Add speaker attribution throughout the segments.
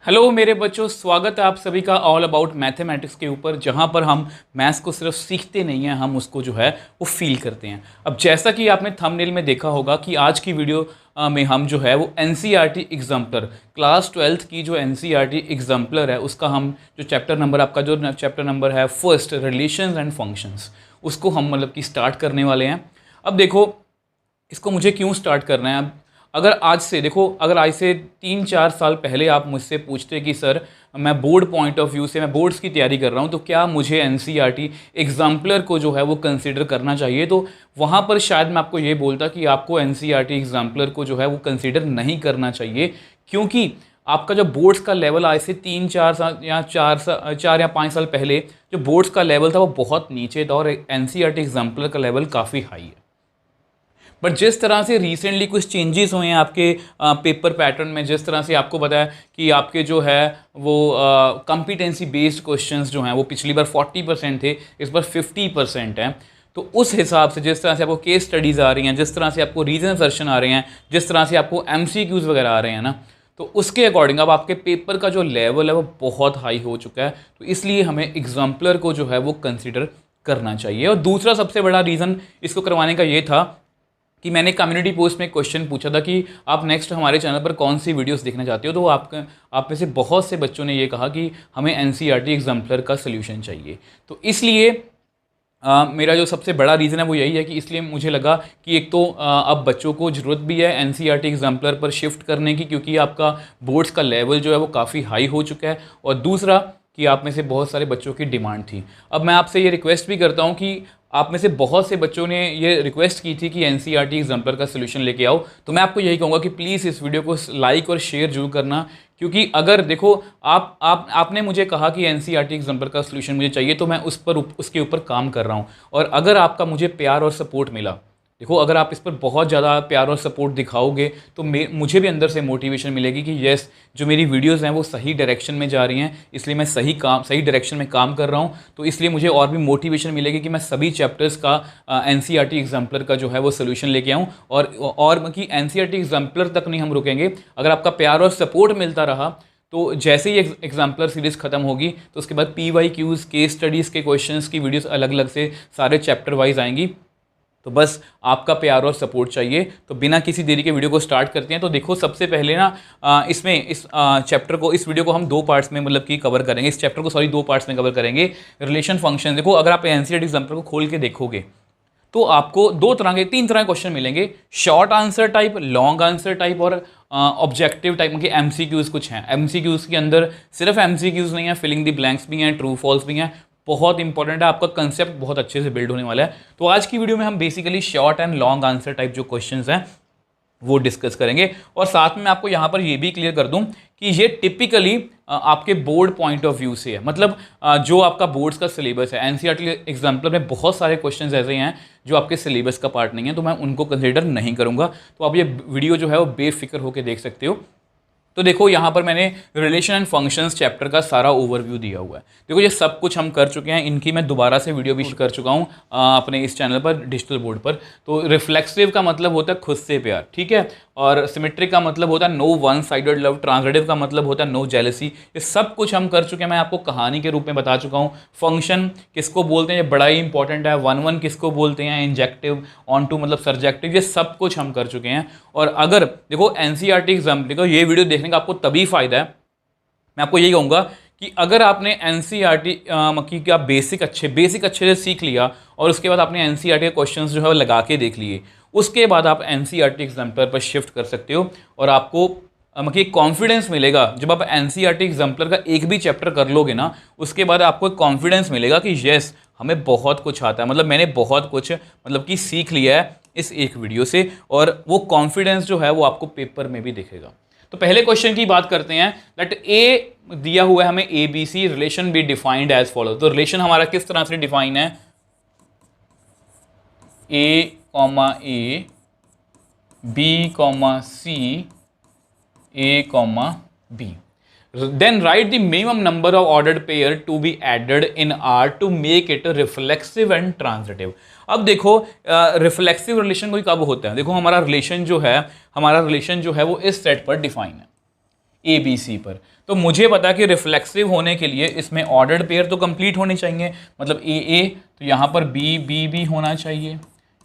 Speaker 1: Hello मेरे बच्चों, स्वागत है आप सभी का ऑल अबाउट मैथमेटिक्स के ऊपर, जहां पर हम मैथ्स को सिर्फ सीखते नहीं हैं, हम उसको जो है वो फील करते हैं। अब जैसा कि आपने थंबनेल में देखा होगा कि आज की वीडियो में हम जो है वो एनसीईआरटी एग्जाम्पलर क्लास 12th की जो एनसीईआरटी एग्जाम्पलर है उसका हम जो चैप्टर नंबर आपका जो चैप्टर नंबर है फर्स्ट रिलेशंस एंड फंक्शंस, उसको हम मतलब कि स्टार्ट करने वाले हैं। अब देखो, इसको मुझे क्यों स्टार्ट करना है। अब अगर आज से देखो, अगर आज से 3-4 साल पहले आप मुझसे पूछते कि सर मैं बोर्ड पॉइंट ऑफ व्यू से मैं बोर्ड्स की तैयारी कर रहा हूँ तो क्या मुझे एनसीईआरटी एग्जाम्पलर को जो है वो कंसिडर करना चाहिए, तो वहाँ पर शायद मैं आपको ये बोलता कि आपको एनसीईआरटी एग्जाम्पलर को जो है वो कंसिडर नहीं करना चाहिए, क्योंकि आपका जो बोर्ड्स का लेवल आज से 3-4 साल या 4 या 5 साल पहले जो बोर्ड्स का लेवल था वो बहुत नीचे था और एनसीईआरटी एग्जाम्पलर का लेवल काफ़ी हाई है। बट जिस तरह से रिसेंटली कुछ चेंजेस हुए हैं आपके पेपर पैटर्न में, जिस तरह से आपको पता है कि आपके जो है वो कॉम्पिटेंसी बेस्ड क्वेश्चंस जो हैं वो पिछली बार 40% थे, इस बार 50% हैं। तो उस हिसाब से जिस तरह से आपको केस स्टडीज़ आ रही हैं, जिस तरह से आपको रीजन असर्शन आ रहे हैं, जिस तरह से आपको एमसीक्यूज़ वगैरह आ रहे हैं ना, तो उसके अकॉर्डिंग अब आपके पेपर का जो लेवल है वो बहुत हाई हो चुका है। तो इसलिए हमें एग्जाम्पलर को जो है वो कंसिडर करना चाहिए। और दूसरा सबसे बड़ा रीज़न इसको करवाने का ये था कि मैंने कम्युनिटी पोस्ट में क्वेश्चन पूछा था कि आप नेक्स्ट हमारे चैनल पर कौन सी वीडियोस देखना चाहते हो, तो आप में से बहुत से बच्चों ने ये कहा कि हमें एनसीईआरटी एग्जाम्पलर का सलूशन चाहिए। तो इसलिए मेरा जो सबसे बड़ा रीज़न है वो यही है कि इसलिए मुझे लगा कि एक तो अब बच्चों को ज़रूरत भी है एनसीईआरटी एग्जाम्पलर पर शिफ्ट करने की, क्योंकि आपका बोर्ड्स का लेवल जो है वो काफ़ी हाई हो चुका है, और दूसरा कि आप में से बहुत सारे बच्चों की डिमांड थी। अब मैं आपसे ये रिक्वेस्ट भी करता हूँ कि आप में से बहुत से बच्चों ने ये रिक्वेस्ट की थी कि एनसीईआरटी एग्जाम्पलर का सलूशन लेके आओ, तो मैं आपको यही कहूँगा कि प्लीज़ इस वीडियो को लाइक और शेयर जरूर करना, क्योंकि अगर देखो आपने मुझे कहा कि एनसीईआरटी एग्जाम्पलर का सलूशन मुझे चाहिए, तो मैं उसके ऊपर काम कर रहा हूँ। और अगर आपका मुझे प्यार और सपोर्ट मिला, देखो अगर आप इस पर बहुत ज़्यादा प्यार और सपोर्ट दिखाओगे तो मुझे भी अंदर से मोटिवेशन मिलेगी कि यस, जो मेरी वीडियोस हैं वो सही डायरेक्शन में जा रही हैं, इसलिए मैं सही डायरेक्शन में काम कर रहा हूँ। तो इसलिए मुझे और भी मोटिवेशन मिलेगी कि मैं सभी चैप्टर्स का एनसीईआरटी एग्जाम्पलर का जो है वो सोल्यूशन लेके आऊँ। और कि एनसीईआरटी एग्जाम्पलर तक नहीं हम रुकेंगे, अगर आपका प्यार और सपोर्ट मिलता रहा तो जैसे ही एग्जाम्पलर सीरीज़ खत्म होगी तो उसके बाद PYQs केस स्टडीज़ के क्वेश्चंस की वीडियोस अलग अलग से सारे चैप्टर वाइज आएंगी। तो बस आपका प्यार और सपोर्ट चाहिए। तो बिना किसी देरी के वीडियो को स्टार्ट करते हैं। तो देखो, सबसे पहले ना इस वीडियो को हम 2 पार्ट्स में मतलब कि कवर करेंगे। इस चैप्टर को 2 पार्ट्स में कवर करेंगे। रिलेशन फंक्शन, देखो अगर आप एनसीईआरटी एग्जाम्पल को खोल के देखोगे तो आपको 3 तरह के क्वेश्चन मिलेंगे, short answer type, long answer type और ऑब्जेक्टिव टाइप के एमसीक्यूज कुछ हैं। एमसीक्यूज के अंदर सिर्फ एमसीक्यूज नहीं है, फिलिंग द ब्लैंक्स भी हैं, ट्रू फॉल्स भी हैं। बहुत इंपॉर्टेंट है, आपका कंसेप्ट बहुत अच्छे से बिल्ड होने वाला है। तो आज की वीडियो में हम basically short and long answer type जो क्वेश्चंस हैं वो डिस्कस करेंगे। और साथ में मैं आपको यहाँ पर ये भी क्लियर कर दूं कि ये टिपिकली आपके बोर्ड पॉइंट ऑफ व्यू से है, मतलब जो आपका बोर्ड्स का सिलेबस है। एनसीईआरटी एग्जाम्पलर में बहुत सारे क्वेश्चंस ऐसे हैं जो आपके सिलेबस का पार्ट नहीं है, तो मैं उनको कंसिडर नहीं करूँगा। तो आप ये वीडियो जो है वो बेफिक्र होकर देख सकते हो। तो देखो, यहाँ पर मैंने रिलेशन एंड फंक्शंस चैप्टर का सारा ओवरव्यू दिया हुआ है। देखो, ये सब कुछ हम कर चुके हैं, इनकी मैं दोबारा से वीडियो भी कर चुका हूँ अपने इस चैनल पर, डिजिटल बोर्ड पर। तो रिफ्लेक्सिव का मतलब होता है खुद से प्यार, ठीक है, और सिमेट्रिक का मतलब होता है no one sided love, translative का मतलब होता है नो जेलसी। ये सब कुछ हम कर चुके हैं, मैं आपको कहानी के रूप में बता चुका हूँ। फंक्शन किसको बोलते हैं ये बड़ा ही इंपॉर्टेंट है, 1-1 किसको बोलते हैं, इंजेक्टिव, ऑन टू मतलब सरजेक्टिव, ये सब कुछ हम कर चुके हैं। और अगर देखो एनसीईआरटी एग्जाम, देखो ये वीडियो देखने का आपको तभी फायदा है, मैं आपको यही कहूँगा कि अगर आपने एनसीईआरटी की क्या बेसिक अच्छे से सीख लिया और उसके बाद आपने एनसीईआरटी के क्वेश्चंस जो है वो लगा के देख लिए, उसके बाद आप एनसीईआरटी एग्जाम्पलर पर शिफ्ट कर सकते हो और आपको एक कॉन्फिडेंस मिलेगा। जब आप एनसीईआरटी एग्जाम्पलर का एक भी चैप्टर कर लोगे ना, उसके बाद आपको एक कॉन्फिडेंस मिलेगा कि यस, हमें बहुत कुछ आता है, मतलब मैंने बहुत कुछ मतलब कि सीख लिया है इस एक वीडियो से, और वो कॉन्फिडेंस जो है वो आपको पेपर में भी दिखेगा। तो पहले क्वेश्चन की बात करते हैं। दैट ए दिया हुआ है हमें ABC, relation be defined as follow. तो रिलेशन हमारा किस तरह से डिफाइन है, A, B, C, A, B. Then write the minimum number of ordered pair to be added in R to make it reflexive and transitive. अब देखो, reflexive relation कोई कब होता है, देखो हमारा रिलेशन जो है वो इस सेट पर डिफाइन है। ए बी सी पर। तो मुझे पता कि रिफ्लेक्सिव होने के लिए इसमें ऑर्डर्ड पेयर तो कंप्लीट होनी चाहिए, मतलब ए, तो यहाँ पर बी भी होना चाहिए,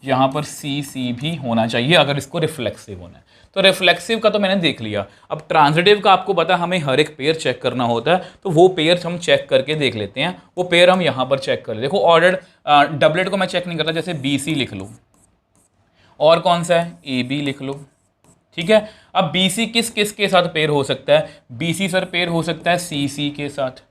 Speaker 1: यहाँ पर सी भी होना चाहिए अगर इसको रिफ्लेक्सिव होना है। तो रिफ्लेक्सिव का तो मैंने देख लिया। अब ट्रांजिटिव का आपको पता हमें हर एक पेयर चेक करना होता है, तो वो पेयर हम चेक करके देख लेते हैं। वो पेयर हम यहाँ पर चेक कर लेते। देखो ऑर्डर्ड डबलेट को मैं चेक नहीं करता, जैसे बी सी लिख लो, और कौन सा है ए बी लिख लो, ठीक है। अब बी सी किस किस के साथ पेयर हो सकता है? बी सी सर पेयर हो सकता है सी के साथ,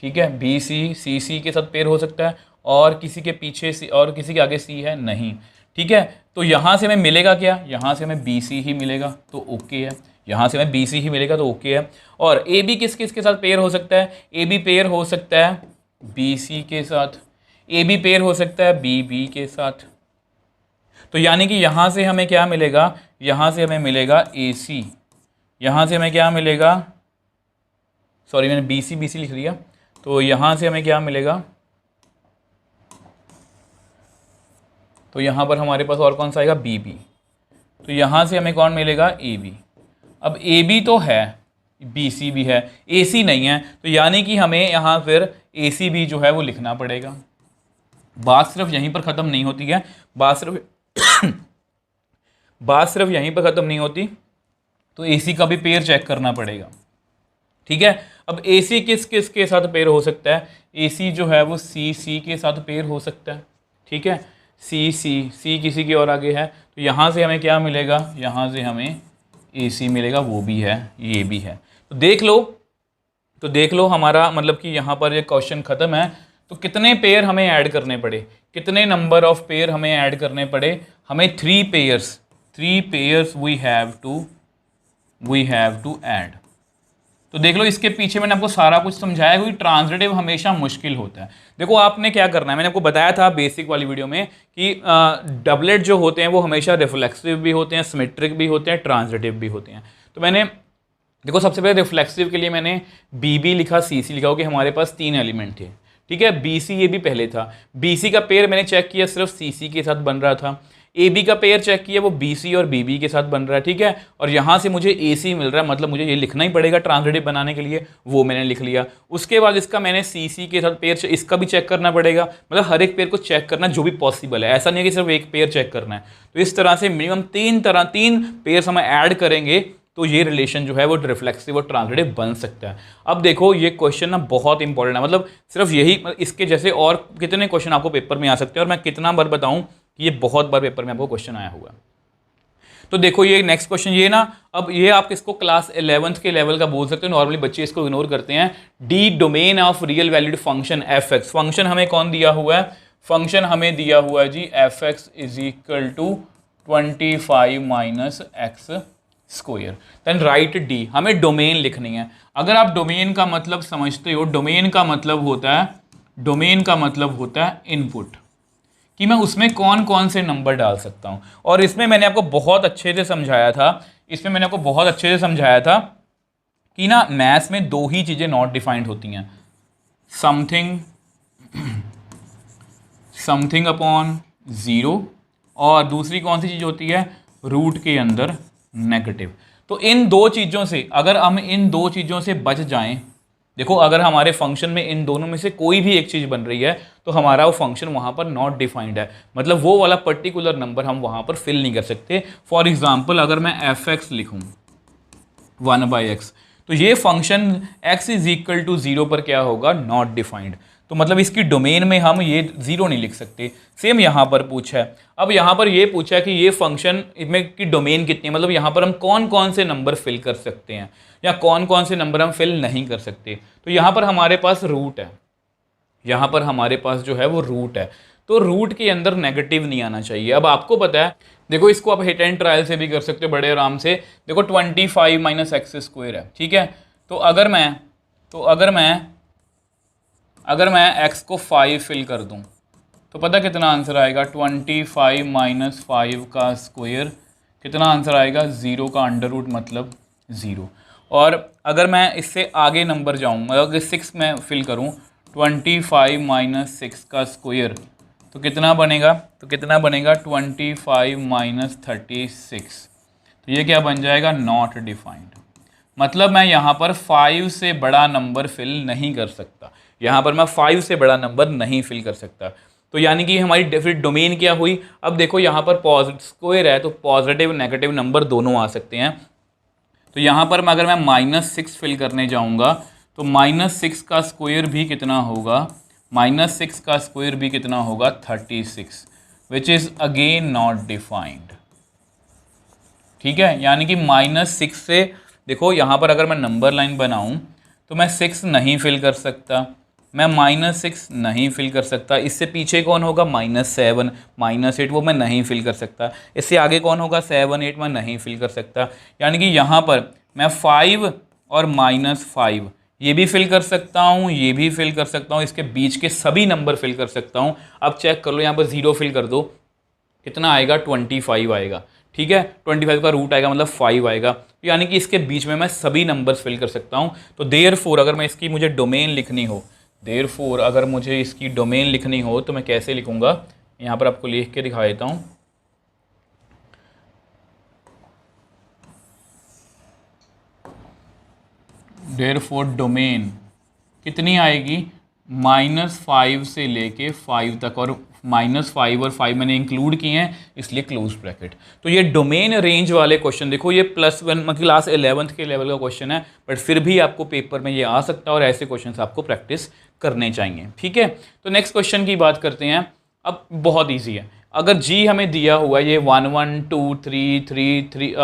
Speaker 1: ठीक है, बी सी के साथ पेयर हो सकता है, और किसी के पीछे सी और किसी के आगे सी है नहीं, ठीक है। तो यहाँ से हमें मिलेगा क्या? यहाँ से हमें बी सी ही मिलेगा, तो ओके है। यहाँ से हमें बी सी ही मिलेगा, तो ओके है। और ए बी किस किस के साथ पेयर हो सकता है? ए बी पेयर हो सकता है बी सी के साथ, ए बी पेयर हो सकता है बी के साथ। तो यानी कि यहाँ से हमें क्या मिलेगा? यहाँ से हमें मिलेगा ए सी, यहाँ से हमें क्या मिलेगा? सॉरी मैंने बी सी लिख लिया। तो यहाँ से हमें क्या मिलेगा? तो यहाँ पर हमारे पास और कौन सा आएगा? B B. तो यहाँ से हमें कौन मिलेगा? A B. अब ए बी तो है, बी सी भी है, ए सी नहीं है, तो यानी कि हमें यहाँ फिर ए सी भी जो है वो लिखना पड़ेगा। बात सिर्फ यहीं पर ख़त्म नहीं होती है, बात सिर्फ यहीं पर ख़त्म नहीं होती, तो ए सी का भी पेयर चेक करना पड़ेगा, ठीक है। अब ए सी किस किस के साथ पेयर हो सकता है? ए सी जो है वो सी के साथ पेयर हो सकता है, ठीक है। सी किसी के और आगे है, तो यहाँ से हमें क्या मिलेगा? यहाँ से हमें ए सी मिलेगा, वो भी है, ये भी है। तो देख लो हमारा मतलब कि यहाँ पर ये क्वेश्चन ख़त्म है। तो कितने पेयर हमें ऐड करने पड़े? कितने नंबर ऑफ पेयर हमें ऐड करने पड़े? हमें 3 pairs we have to add. तो देख लो, इसके पीछे मैंने आपको सारा कुछ समझाया, क्योंकि ट्रांजिटिव हमेशा मुश्किल होता है। देखो आपने क्या करना है, मैंने आपको बताया था बेसिक वाली वीडियो में कि डबलेट जो होते हैं वो हमेशा रिफ्लेक्सिव भी होते हैं, सिमेट्रिक भी होते हैं, ट्रांजिटिव भी होते हैं। तो मैंने देखो सबसे पहले रिफ्लेक्सिव के लिए मैंने बी लिखा, सी लिखा, कि हमारे पास 3 एलिमेंट थे, ठीक है। बी सी ये भी पहले था, बी सी का पेयर मैंने चेक किया सिर्फ सी के साथ बन रहा था। ए बी का पेयर चेक किया, वो बी सी और बी के साथ बन रहा है, ठीक है। और यहाँ से मुझे ए सी मिल रहा है, मतलब मुझे ये लिखना ही पड़ेगा ट्रांजिटिव बनाने के लिए, वो मैंने लिख लिया। उसके बाद इसका मैंने सी के साथ पेयर इसका भी चेक करना पड़ेगा, मतलब हर एक पेयर को चेक करना जो भी पॉसिबल है, ऐसा नहीं है कि सिर्फ एक पेयर चेक करना है। तो इस तरह से मिनिमम 3 पेयर्स हम ऐड करेंगे, तो ये रिलेशन जो है वो रिफ्लेक्सिव और ट्रांजिटिव बन सकता है। अब देखो ये क्वेश्चन ना बहुत इंपॉर्टेंट है, मतलब सिर्फ यही, इसके जैसे और कितने क्वेश्चन आपको पेपर में आ सकते हैं, और मैं कितना बार बताऊं कि ये बहुत बार पेपर में आपको क्वेश्चन आया हुआ। तो देखो ये नेक्स्ट क्वेश्चन, ये ना, अब ये आप इसको क्लास 11th के लेवल का बोल सकते हो, नॉर्मली बच्चे इसको इग्नोर करते हैं। D domain of real valued function F x. Function हमें कौन दिया हुआ है? फंक्शन हमें दिया हुआ है g f x is equal to 25 minus x square. Then write d, हमें डोमेन लिखनी है। अगर आप डोमेन का मतलब समझते हो, डोमेन का मतलब होता है इनपुट, कि मैं उसमें कौन कौन से नंबर डाल सकता हूं। और इसमें मैंने आपको बहुत अच्छे से समझाया था, कि ना मैथ्स में 2 ही चीजें नॉट डिफाइंड होती हैं, समथिंग अपॉन 0, और दूसरी कौन सी चीज होती है? रूट के अंदर नेगेटिव। तो इन 2 चीज़ों से, अगर हम इन 2 चीज़ों से बच जाएं, देखो अगर हमारे फंक्शन में इन दोनों में से कोई भी एक चीज़ बन रही है, तो हमारा वो फंक्शन वहाँ पर नॉट डिफाइंड है, मतलब वो वाला पर्टिकुलर नंबर हम वहाँ पर फिल नहीं कर सकते। फॉर एग्जाम्पल अगर मैं एफ एक्स लिखूँ 1/x, तो ये function x is equal to 0 पर क्या होगा? Not defined. तो मतलब इसकी डोमेन में हम ये 0 नहीं लिख सकते। सेम यहाँ पर पूछा है, अब यहाँ पर ये पूछा है कि ये फंक्शन में की डोमेन कितनी है, मतलब यहाँ पर हम कौन कौन से नंबर फिल कर सकते हैं या कौन कौन से नंबर हम फिल नहीं कर सकते। तो यहाँ पर हमारे पास रूट है, यहाँ पर हमारे पास जो है वो रूट है, तो रूट के अंदर नेगेटिव नहीं आना चाहिए। अब आपको पता है, देखो इसको आप हिट एंड ट्रायल से भी कर सकते हो बड़े आराम से। देखो 25 माइनस एक्स स्क्वायर है, ठीक है। तो अगर मैं x को 5 फिल कर दूं, तो पता कितना आंसर आएगा? 25 माइनस 5 का स्क्वायर, कितना आंसर आएगा? 0 का अंडर रूट, मतलब 0। और अगर मैं इससे आगे नंबर जाऊँ, अगर 6 में फिल करूँ 25 माइनस 6 का स्क्वायर, तो कितना बनेगा? 25 माइनस 36। तो ये क्या बन जाएगा? Not defined. मतलब मैं यहाँ पर 5 से बड़ा नंबर फिल नहीं कर सकता, यहाँ पर मैं 5 से बड़ा नंबर नहीं फिल कर सकता। तो यानी कि हमारी फिर डोमेन क्या हुई, अब देखो यहाँ पर स्क्वायर है तो पॉजिटिव नेगेटिव नंबर दोनों आ सकते हैं। तो यहाँ पर अगर मैं -6 फिल करने जाऊँगा तो -6 का स्क्वायर भी कितना होगा, -6 का स्क्वायर भी कितना होगा 36, which is again not defined. ठीक है, यानी कि -6 से देखो यहाँ पर अगर मैं नंबर लाइन बनाऊँ तो मैं 6 नहीं फिल कर सकता, मैं -6 नहीं फिल कर सकता। इससे पीछे कौन होगा -7 -8, वो मैं नहीं फिल कर सकता। इससे आगे कौन होगा 7 8, मैं नहीं फिल कर सकता। यानी कि यहाँ पर मैं 5 और -5 ये भी फिल कर सकता हूँ, ये भी फिल कर सकता हूँ, इसके बीच के सभी नंबर फिल कर सकता हूँ। अब चेक कर लो, यहाँ पर 0 फिल कर दो, कितना आएगा 25 आएगा। ठीक है, 25 का रूट आएगा मतलब 5 आएगा, यानी कि इसके बीच में मैं सभी नंबर्स फिल कर सकता हूँ। तो देयरफॉर अगर मैं इसकी मुझे डोमेन लिखनी हो, देयरफॉर अगर मुझे इसकी डोमेन लिखनी हो तो मैं कैसे लिखूँगा, यहाँ पर आपको लिख के दिखा देता हूँ। देयरफॉर डोमेन कितनी आएगी, -5 से लेके 5 तक, और -5 और 5 मैंने इंक्लूड किए हैं इसलिए क्लोज ब्रैकेट। तो ये डोमेन रेंज वाले क्वेश्चन देखो, ये +1 क्लास 11th के लेवल का क्वेश्चन है, बट फिर भी आपको पेपर में ये आ सकता है और ऐसे क्वेश्चन आपको प्रैक्टिस करने चाहिए। ठीक है, तो नेक्स्ट क्वेश्चन की बात करते हैं। अब बहुत ईजी है, अगर जी हमें दिया हुआ है ये 1 1 2 3 3 3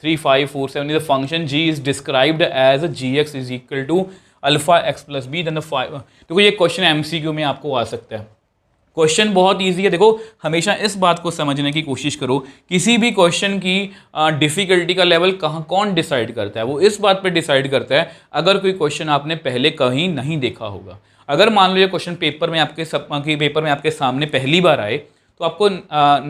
Speaker 1: 3 5 4 7 the function G is described as G x is equal to alpha X plus B then the 5। देखो ये क्वेश्चन एमसीक्यू में आपको आ सकता है। क्वेश्चन बहुत इजी है। देखो हमेशा इस बात को समझने की कोशिश करो, किसी भी क्वेश्चन की डिफ़िकल्टी का लेवल कौन डिसाइड करता है, वो इस बात पे डिसाइड करता है अगर कोई क्वेश्चन आपने पहले कहीं नहीं देखा होगा। अगर मान लो ये क्वेश्चन पेपर में आपके सामने पहली बार आए तो आपको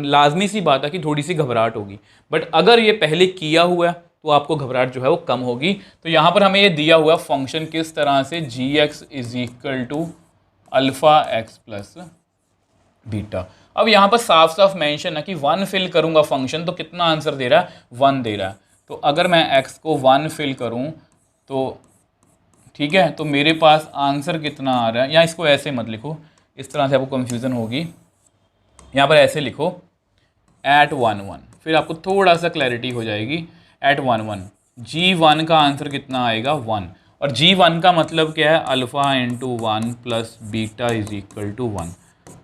Speaker 1: लाजमी सी बात है कि थोड़ी सी घबराहट होगी, बट अगर ये पहले किया हुआ है तो आपको घबराहट जो है वो कम होगी। तो यहाँ पर हमें ये दिया हुआ फंक्शन किस तरह से, g x is equal to alpha x plus beta. अब यहाँ पर साफ साफ मेंशन है कि 1 फिल करूँगा फंक्शन तो कितना आंसर दे रहा है, 1 दे रहा है। तो अगर मैं x को 1 फिल करूँ तो ठीक है, तो मेरे पास आंसर कितना आ रहा है, या इसको ऐसे मत लिखो, इस तरह से आपको कन्फ्यूज़न होगी। यहाँ पर ऐसे लिखो @ 1 1, फिर आपको थोड़ा सा क्लैरिटी हो जाएगी। @ 1 1 G1 का आंसर कितना आएगा 1, और G1 का मतलब क्या है, alpha into 1 plus beta is equal to 1,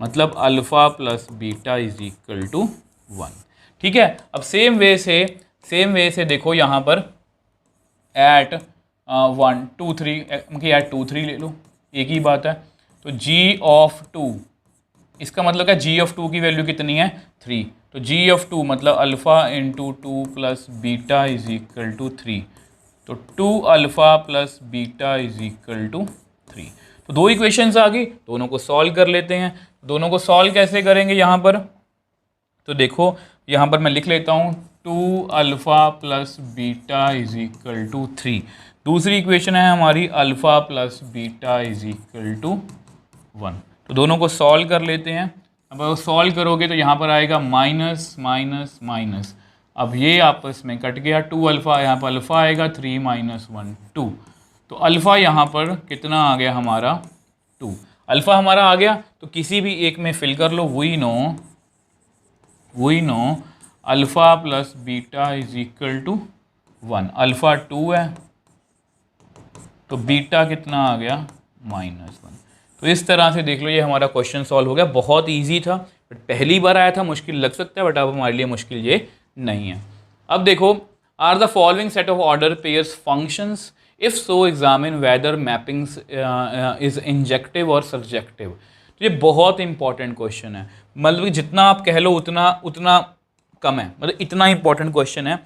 Speaker 1: मतलब alpha plus beta is equal to 1। ठीक है, अब सेम वे से देखो यहाँ पर @ 1 2 3 @ 2 3 ले लो, एक ही बात है। तो G ऑफ 2, इसका मतलब क्या, G ऑफ 2 की वैल्यू कितनी है 3, तो G ऑफ 2 मतलब alpha into 2 plus beta is equal to 3, तो 2 alpha plus beta is equal to 3। तो दो इक्वेशंस आ गई, दोनों को सॉल्व कर लेते हैं। दोनों को सॉल्व कैसे करेंगे यहाँ पर, तो देखो यहाँ पर मैं लिख लेता हूँ 2 alpha plus beta is equal to 3। दूसरी इक्वेशन है हमारी alpha plus beta is equal to 1। तो दोनों को सॉल्व कर लेते हैं। अब अगर सॉल्व करोगे तो यहाँ पर आएगा माइनस माइनस माइनस, अब ये आपस में कट गया, 2 अल्फ़ा, यहाँ पर अल्फ़ा आएगा 3 माइनस 1 2, तो अल्फ़ा यहाँ पर कितना आ गया हमारा 2, अल्फ़ा हमारा आ गया। तो किसी भी एक में फिल कर लो, we know alpha plus beta is equal to 1, alpha 2 है तो बीटा कितना आ गया -1। तो इस तरह से देख लो ये हमारा क्वेश्चन सॉल्व हो गया। बहुत इजी था, बट पहली बार आया था, मुश्किल लग सकता है, बट अब हमारे लिए मुश्किल ये नहीं है। अब देखो, are the following set of order pairs functions, if so examine whether mappings is injective और सब्जेक्टिव। तो ये बहुत इंपॉर्टेंट क्वेश्चन है, मतलब जितना आप कह लो उतना कम है, मतलब इतना इंपॉर्टेंट क्वेश्चन है।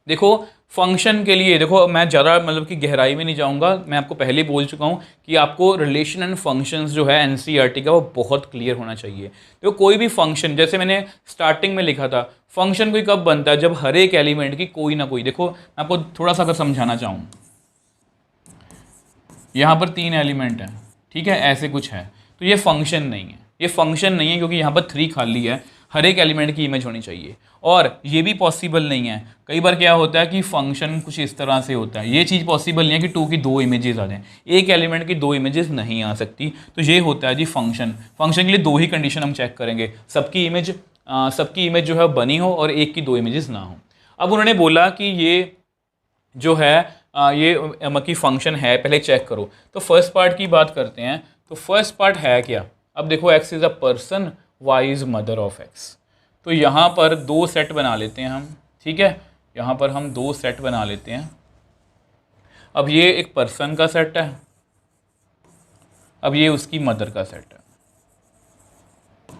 Speaker 1: देखो फंक्शन के लिए, देखो मैं ज़्यादा मतलब कि गहराई में नहीं जाऊंगा, मैं आपको पहले ही बोल चुका हूँ कि आपको रिलेशन एंड फंक्शंस जो है एनसीईआरटी का वो बहुत क्लियर होना चाहिए। देखो कोई भी फंक्शन, जैसे मैंने स्टार्टिंग में लिखा था, फंक्शन कोई कब बनता है, जब हर एक एलिमेंट की कोई ना कोई, देखो मैं आपको थोड़ा सा अगर समझाना चाहूँ, यहाँ पर 3 एलिमेंट हैं, ठीक है, ऐसे कुछ है, तो ये फंक्शन नहीं है, ये फंक्शन नहीं है क्योंकि यहाँ पर 3 खाली है। हर एक एलिमेंट की इमेज होनी चाहिए। और ये भी पॉसिबल नहीं है, कई बार क्या होता है कि फंक्शन कुछ इस तरह से होता है, ये चीज़ पॉसिबल नहीं है कि 2 की 2 इमेजेस आ जाएं, एक एलिमेंट की 2 इमेजेस नहीं आ सकती। तो ये होता है जी फंक्शन। फंक्शन के लिए 2 ही कंडीशन हम चेक करेंगे, सबकी इमेज जो है बनी हो और एक की 2 इमेजेस ना हो। अब उन्होंने बोला कि ये जो है ये की फंक्शन है, पहले चेक करो। तो फर्स्ट पार्ट की बात करते हैं। तो फर्स्ट पार्ट है क्या? अब देखो x is a person, y is mother of x। तो यहाँ पर 2 सेट बना लेते हैं हम, ठीक है, यहाँ पर हम 2 सेट बना लेते हैं। अब ये एक पर्सन का सेट है, अब ये उसकी मदर का सेट है,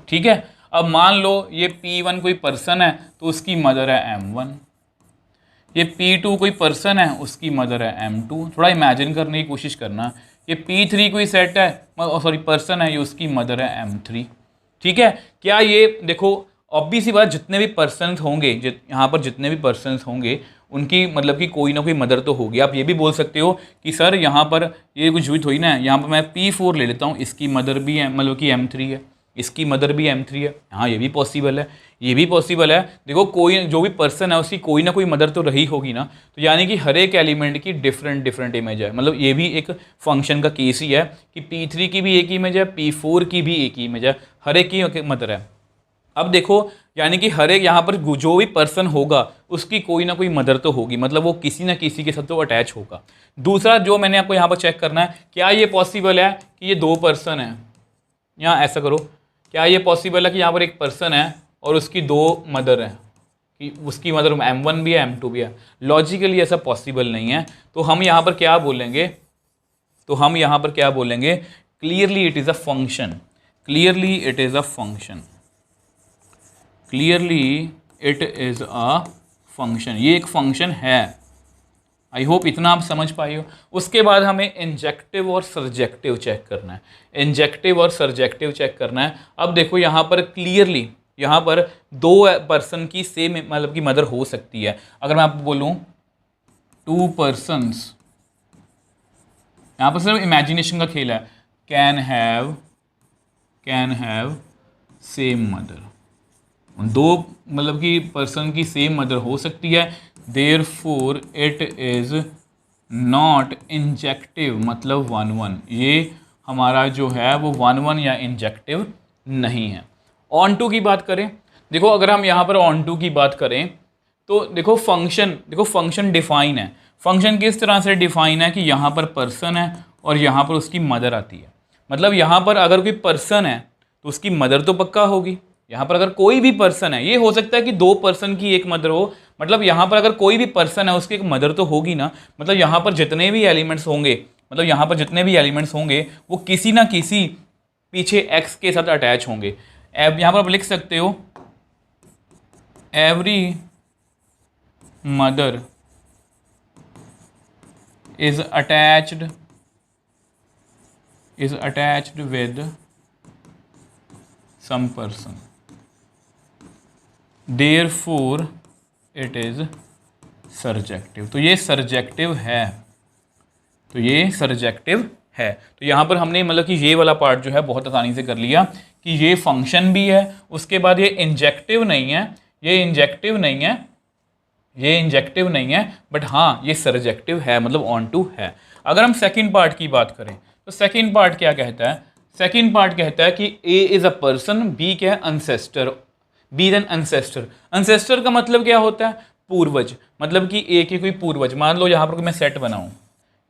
Speaker 1: ठीक है। अब मान लो ये P1 कोई पर्सन है तो उसकी मदर है M1, ये P2 कोई पर्सन है उसकी मदर है M2। थोड़ा इमेजिन करने की कोशिश करना, ये P3 कोई सेट है, सॉरी पर्सन है, ये उसकी मदर है M3, ठीक है। क्या ये देखो ऑब्वियस सी बात, जितने भी पर्सन होंगे, यहाँ पर जितने भी पर्सन होंगे उनकी मतलब कि कोई ना कोई मदर तो होगी। आप ये भी बोल सकते हो कि सर यहाँ पर ये कुछ हुई थोड़ी ना है, यहाँ पर मैं P4 ले लेता हूँ, इसकी मदर भी है मतलब कि M3 है, इसकी मदर भी M3 है। हाँ ये भी पॉसिबल है, ये भी पॉसिबल है। देखो कोई जो भी पर्सन है उसकी कोई ना कोई मदर तो रही होगी ना, तो यानी कि हर एक एलिमेंट की डिफरेंट इमेज है। मतलब ये भी एक फंक्शन का केस ही है कि P3 की भी एक ही इमेज है, P4 की भी एक ही इमेज है, हर एक की मदर है। अब देखो यानी कि हर एक यहाँ पर जो भी पर्सन होगा उसकी कोई ना कोई मदर तो होगी, मतलब वो किसी ना किसी के साथ तो अटैच होगा। दूसरा जो मैंने आपको यहाँ पर चेक करना है, क्या ये पॉसिबल है कि ये 2 पर्सन है, यहाँ ऐसा करो, क्या ये पॉसिबल है कि यहाँ पर एक पर्सन है और उसकी 2 मदर है, कि उसकी मदर M1 भी है M2 भी है? लॉजिकली ऐसा पॉसिबल नहीं है। तो हम यहाँ पर क्या बोलेंगे, clearly it is a function, clearly it is a function, clearly it is a function, ये एक फंक्शन है। आई होप इतना आप समझ पाए हो। उसके बाद हमें इंजेक्टिव और सर्जेक्टिव चेक करना है, इंजेक्टिव और सर्जेक्टिव चेक करना है। अब देखो यहाँ पर क्लियरली यहाँ पर 2 पर्सन की सेम मतलब की मदर हो सकती है। अगर मैं आपको बोलूँ 2 पर्सन्स, यहाँ पर सिर्फ इमेजिनेशन का खेल है, कैन हैव सेम मदर, 2 मतलब कि पर्सन की सेम मदर हो सकती है। Therefore it is not injective, मतलब 1-1, ये हमारा जो है वो 1-1 या इंजेक्टिव नहीं है। ऑन टू की बात करें, देखो अगर हम यहाँ पर ऑन टू की बात करें तो देखो फंक्शन डिफाइन है। फंक्शन किस तरह से डिफाइन है कि यहाँ पर पर्सन है और यहाँ पर उसकी मदर आती है। मतलब यहाँ पर अगर कोई पर्सन है तो उसकी मदर तो पक्का होगी। यहाँ पर अगर कोई भी पर्सन है, ये हो सकता है कि 2 पर्सन की एक मदर हो, मतलब यहाँ पर अगर कोई भी पर्सन है उसकी एक मदर तो होगी ना। मतलब यहाँ पर जितने भी एलिमेंट्स होंगे, वो किसी ना किसी पीछे x के साथ अटैच होंगे। यहाँ पर आप लिख सकते हो every mother is attached with some person, therefore it is surjective. तो ये सर्जेक्टिव है, तो यहाँ पर हमने मतलब कि ये वाला पार्ट जो है बहुत आसानी से कर लिया कि ये फंक्शन भी है, उसके बाद ये इंजेक्टिव नहीं है, बट हाँ ये सर्जेक्टिव है, मतलब ऑन टू है। अगर हम सेकंड पार्ट की बात करें तो सेकंड पार्ट क्या कहता है? सेकंड पार्ट कहता है कि ए इज अ पर्सन, बी क्या है? Ancestor, B N ancestor. Ancestor का मतलब क्या होता है? पूर्वज, मतलब कि ए के कोई पूर्वज। मान लो यहाँ पर मैं सेट बनाऊँ,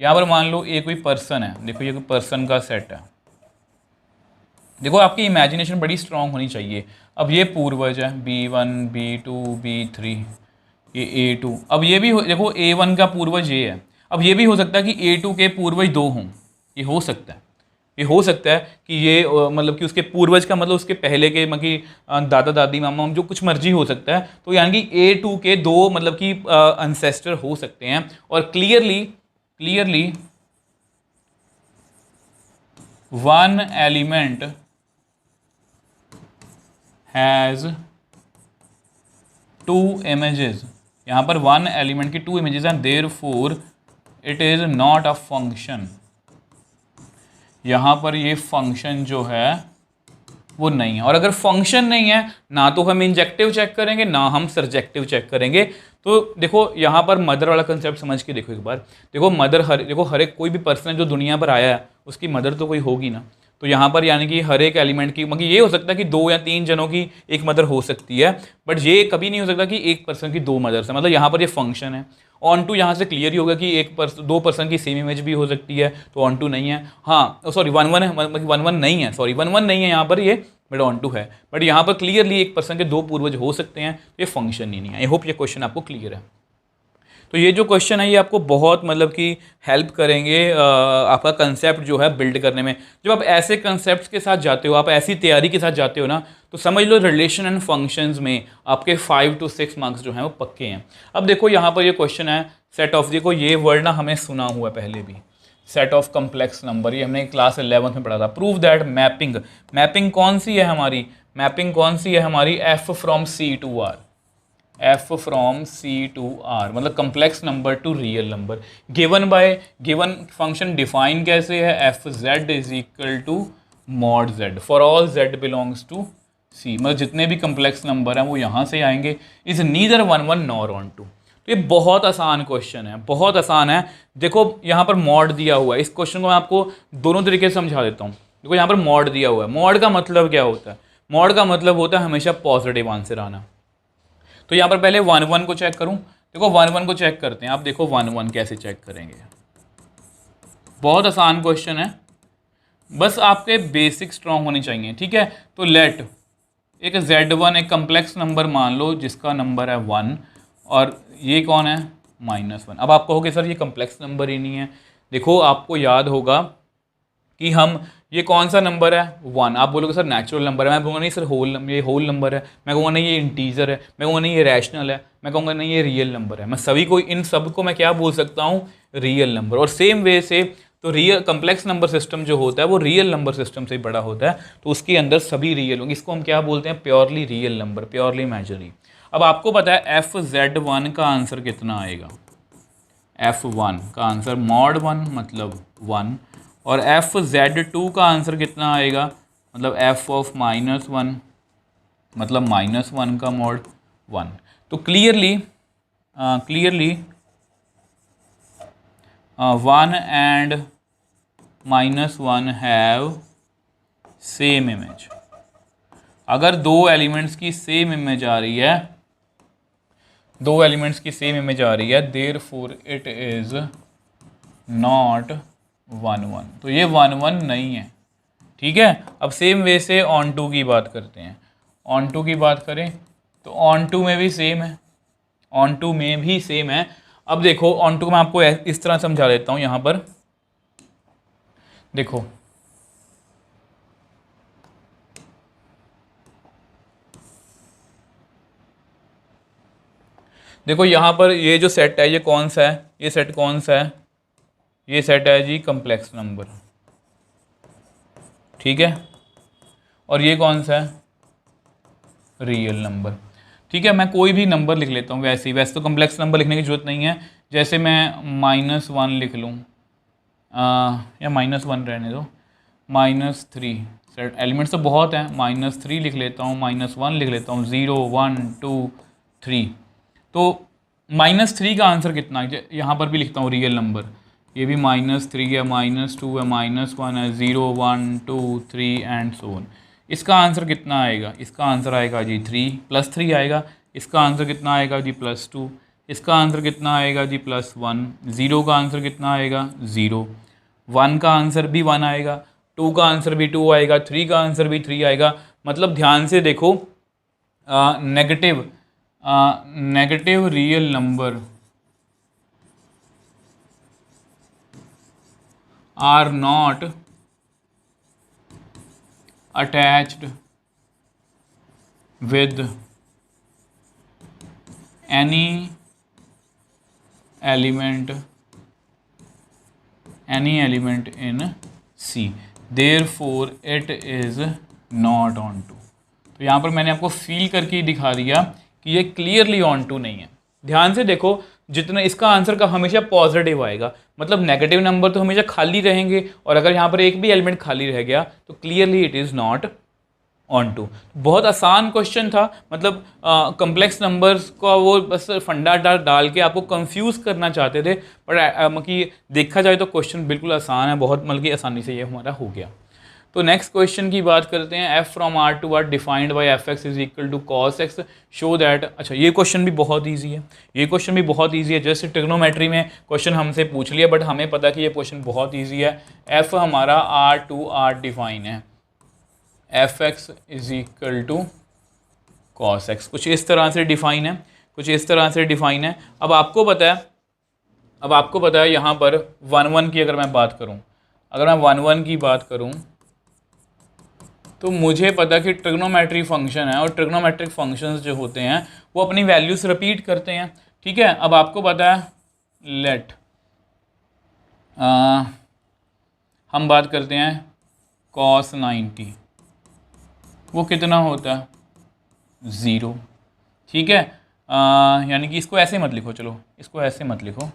Speaker 1: यहाँ पर मान लो ए कोई पर्सन है, देखो ये कोई पर्सन का सेट है। देखो आपकी इमेजिनेशन बड़ी स्ट्रांग होनी चाहिए। अब ये पूर्वज है B1 B2 B3, ये A2। अब ये भी देखो A1 का पूर्वज ये है। अब ये भी हो सकता है कि A2 के पूर्वज 2 हों, ये हो सकता है कि ये मतलब कि उसके पूर्वज का मतलब उसके पहले के मतलब कि दादा दादी मामा जो कुछ मर्जी हो सकता है। तो यानी कि A2 के 2 मतलब कि अनसेस्टर हो सकते हैं। और clearly one element has 2 images, यहाँ पर 1 एलिमेंट की 2 images हैं, therefore it is not a function. यहाँ पर ये फंक्शन जो है वो नहीं है। और अगर फंक्शन नहीं है, ना तो हम इंजेक्टिव चेक करेंगे ना हम सरजेक्टिव चेक करेंगे। तो देखो यहाँ पर मदर वाला कंसेप्ट समझ के देखो एक बार। देखो मदर हर एक कोई भी पर्सन जो दुनिया पर आया है उसकी मदर तो कोई होगी ना। तो यहाँ पर यानी कि हर एक एलिमेंट की, मतलब ये हो सकता है कि 2 या 3 जनों की एक मदर हो सकती है, बट ये कभी नहीं हो सकता कि एक पर्सन की 2 मदर्स है। मतलब यहाँ पर ये फंक्शन है। ऑन टू यहाँ से क्लियर ही होगा कि दो पर्सन की सेम इमेज भी हो सकती है, तो ऑन टू नहीं है। हाँ सॉरी 1-1 है, 1-1 नहीं है, सॉरी 1-1 नहीं है यहाँ पर ये, बट ऑन टू है। बट यहाँ पर क्लियरली एक पर्सन के 2 पूर्वज हो सकते हैं, ये फंक्शन ही नहीं है। आई होप ये क्वेश्चन आपको क्लियर है। तो ये जो क्वेश्चन है ये आपको बहुत मतलब कि हेल्प करेंगे आपका कंसेप्ट जो है बिल्ड करने में। जब आप ऐसे कंसेप्ट के साथ जाते हो, आप ऐसी तैयारी के साथ जाते हो ना, तो समझ लो रिलेशन एंड फंक्शंस में आपके 5 to 6 मार्क्स जो हैं वो पक्के हैं। अब देखो यहाँ पर ये क्वेश्चन है सेट ऑफ, देखो ये वर्ड ना हमें सुना हुआ है पहले भी, सेट ऑफ कम्प्लेक्स नंबर, ये हमने क्लास 11th में पढ़ा था। प्रूव दैट मैपिंग कौन सी है हमारी, मैपिंग कौन सी है हमारी, f from c to are, f from c to r, मतलब complex number to real number, given by given function define कैसे है, f z is equal to mod z for all z belongs to c, मतलब जितने भी complex number हैं वो यहाँ से आएंगे, is neither 1-1 nor onto. तो ये बहुत आसान क्वेश्चन है, बहुत आसान है। देखो यहाँ पर मॉड दिया हुआ है, इस क्वेश्चन को मैं आपको दोनों तरीके से समझा देता हूँ। देखो यहाँ पर मॉड दिया हुआ है, मॉड का मतलब क्या होता है, मॉड का मतलब होता है हमेशा पॉजिटिव आंसर आना। तो यहाँ पर पहले 1-1 को चेक करूँ, देखो 1-1 को चेक करते हैं। आप देखो 1-1 कैसे चेक करेंगे, बहुत आसान क्वेश्चन है, बस आपके बेसिक स्ट्रॉन्ग होनी चाहिए, ठीक है। तो लेट एक Z1 एक कम्प्लेक्स नंबर मान लो जिसका नंबर है 1, और ये कौन है -1। अब आप कहोगे सर ये कम्प्लेक्स नंबर ही नहीं है। देखो आपको याद होगा कि हम, ये कौन सा नंबर है 1, आप बोलोगे सर नेचुरल नंबर है, मैं कहूँगा नहीं सर ये होल नंबर है, मैं कहूँगा नहीं ये इंटीजर है, मैं कहूँगा नहीं ये रैशनल है, मैं कहूँगा नहीं ये रियल नंबर है। मैं सभी को, इन सब को मैं क्या बोल सकता हूँ, रियल नंबर। और सेम वे से तो रियल कम्प्लेक्स नंबर सिस्टम जो होता है वो रियल नंबर सिस्टम से बड़ा होता है, तो उसके अंदर सभी रियल होंगे। इसको हम क्या बोलते हैं, purely real number, purely imaginary. अब आपको पता है FZ1 का आंसर कितना आएगा, F1 का आंसर मॉड 1 मतलब 1, और FZ2 का आंसर कितना आएगा, मतलब F ऑफ -1 मतलब -1 का मॉड 1। तो clearly 1 and -1 have same image. अगर 2 एलिमेंट्स की सेम इमेज आ रही है, 2 एलिमेंट्स की सेम इमेज आ रही है, देयरफॉर इट इज नॉट 1-1। तो ये 1-1 नहीं है, ठीक है। अब सेम वे से ऑन टू की बात करते हैं। ऑन टू की बात करें तो ऑन टू में भी सेम है, ऑन टू में भी सेम है। अब देखो ऑन टू मैं आपको इस तरह समझा देता हूँ। यहाँ पर देखो देखो यहाँ पर ये जो सेट है ये कौन सा है, ये सेट कौन सा है, ये सेट है जी कम्प्लेक्स नंबर, ठीक है। और ये कौन सा है, रियल नंबर, ठीक है। मैं कोई भी नंबर लिख लेता हूँ वैसे तो कम्प्लेक्स नंबर लिखने की जरूरत नहीं है। जैसे मैं -1 लिख लूँ, या -1 रहने दो, -3, सेट एलिमेंट्स तो बहुत हैं, -3 लिख लेता हूँ, -1 लिख लेता हूँ, 0 1 2 3। तो -3 का आंसर कितना है, यहाँ पर भी लिखता हूँ रियल नंबर, ये भी -3 है, -2 है, -1 है, 0 1 2 3 एंड सो ऑन। इसका आंसर कितना आएगा, इसका आंसर आएगा जी 3 + 3 आएगा। इसका आंसर कितना आएगा जी +2। इसका आंसर कितना आएगा जी +1। 0 का आंसर कितना आएगा 0। 1 का आंसर भी 1 आएगा, 2 का आंसर भी 2 आएगा, 3 का आंसर भी 3 आएगा। मतलब ध्यान से देखो, negative real number are not attached with any element in C, therefore it is not onto. तो यहाँ पर मैंने आपको फील करके ही दिखा दिया कि ये क्लियरली ऑन टू नहीं है। ध्यान से देखो, जितना इसका आंसर का हमेशा पॉजिटिव आएगा, मतलब नेगेटिव नंबर तो हमेशा खाली रहेंगे, और अगर यहाँ पर एक भी एलिमेंट खाली रह गया तो clearly it is not onto. बहुत आसान क्वेश्चन था, मतलब कम्प्लेक्स नंबर्स का वो बस फंडा डाल के आपको कंफ्यूज करना चाहते थे, पर कि देखा जाए तो क्वेश्चन बिल्कुल आसान है, बहुत मतलब कि आसानी से ये हमारा हो गया। तो नेक्स्ट क्वेश्चन की बात करते हैं। F from R to R defined by F x is equal to cos X show that. अच्छा, ये क्वेश्चन भी बहुत ईजी है, ये क्वेश्चन भी बहुत ईजी है। जैसे ट्रिग्नोमेट्री में क्वेश्चन हमसे पूछ लिया, बट हमें पता है कि ये क्वेश्चन बहुत ईजी है। एफ हमारा आर टू आर डिफाइन है, F x is equal to cos X, कुछ इस तरह से डिफाइन है, कुछ इस तरह से डिफाइन है। अब आपको पता है यहाँ पर 1 1 की अगर मैं बात करूँ, अगर मैं 1 1 की बात करूँ तो मुझे पता कि ट्रिग्नोमेट्री फंक्शन है, और ट्रिग्नोमेट्रिक फंक्शंस जो होते हैं वो अपनी वैल्यूज रिपीट करते हैं। ठीक है, अब आपको पता है लेट हम बात करते हैं cos 90, वो कितना होता है 0। ठीक है, यानी कि इसको ऐसे मत लिखो, चलो इसको ऐसे मत लिखो,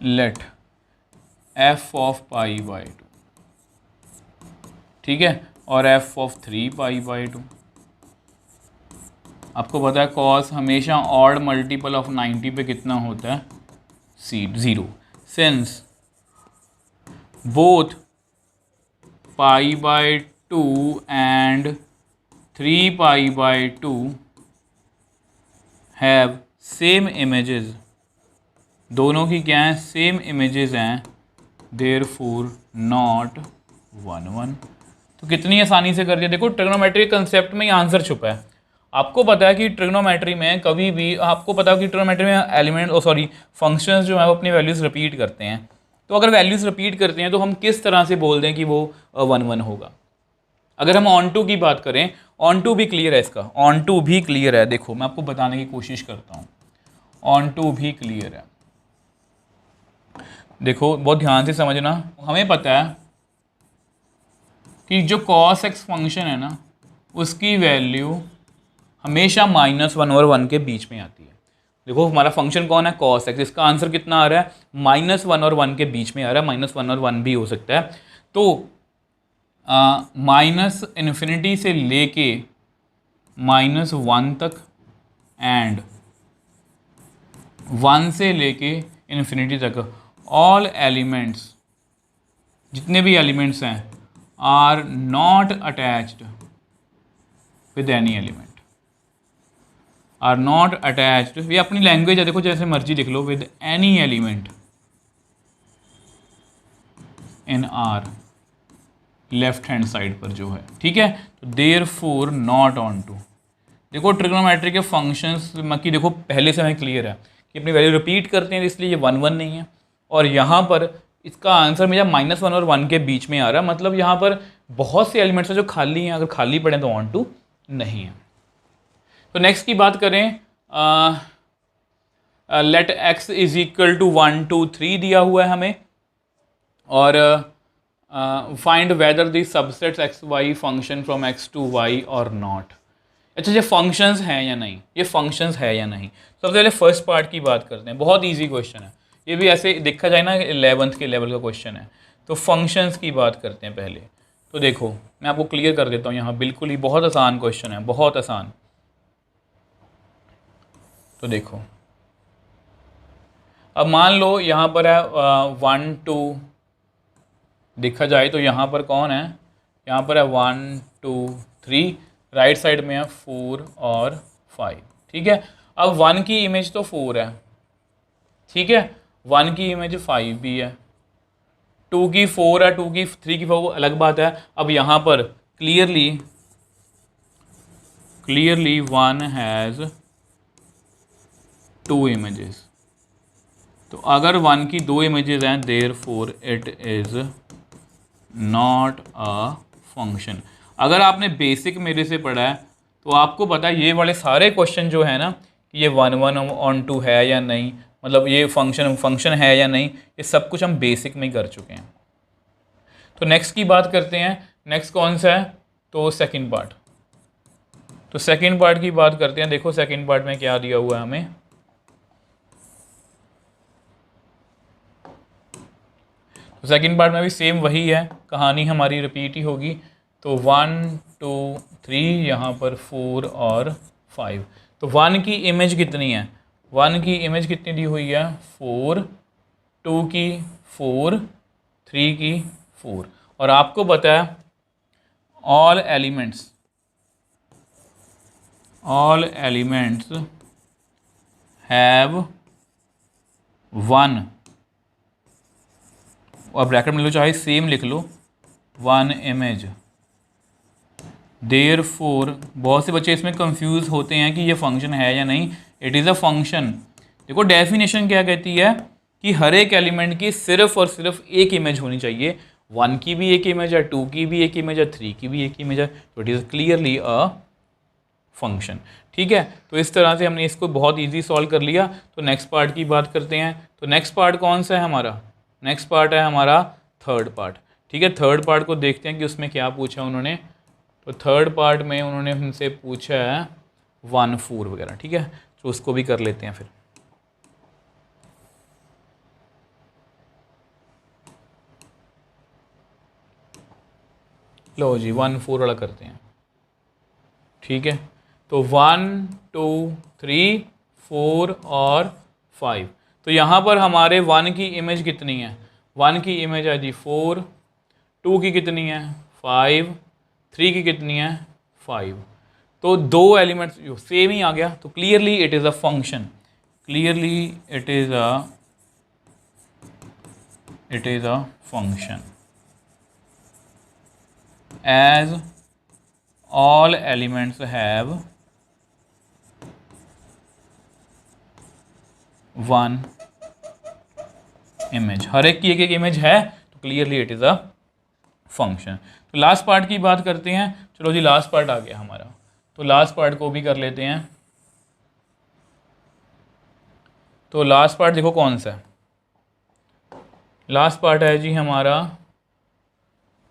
Speaker 1: let F of pi by 2, ठीक है, और एफ ऑफ 3 पाई बाई 2। आपको पता है कॉस हमेशा ऑड मल्टीपल ऑफ 90 पे कितना होता है 0। Since both pi by 2 and 3 pi by 2 have same images, दोनों की क्या है सेम इमेजेस हैं, देयरफॉर नॉट 1 1। तो कितनी आसानी से कर दिया। देखो ट्रिग्नोमेट्री कंसेप्ट में ही आंसर छुपा है। आपको पता है कि ट्रिग्नोमेट्री में कभी भी आपको पता है कि ट्रिग्नोमेट्री में एलिमेंट फंक्शंस जो है वो अपनी वैल्यूज़ रिपीट करते हैं। तो अगर वैल्यूज़ रिपीट करते हैं तो हम किस तरह से बोल दें कि वो 1 1 होगा। अगर हम ऑन टू की बात करें, ऑन टू भी क्लियर है, इसका ऑन टू भी क्लियर है। देखो मैं आपको बताने की कोशिश करता हूँ, ऑन टू भी क्लियर है। देखो बहुत ध्यान से समझना, हमें पता है कि जो cos x फंक्शन है ना उसकी वैल्यू हमेशा -1 और 1 के बीच में आती है। देखो हमारा फंक्शन कौन है cos x, इसका आंसर कितना आ रहा है -1 और 1 के बीच में आ रहा है, -1 और 1 भी हो सकता है। तो -∞ से लेके -1 तक एंड 1 से लेके इन्फिनिटी तक ऑल एलिमेंट्स, जितने भी एलिमेंट्स हैं are not attached with any element, are not attached, ये अपनी लैंग्वेज है, देखो जैसे मर्जी लिख लो, with any element in R left hand side पर जो है। ठीक है, तो देयरफॉर नॉट ऑन टू। देखो ट्रिग्नोमेट्री के फंक्शंस की देखो पहले से हमें क्लियर है कि अपनी वैल्यू रिपीट करते हैं, इसलिए ये 1 1 नहीं है। और यहाँ पर इसका आंसर मेरा -1 और 1 के बीच में आ रहा है, मतलब यहाँ पर बहुत से एलिमेंट्स हैं जो खाली हैं, अगर खाली पड़े तो ऑन टू नहीं है। तो नेक्स्ट की बात करें, let x is equal to 1 2 3 दिया हुआ है हमें, और find whether the subsets X Y function from x to y और नॉट। अच्छा ये फंक्शंस हैं या नहीं, ये फंक्शंस है या नहीं। सबसे पहले फर्स्ट पार्ट की बात करते हैं, बहुत इजी क्वेश्चन है, ये भी ऐसे देखा जाए ना 11th के लेवल का क्वेश्चन है। तो फंक्शंस की बात करते हैं पहले। तो देखो मैं आपको क्लियर कर देता हूँ, यहाँ बिल्कुल ही बहुत आसान क्वेश्चन है, बहुत आसान। तो देखो अब मान लो यहाँ पर है 1 2, देखा जाए तो यहाँ पर कौन है, यहाँ पर है 1 2 3, राइट साइड में है 4 और 5। ठीक है, अब 1 की इमेज तो 4 है, ठीक है, 1 की इमेज 5 भी है, 2 की 4 है, 2 की 3 की 4 अलग बात है। अब यहाँ पर क्लियरली 1 हैज़ 2 इमेजेस। तो अगर 1 की 2 इमेजेस हैं therefore it is not a function. अगर आपने बेसिक मेरे से पढ़ा है तो आपको पता है ये वाले सारे क्वेश्चन जो है ना कि ये 1 1 ऑन टू है या नहीं, मतलब ये फंक्शन है या नहीं, ये सब कुछ हम बेसिक में ही कर चुके हैं। तो नेक्स्ट की बात करते हैं, नेक्स्ट कौन सा है, तो सेकंड पार्ट। तो सेकंड पार्ट की बात करते हैं। देखो सेकंड पार्ट में क्या दिया हुआ है हमें, तो सेकंड पार्ट में भी सेम वही है, कहानी हमारी रिपीट ही होगी। तो 1 2 3, यहाँ पर 4 और 5। तो 1 की इमेज कितनी है, 1 की इमेज कितनी दी हुई है 4, 2 की 4, 3 की 4। और आपको पता है ऑल एलिमेंट्स हैव 1, और ब्रैकेट में लो चाहे सेम लिख लो, 1 इमेज। देयरफॉर बहुत से बच्चे इसमें कंफ्यूज होते हैं कि ये फंक्शन है या नहीं। It is a function. देखो डेफिनेशन क्या कहती है कि हर एक एलिमेंट की सिर्फ और सिर्फ एक इमेज होनी चाहिए। 1 की भी एक इमेज है, 2 की भी एक इमेज है, 3 की भी एक इमेज है, तो it is clearly a function. ठीक है, तो इस तरह से हमने इसको बहुत इजी सॉल्व कर लिया। तो नेक्स्ट पार्ट की बात करते हैं। तो नेक्स्ट पार्ट कौन सा है हमारा, नेक्स्ट पार्ट है हमारा थर्ड पार्ट। ठीक है, थर्ड पार्ट को देखते हैं कि उसमें क्या पूछा उन्होंने। तो थर्ड पार्ट में उन्होंने हमसे पूछा है 1 4 वगैरह। ठीक है, तो उसको भी कर लेते हैं फिर। लो जी 1 4 वाला करते हैं। ठीक है, तो 1 2 3 4 और 5। तो यहाँ पर हमारे 1 की इमेज कितनी है, 1 की इमेज है जी 4, 2 की कितनी है 5, 3 की कितनी है 5। तो दो एलिमेंट्स सेम ही आ गया, तो clearly it is a function. Clearly it is a function as all elements have 1 image. हर एक की एक एक इमेज है, तो clearly it is a function. तो लास्ट पार्ट की बात करते हैं। चलो जी लास्ट पार्ट आ गया हमारा, तो लास्ट पार्ट को भी कर लेते हैं। तो लास्ट पार्ट देखो कौन सा है, लास्ट पार्ट है जी हमारा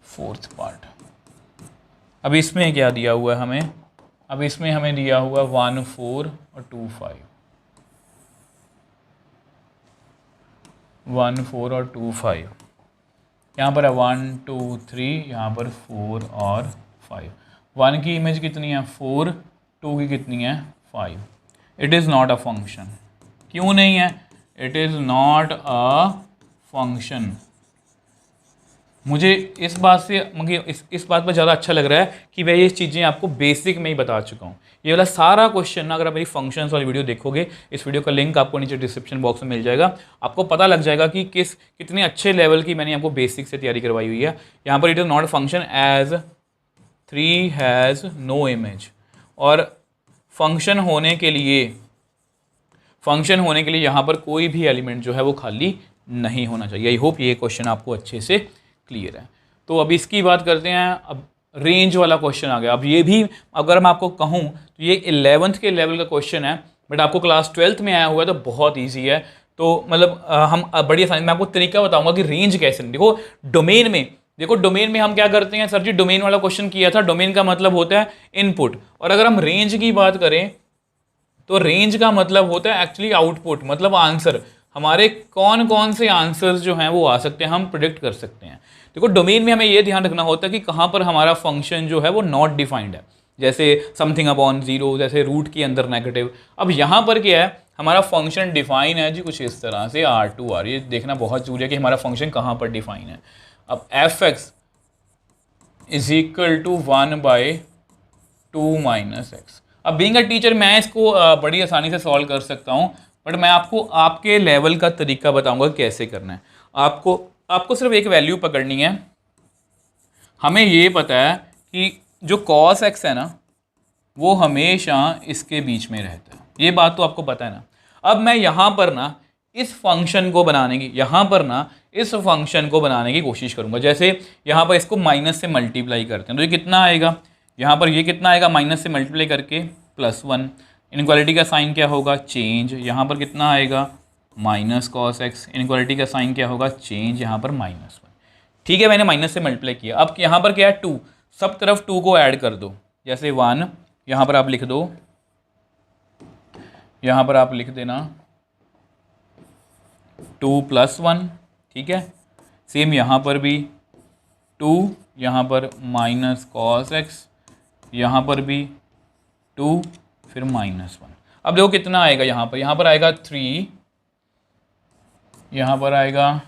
Speaker 1: फोर्थ पार्ट। अब इसमें क्या दिया हुआ है हमें, अब इसमें हमें दिया हुआ 1 4 और 2 5, 1 4 और 2 5। यहाँ पर है 1 2 3, यहाँ पर 4 और 5। 1 की इमेज कितनी है 4, 2 की कितनी है 5। It is not a function. क्यों नहीं है, it is not a function. मुझे इस बात से मुझे इस बात पर ज़्यादा अच्छा लग रहा है कि मैं ये चीज़ें आपको बेसिक में ही बता चुका हूँ। ये वाला सारा क्वेश्चन ना, अगर आप मेरी फंक्शंस वाली वीडियो देखोगे, इस वीडियो का लिंक आपको नीचे डिस्क्रिप्शन बॉक्स में मिल जाएगा, आपको पता लग जाएगा कि कितने अच्छे लेवल की मैंने आपको बेसिक से तैयारी करवाई हुई है। यहाँ पर it is not a function as 3 has no image. और फंक्शन होने के लिए यहाँ पर कोई भी एलिमेंट जो है वो खाली नहीं होना चाहिए। आई होप ये क्वेश्चन आपको अच्छे से क्लियर है। तो अब इसकी बात करते हैं। अब रेंज वाला क्वेश्चन आ गया। अब ये भी अगर मैं आपको कहूँ तो ये 11th के लेवल का क्वेश्चन है, बट आपको क्लास 12th में आया हुआ है तो बहुत ईजी है। तो मतलब हम बड़ी आसानी मैं आपको तरीका बताऊंगा कि रेंज कैसे। देखो डोमेन में हम क्या करते हैं, सर जी डोमेन वाला क्वेश्चन किया था। डोमेन का मतलब होता है इनपुट, और अगर हम रेंज की बात करें तो रेंज का मतलब होता है एक्चुअली आउटपुट, मतलब आंसर। हमारे कौन कौन से आंसर्स जो हैं वो आ सकते हैं, हम प्रिडिक्ट कर सकते हैं। देखो डोमेन में हमें ये ध्यान रखना होता है कि कहाँ पर हमारा फंक्शन जो है वो नॉट डिफाइंड है, जैसे समथिंग अपॉन जीरो, जैसे रूट के अंदर नेगेटिव। अब यहाँ पर क्या है, हमारा फंक्शन डिफाइन है जी कुछ इस तरह से R2R। ये देखना बहुत जरूरी है कि हमारा फंक्शन कहाँ पर डिफाइन है। अब fx is equal to 1/2 minus X. अब बीइंग अ टीचर मैं इसको बड़ी आसानी से सॉल्व कर सकता हूँ, बट मैं आपको आपके लेवल का तरीका बताऊंगा कैसे करना है। आपको सिर्फ एक वैल्यू पकड़नी है। हमें ये पता है कि जो cos x है ना वो हमेशा इसके बीच में रहता है, ये बात तो आपको पता है ना। अब मैं यहाँ पर ना इस फंक्शन को बनाने की कोशिश करूँगा। जैसे यहाँ पर इसको माइनस से मल्टीप्लाई करते हैं तो ये कितना आएगा, यहाँ पर ये कितना आएगा, माइनस से मल्टीप्लाई करके +1। इनक्वालिटी का साइन क्या होगा, चेंज। यहाँ पर कितना आएगा, माइनस cos x। इनक्वालिटी का साइन क्या होगा, चेंज, यहाँ पर -1। ठीक है, मैंने माइनस से मल्टीप्लाई किया। अब यहाँ पर क्या है 2, सब तरफ 2 को ऐड कर दो। जैसे 1 यहाँ पर आप लिख दो, यहाँ पर आप लिख देना 2 + 1। ठीक है, सेम यहाँ पर भी 2, यहाँ पर माइनस कॉस एक्स, यहाँ पर भी 2, फिर -1। अब देखो कितना आएगा यहाँ पर आएगा 3, यहाँ पर आएगा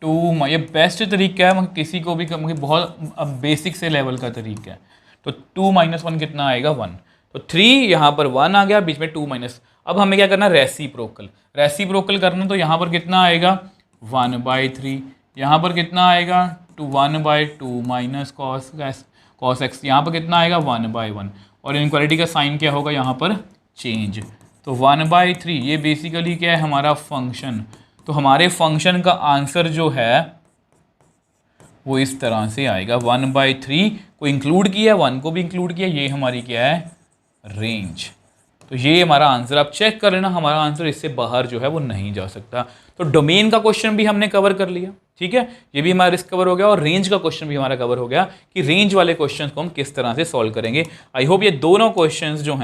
Speaker 1: 2। ये बेस्ट तरीका है, किसी को भी बहुत बेसिक से लेवल का तरीका है। तो 2 - 1 कितना आएगा 1। तो 3 यहाँ पर 1 आ गया, बीच में 2 माइनस। अब हमें क्या करना, रेसिप्रोकल करना। तो यहाँ पर कितना आएगा 1/3, यहाँ पर कितना आएगा 1/2 माइनस कॉस एक्स, यहाँ पर कितना आएगा 1/1। और इनक्वालिटी का साइन क्या होगा यहाँ पर, चेंज। तो 1/3 ये बेसिकली क्या है, हमारा फंक्शन। तो हमारे फंक्शन का आंसर जो है वो इस तरह से आएगा, 1/3 को इंक्लूड किया, 1 को भी इंक्लूड किया, ये हमारी क्या है, रेंज। तो ये हमारा आंसर, आप चेक कर लेना, हमारा आंसर इससे बाहर जो है वो नहीं जा सकता। तो डोमेन का क्वेश्चन भी हमने कवर कर लिया, ठीक है, ये भी हमारा कवर हो गया। और रेंज का क्वेश्चन भी हमारा कवर हो गया कि रेंज वाले क्वेश्चन को हम किस तरह से सॉल्व करेंगे। आई होप ये दोनों क्वेश्चन जो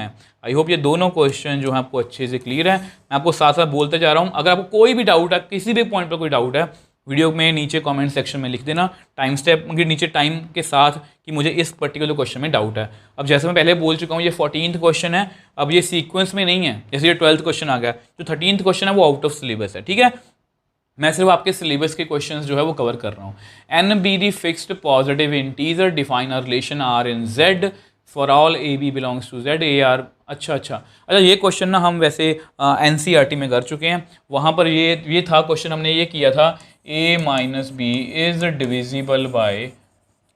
Speaker 1: हैं आपको अच्छे से क्लियर है। मैं आपको साथ साथ बोलते जा रहा हूँ, अगर आपको कोई भी डाउट है, किसी भी पॉइंट पर कोई डाउट है, वीडियो में नीचे कमेंट सेक्शन में लिख देना, टाइम स्टेप के नीचे टाइम के साथ, कि मुझे इस पर्टिकुलर क्वेश्चन में डाउट है। अब जैसे मैं पहले बोल चुका हूँ, ये 14th क्वेश्चन है, अब ये सीक्वेंस में नहीं है, जैसे ये 12th क्वेश्चन आ गया, जो 13th क्वेश्चन है वो आउट ऑफ सिलेबस है, ठीक है। मैं सिर्फ आपके सिलेबस के क्वेश्चंस जो है वो कवर कर रहा हूँ। N be the fixed positive integer, define a relation R in Z for all A B belongs to Z A R. अच्छा, ये क्वेश्चन ना हम वैसे एनसीईआरटी में कर चुके हैं। वहाँ पर ये था क्वेश्चन, हमने ये किया था a minus B is divisible by,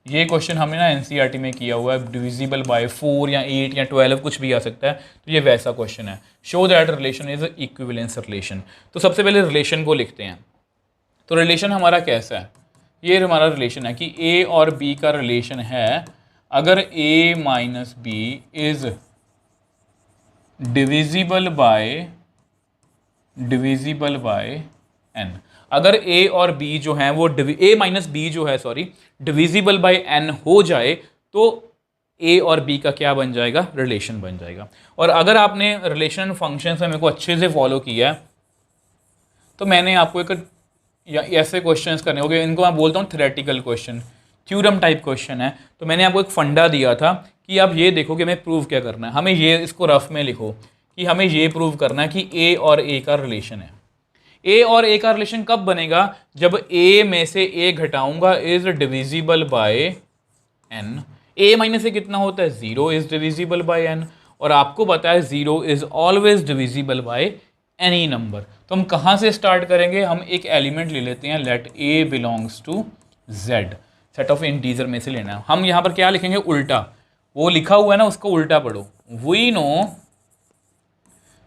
Speaker 1: ये क्वेश्चन हमने ना एनसीईआरटी में किया हुआ है, डिविजिबल बाय 4 या 8 या 12 कुछ भी आ सकता है। तो ये वैसा क्वेश्चन है, show that relation is equivalence relation. तो सबसे पहले रिलेशन को लिखते हैं। तो रिलेशन हमारा कैसा है, ये हमारा रिलेशन है कि a और b का रिलेशन है, अगर a minus B is divisible by n। अगर a और b जो हैं वो a माइनस बी जो है डिविजिबल बाय n हो जाए, तो a और b का क्या बन जाएगा, रिलेशन बन जाएगा। और अगर आपने रिलेशन फंक्शन में मेरे को अच्छे से फॉलो किया है, तो मैंने आपको एक या ऐसे क्वेश्चंस करने होंगे, इनको मैं बोलता हूँ theoretical question, theorem type question है। तो मैंने आपको एक फंडा दिया था कि आप ये देखो कि हमें प्रूव क्या करना है। हमें ये, इसको रफ में लिखो कि हमें ये प्रूव करना है कि a और a का रिलेशन है। a और a का रिलेशन कब बनेगा, जब a में से a घटाऊंगा is divisible by n। a minus a कितना होता है, 0 इज डिविजिबल बाय n। और आपको पता है 0 is always divisible by any number. तो हम कहाँ से स्टार्ट करेंगे, हम एक एलिमेंट ले लेते हैं, let a belongs to z, set of integer में से लेना है। हम यहाँ पर क्या लिखेंगे, उल्टा, वो लिखा हुआ है ना उसको उल्टा पढ़ो। We know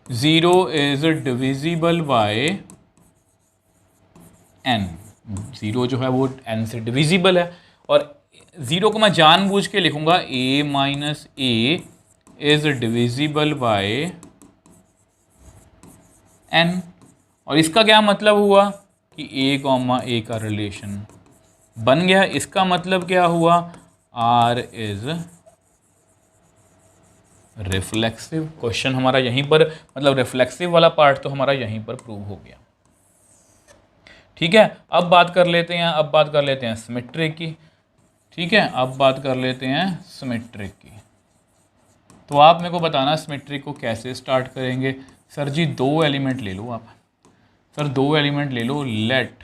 Speaker 1: 0 is divisible by n, 0 जो है वो n से डिविजिबल है। और 0 को मैं जानबूझ के लिखूंगा a minus a is divisible by n। और इसका क्या मतलब हुआ कि a, a का रिलेशन बन गया। इसका मतलब क्या हुआ, r इज रिफ्लेक्सिव। क्वेश्चन हमारा यहीं पर, मतलब रिफ्लेक्सिव वाला पार्ट तो हमारा यहीं पर प्रूव हो गया, ठीक है। अब बात कर लेते हैं सिमेट्रिक की, ठीक है। अब बात कर लेते हैं सिमेट्रिक की। तो आप मेरे को बताना सिमेट्रिक को कैसे स्टार्ट करेंगे। सर जी 2 एलिमेंट ले लो आप, सर 2 एलिमेंट ले लो, let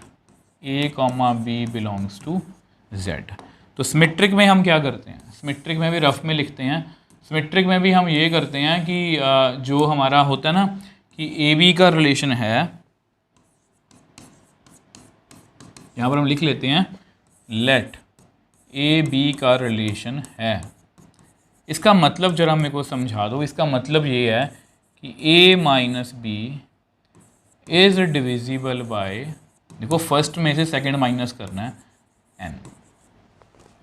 Speaker 1: a, b belongs to z। तो सिमेट्रिक में हम क्या करते हैं, सिमेट्रिक में भी रफ में लिखते हैं। सिमेट्रिक में भी हम ये करते हैं कि जो हमारा होता है ना कि ए बी का रिलेशन है, यहाँ पर हम लिख लेते हैं लेट ए बी का रिलेशन है। इसका मतलब जरा मेरे को समझा दो। इसका मतलब ये है कि a minus B is divisible by, देखो फर्स्ट में से सेकंड माइनस करना है, n,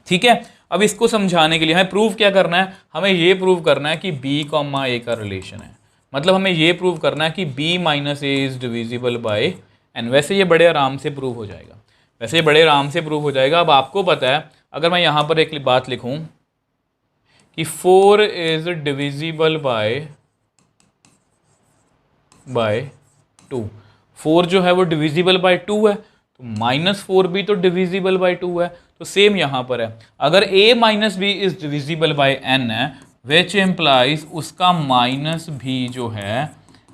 Speaker 1: ठीक है। अब इसको समझाने के लिए हमें प्रूव क्या करना है, हमें ये प्रूव करना है कि b, a का रिलेशन है। मतलब हमें ये प्रूव करना है कि b minus a is divisible by n। वैसे ये बड़े आराम से प्रूव हो जाएगा, अब आपको पता है, अगर मैं यहाँ पर एक बात लिखूँ कि 4 इज डिविजिबल बाय 2, 4 जो है वो डिविजिबल बाय 2 है। तो -4 भी तो डिविजिबल बाई 2 है। तो सेम यहाँ पर है, अगर a minus B is divisible by n है, विच एम्प्लाइज उसका माइनस भी जो है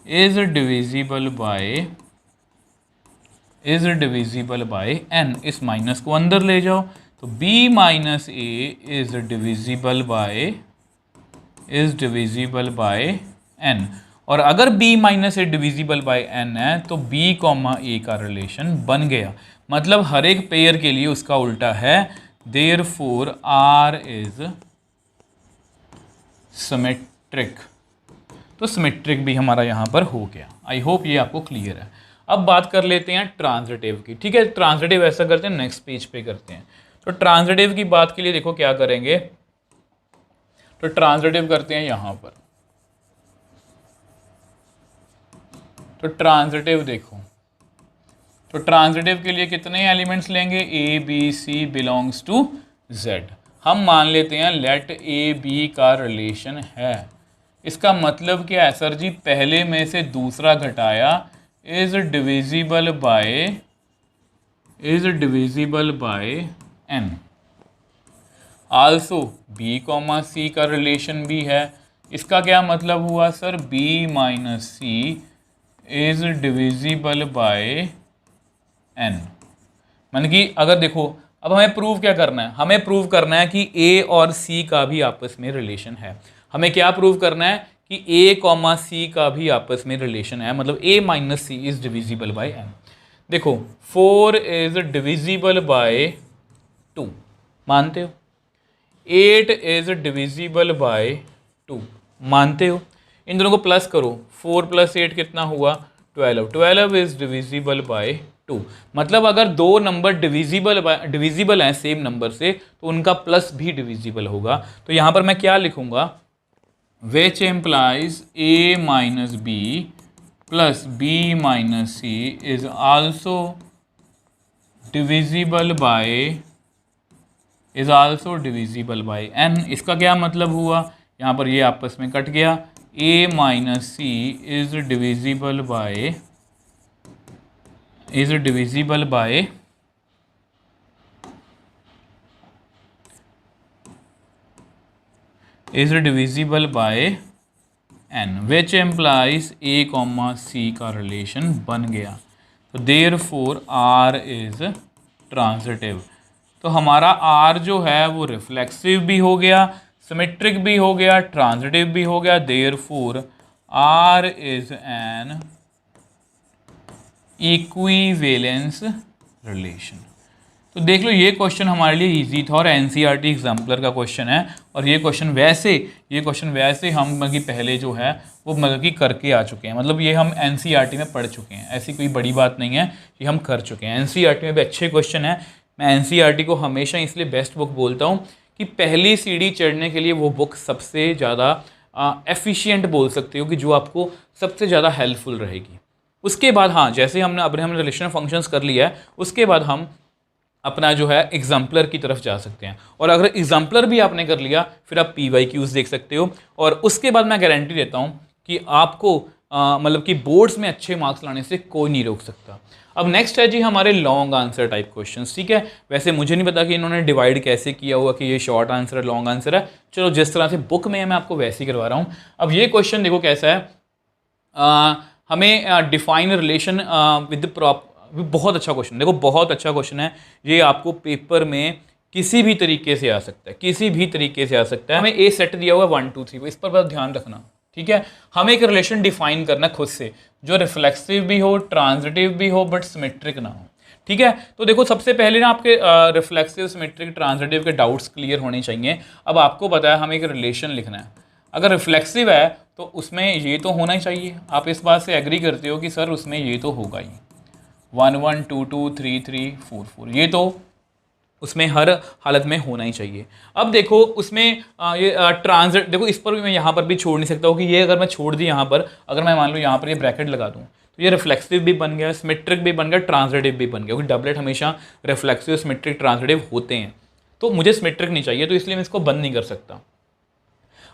Speaker 1: इज डिविजिबल बाय n। इस माइनस को अंदर ले जाओ, तो b minus A is divisible by n। और अगर b minus A divisible by n है तो b कॉमा a का रिलेशन बन गया। मतलब हर एक पेयर के लिए उसका उल्टा है, देयरफॉर r इज सिमेट्रिक। तो सिमेट्रिक भी हमारा यहाँ पर हो गया। आई होप ये आपको क्लियर है। अब बात कर लेते हैं ट्रांजिटिव की। ठीक है, ट्रांजिटिव ऐसा करते हैं, नेक्स्ट पेज पे करते हैं। तो ट्रांजिटिव की बात के लिए देखो क्या करेंगे, तो ट्रांजिटिव करते हैं यहाँ पर। तो ट्रांजिटिव देखो, तो ट्रांजिटिव के लिए कितने एलिमेंट्स लेंगे, A B C belongs to Z. हम मान लेते हैं लेट ए बी का रिलेशन है। इसका मतलब क्या है सर जी, पहले में से दूसरा घटाया is divisible by n। Also b comma c का रिलेशन भी है। इसका क्या मतलब हुआ sir, b minus C is divisible by n। मतलब कि अगर देखो, अब हमें प्रूव क्या करना है, हमें प्रूव करना है कि a और c का भी आपस में रिलेशन है। हमें क्या प्रूव करना है कि a कॉमा सी का भी आपस में रिलेशन है, मतलब a minus C is divisible by n। देखो 4 इज डिविजिबल बाय 2, मानते हो? 8 इज डिविजिबल बाय 2, मानते हो? इन दोनों को प्लस करो, 4 + 8 कितना हुआ, 12। 12 इज डिविजिबल बाय 2। मतलब अगर दो नंबर डिविजिबल हैं सेम नंबर से, तो उनका प्लस भी डिविजिबल होगा। तो यहाँ पर मैं क्या लिखूंगा, which implies a minus b plus b minus c is also divisible by n। इसका क्या मतलब हुआ, यहाँ पर ये आपस में कट गया, a minus c is divisible by n, which implies a comma c का रिलेशन बन गया। तो therefore r is ट्रांजिटिव। तो हमारा r जो है वो रिफ्लेक्सिव भी हो गया, सिमेट्रिक भी हो गया, ट्रांजिटिव भी हो गया। therefore r is an equivalence relation. तो देख लो, ये क्वेश्चन हमारे लिए इजी था और एनसीईआरटी एग्जाम्पलर का क्वेश्चन है। और ये क्वेश्चन वैसे हम मतलब कि पहले जो है वो मतलब कि करके आ चुके हैं, मतलब ये हम एनसीईआरटी में पढ़ चुके हैं। ऐसी कोई बड़ी बात नहीं है, ये हम कर चुके हैं। एनसीईआरटी में भी अच्छे क्वेश्चन है। मैं एनसीईआरटी को हमेशा इसलिए बेस्ट बुक बोलता हूँ कि पहली सीढ़ी चढ़ने के लिए वो बुक सबसे ज़्यादा एफिशिएंट बोल सकते हो, कि जो आपको सबसे ज़्यादा हेल्पफुल रहेगी। उसके बाद हाँ, जैसे हमने रिलेशन फंक्शंस कर लिया है, उसके बाद हम अपना जो है एग्जाम्पलर की तरफ जा सकते हैं। और अगर एग्जाम्पलर भी आपने कर लिया, फिर आप PYQs देख सकते हो। और उसके बाद मैं गारंटी देता हूँ कि आपको मतलब कि बोर्ड्स में अच्छे मार्क्स लाने से कोई नहीं रोक सकता। अब नेक्स्ट है जी हमारे लॉन्ग आंसर टाइप क्वेश्चंस। ठीक है, वैसे मुझे नहीं पता कि इन्होंने डिवाइड कैसे किया हुआ कि ये शॉर्ट आंसर है, लॉन्ग आंसर है। चलो, जिस तरह से बुक में है मैं आपको वैसे ही करवा रहा हूँ। अब ये क्वेश्चन देखो कैसा है, हमें डिफाइन रिलेशन विद बहुत अच्छा क्वेश्चन, देखो बहुत अच्छा क्वेश्चन है ये। आपको पेपर में किसी भी तरीके से आ सकता है, हमें ए सेट दिया हुआ 1 2 3, इस पर बस ध्यान रखना। ठीक है, हमें एक रिलेशन डिफाइन करना खुद से, जो रिफ्लेक्सिव भी हो, ट्रांजिटिव भी हो, बट सिमेट्रिक ना हो। ठीक है, तो देखो सबसे पहले ना आपके रिफ्लेक्सिव, सिमेट्रिक, ट्रांजिटिव के डाउट्स क्लियर होने चाहिए। अब आपको पता है हमें एक रिलेशन लिखना है। अगर रिफ्लेक्सिव है तो उसमें ये तो होना ही चाहिए। आप इस बात से एग्री करते हो कि सर उसमें ये तो होगा ही, 1 1 2 2 3 3 4 4, ये तो उसमें हर हालत में होना ही चाहिए। अब देखो उसमें ये ट्रांजिट, देखो इस पर भी मैं यहाँ पर भी छोड़ नहीं सकता हूँ कि ये अगर मैं छोड़ दी यहाँ पर, अगर मैं मान लो यहाँ पर ये ब्रैकेट लगा दूँ, तो ये रिफ्लेक्सिव भी बन गया, सिमेट्रिक भी बन गया, ट्रांजिटिव भी बन गया। क्योंकि डबलेट हमेशा रिफ्लेक्सिव, सिमेट्रिक, ट्रांजिटिव होते हैं। तो मुझे सिमेट्रिक नहीं चाहिए, तो इसलिए मैं इसको बंद नहीं कर सकता।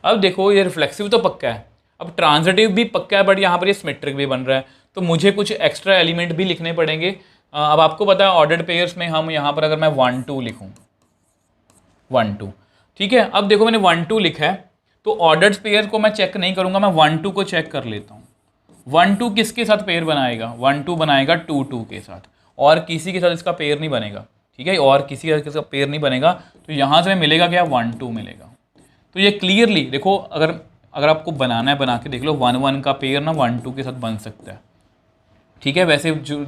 Speaker 1: अब देखो ये रिफ्लेक्सिव तो पक्का है, अब ट्रांजिटिव भी पक्का है, बट यहाँ पर ये सिमेट्रिक भी बन रहा है। तो मुझे कुछ एक्स्ट्रा एलिमेंट भी लिखने पड़ेंगे अब आपको पता है ऑर्डर्ड पेयर्स में हम यहाँ पर अगर मैं 1 2 लिखूँ 1 2, ठीक है। अब देखो मैंने 1 2 लिखा है, तो ऑर्डर्ड पेयर को मैं चेक नहीं करूँगा, मैं 1 2 को चेक कर लेता हूँ। 1 2 किसके साथ पेयर बनाएगा? 1 2 बनाएगा 2 2 के साथ, और किसी के साथ इसका पेयर नहीं बनेगा, ठीक है, और किसी के साथ इसका पेयर नहीं बनेगा। तो यहाँ से मिलेगा क्या? 1 2 मिलेगा। तो ये क्लियरली देखो, अगर आपको बनाना है बना के देख लो, 1 1 का पेयर ना 1 2 के साथ बन सकता है, ठीक है। वैसे जो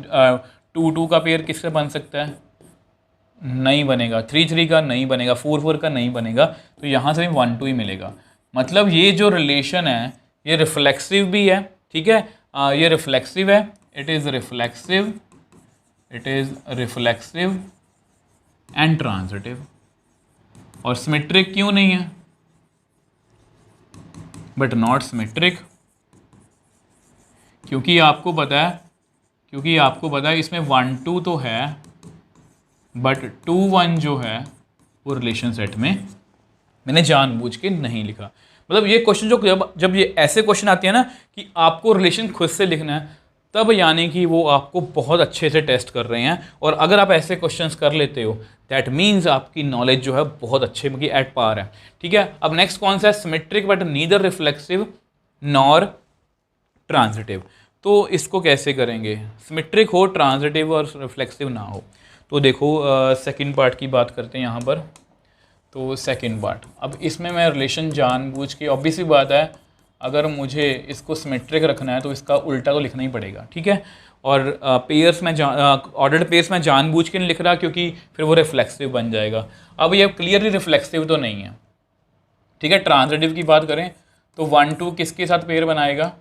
Speaker 1: 2 2 का पेयर किससे बन सकता है? नहीं बनेगा। 3 3 का नहीं बनेगा, 4 4 का नहीं बनेगा। तो यहाँ से भी 1 2 ही मिलेगा। मतलब ये जो रिलेशन है ये रिफ्लेक्सिव भी है, ठीक है। ये रिफ्लेक्सिव है, it is reflexive, it is reflexive and transitive. और सिमेट्रिक क्यों नहीं है? बट नॉट सिमेट्रिक, क्योंकि आपको पता है इसमें 1 2 तो है, बट 2 1 जो है वो रिलेशन सेट में मैंने जानबूझ के नहीं लिखा। मतलब ये क्वेश्चन जो जब ये ऐसे क्वेश्चन आते हैं ना कि आपको रिलेशन खुद से लिखना है, तब यानी कि वो आपको बहुत अच्छे से टेस्ट कर रहे हैं। और अगर आप ऐसे क्वेश्चंस कर लेते हो, दैट मीन्स आपकी नॉलेज जो है बहुत अच्छे की एट पार है, ठीक है। अब नेक्स्ट कौन सा है? Symmetric but neither reflexive nor transitive. तो इसको कैसे करेंगे? सिमेट्रिक हो, ट्रांजिटिव और रिफ्लेक्सिव ना हो। तो देखो सेकंड पार्ट की बात करते हैं यहाँ पर। तो सेकंड पार्ट, अब इसमें मैं रिलेशन जानबूझ के, ऑब्वियस सी बात है, अगर मुझे इसको सिमेट्रिक रखना है तो इसका उल्टा तो लिखना ही पड़ेगा, ठीक है। और पेयर्स में ऑर्डर्ड पेयर्स में जानबूझ के नहीं लिख रहा, क्योंकि फिर वो रिफ्लेक्सिव बन जाएगा। अब ये क्लियरली रिफ्लेक्सिव तो नहीं है, ठीक है। ट्रांजिटिव की बात करें तो 1 2 किसके साथ पेयर बनाएगा?